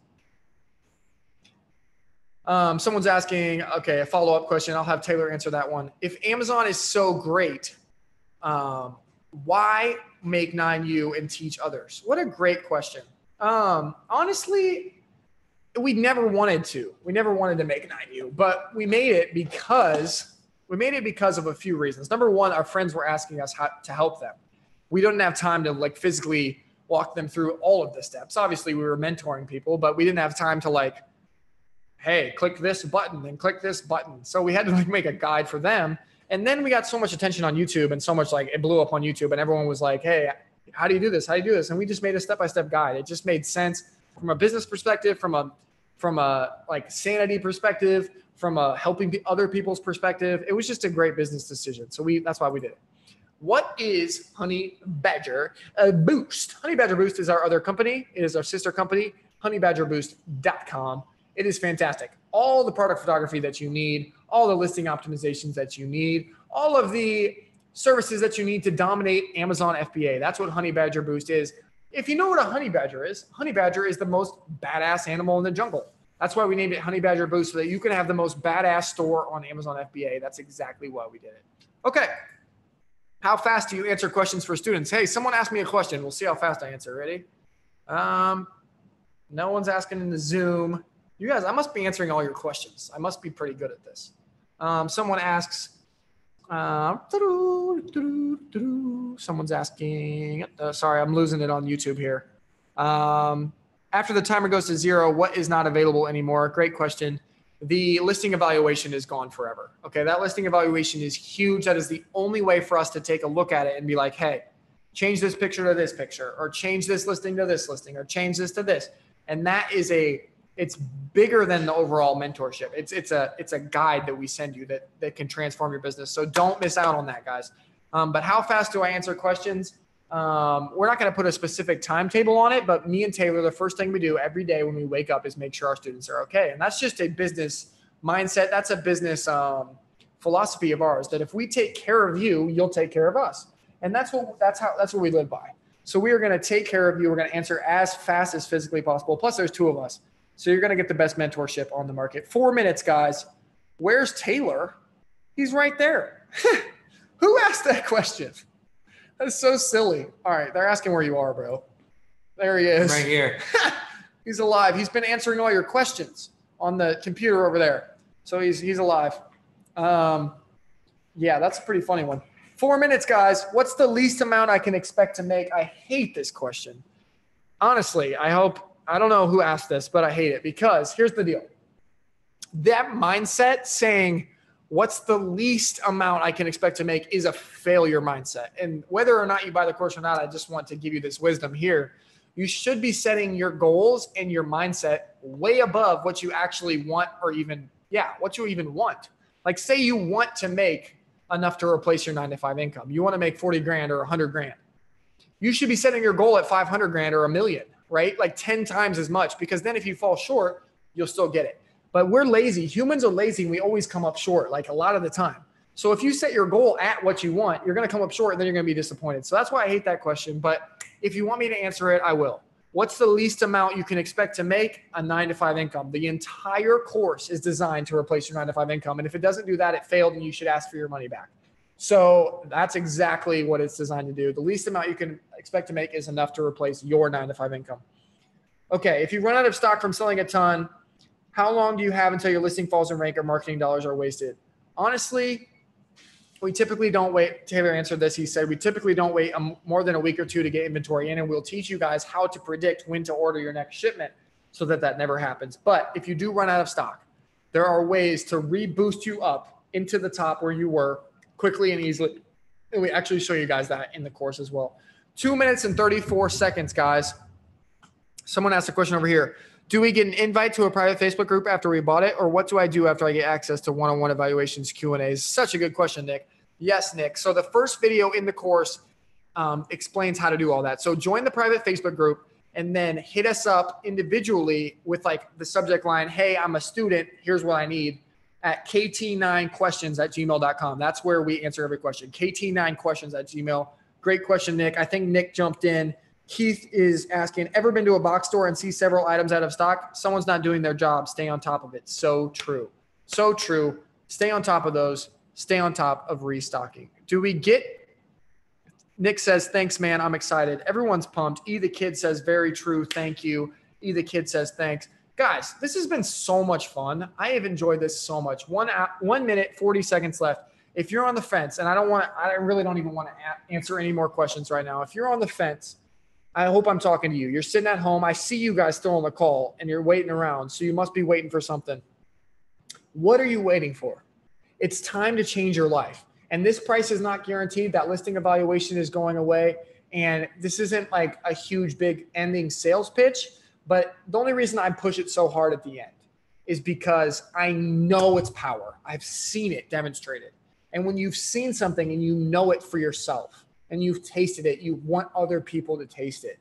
S1: Someone's asking, okay, a follow-up question. I'll have Taylor answer that one. If Amazon is so great, why make 9U and teach others? What a great question. Honestly, we never wanted to. We never wanted to make 9U, but we made it because of a few reasons. Number one, our friends were asking us how to help them. We didn't have time to like physically walk them through all of the steps. Obviously, we were mentoring people, but we didn't have time to like, hey, click this button and click this button. So we had to like make a guide for them. And then we got so much attention on YouTube and so much like it blew up on YouTube and everyone was like, hey, how do you do this? How do you do this? And we just made a step-by-step guide. It just made sense from a business perspective, from a like sanity perspective, from a helping other people's perspective. It was just a great business decision. So that's why we did it. What is Honey Badger Boost? Honey Badger Boost is our other company. It is our sister company, honeybadgerboost.com. It is fantastic. All the product photography that you need, all the listing optimizations that you need, all of the services that you need to dominate Amazon FBA. That's what Honey Badger Boost is. If you know what a honey badger is the most badass animal in the jungle. That's why we named it Honey Badger Boost, so that you can have the most badass store on Amazon FBA. That's exactly why we did it. Okay. How fast do you answer questions for students? Hey, someone asked me a question. We'll see how fast I answer. Ready? No one's asking in the Zoom. You guys, I must be answering all your questions. I must be pretty good at this. Someone asks, someone's asking, sorry, I'm losing it on YouTube here. After the timer goes to 0, what is not available anymore? Great question. The listing evaluation is gone forever. Okay, that listing evaluation is huge. That is the only way for us to take a look at it and be like, hey, change this picture to this picture, or change this listing to this listing, or change this to this. And that is it's bigger than the overall mentorship. It's a guide that we send you that can transform your business. So don't miss out on that, guys. But how fast do I answer questions? We're not going to put a specific timetable on it, but me and Taylor, the first thing we do every day when we wake up is make sure our students are okay. And that's just a business mindset. That's a business philosophy of ours, that if we take care of you, you'll take care of us. And that's what we live by. So we are going to take care of you. We're going to answer as fast as physically possible. Plus there's 2 of us. So you're going to get the best mentorship on the market. 4 minutes, guys. Where's Taylor? He's right there. Who asked that question? That's so silly. All right. They're asking where you are, bro. There he is.
S5: Right here.
S1: He's alive. He's been answering all your questions on the computer over there. So he's alive. Yeah, that's a pretty funny one. 4 minutes, guys. What's the least amount I can expect to make? I hate this question. Honestly, I don't know who asked this, but I hate it because here's the deal. That mindset saying, what's the least amount I can expect to make is a failure mindset. And whether or not you buy the course or not, I just want to give you this wisdom here. You should be setting your goals and your mindset way above what you actually want, or what you even want. Like say you want to make enough to replace your 9-to-5 income. You want to make 40 grand or 100 grand. You should be setting your goal at 500 grand or $1 million, right? Like 10 times as much, because then if you fall short, you'll still get it. But we're lazy. Humans are lazy and we always come up short, like a lot of the time. So if you set your goal at what you want, you're going to come up short and then you're going to be disappointed. So that's why I hate that question. But if you want me to answer it, I will. What's the least amount you can expect to make? A 9-to-5 income. The entire course is designed to replace your 9-to-5 income. And if it doesn't do that, it failed and you should ask for your money back. So that's exactly what it's designed to do. The least amount you can expect to make is enough to replace your 9-to-5 income. Okay, if you run out of stock from selling a ton, how long do you have until your listing falls in rank or marketing dollars are wasted? Honestly, we typically don't wait. Taylor answered this. He said, we typically don't wait more than a week or two to get inventory in, and we'll teach you guys how to predict when to order your next shipment so that that never happens. But if you do run out of stock, there are ways to reboost you up into the top where you were quickly and easily. And we actually show you guys that in the course as well. 2 minutes and 34 seconds, guys. Someone asked a question over here. Do we get an invite to a private Facebook group after we bought it? Or what do I do after I get access to one-on-one evaluations, Q&As? Such a good question, Nick. Yes, Nick. So the first video in the course explains how to do all that. So join the private Facebook group and then hit us up individually with like the subject line, hey, I'm a student. Here's what I need at kt9questions@gmail.com. That's where we answer every question. kt9questions@gmail. Great question, Nick. I think Nick jumped in. Keith is asking, ever been to a box store and see several items out of stock? Someone's not doing their job. Stay on top of it. So true. So true. Stay on top of those. Stay on top of restocking. Do we get – Nick says, thanks, man. I'm excited. Everyone's pumped. E the Kid says, very true. Thank you. E the Kid says, thanks. Guys, this has been so much fun. I have enjoyed this so much. 1 minute, 40 seconds left. If you're on the fence, and I really don't even want to answer any more questions right now. If you're on the fence – I hope I'm talking to you. You're sitting at home. I see you guys still on the call and you're waiting around. So you must be waiting for something. What are you waiting for? It's time to change your life. And this price is not guaranteed. That listing evaluation is going away. And this isn't like a huge, big ending sales pitch. But the only reason I push it so hard at the end is because I know its power. I've seen it demonstrated. And when you've seen something and you know it for yourself, and you've tasted it, you want other people to taste it.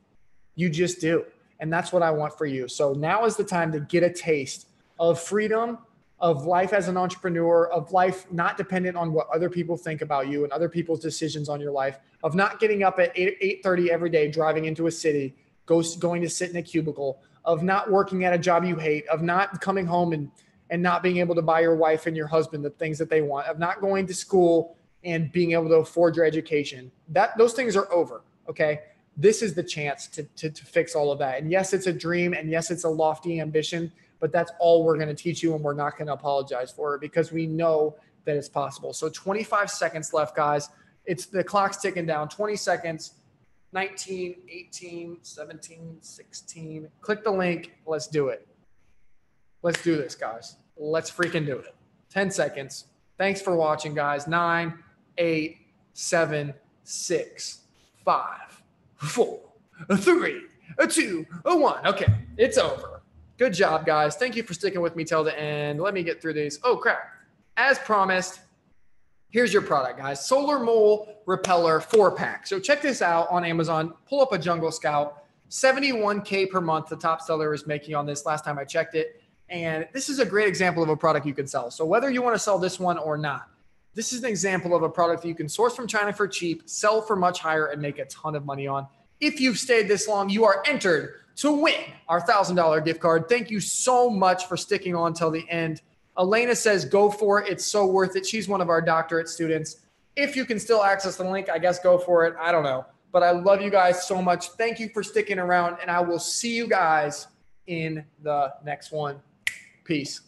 S1: You just do. And that's what I want for you. So now is the time to get a taste of freedom, of life as an entrepreneur, of life not dependent on what other people think about you and other people's decisions on your life, of not getting up at 8:30 every day, driving into a city, going to sit in a cubicle, of not working at a job you hate, of not coming home and not being able to buy your wife and your husband the things that they want, of not going to school and being able to afford your education. Those things are over, okay? This is the chance to fix all of that. And yes, it's a dream, and yes, it's a lofty ambition, but that's all we're going to teach you, and we're not going to apologize for it because we know that it's possible. So 25 seconds left, guys. The clock's ticking down. 20 seconds, 19, 18, 17, 16. Click the link. Let's do it. Let's do this, guys. Let's freaking do it. 10 seconds. Thanks for watching, guys. 9, 8, 7, 6, 5, 4, 3, 2, 1. Okay, it's over. Good job, guys. Thank you for sticking with me till the end. Let me get through these. Oh, crap. As promised, here's your product, guys. Solar Mole Repeller 4-pack. So check this out on Amazon. Pull up a Jungle Scout. $71K per month the top seller is making on this last time I checked it. And this is a great example of a product you can sell. So whether you want to sell this one or not, this is an example of a product that you can source from China for cheap, sell for much higher, and make a ton of money on. If you've stayed this long, you are entered to win our $1,000 gift card. Thank you so much for sticking on till the end. Elena says, go for it. It's so worth it. She's one of our doctorate students. If you can still access the link, I guess go for it. I don't know. But I love you guys so much. Thank you for sticking around, and I will see you guys in the next one. Peace.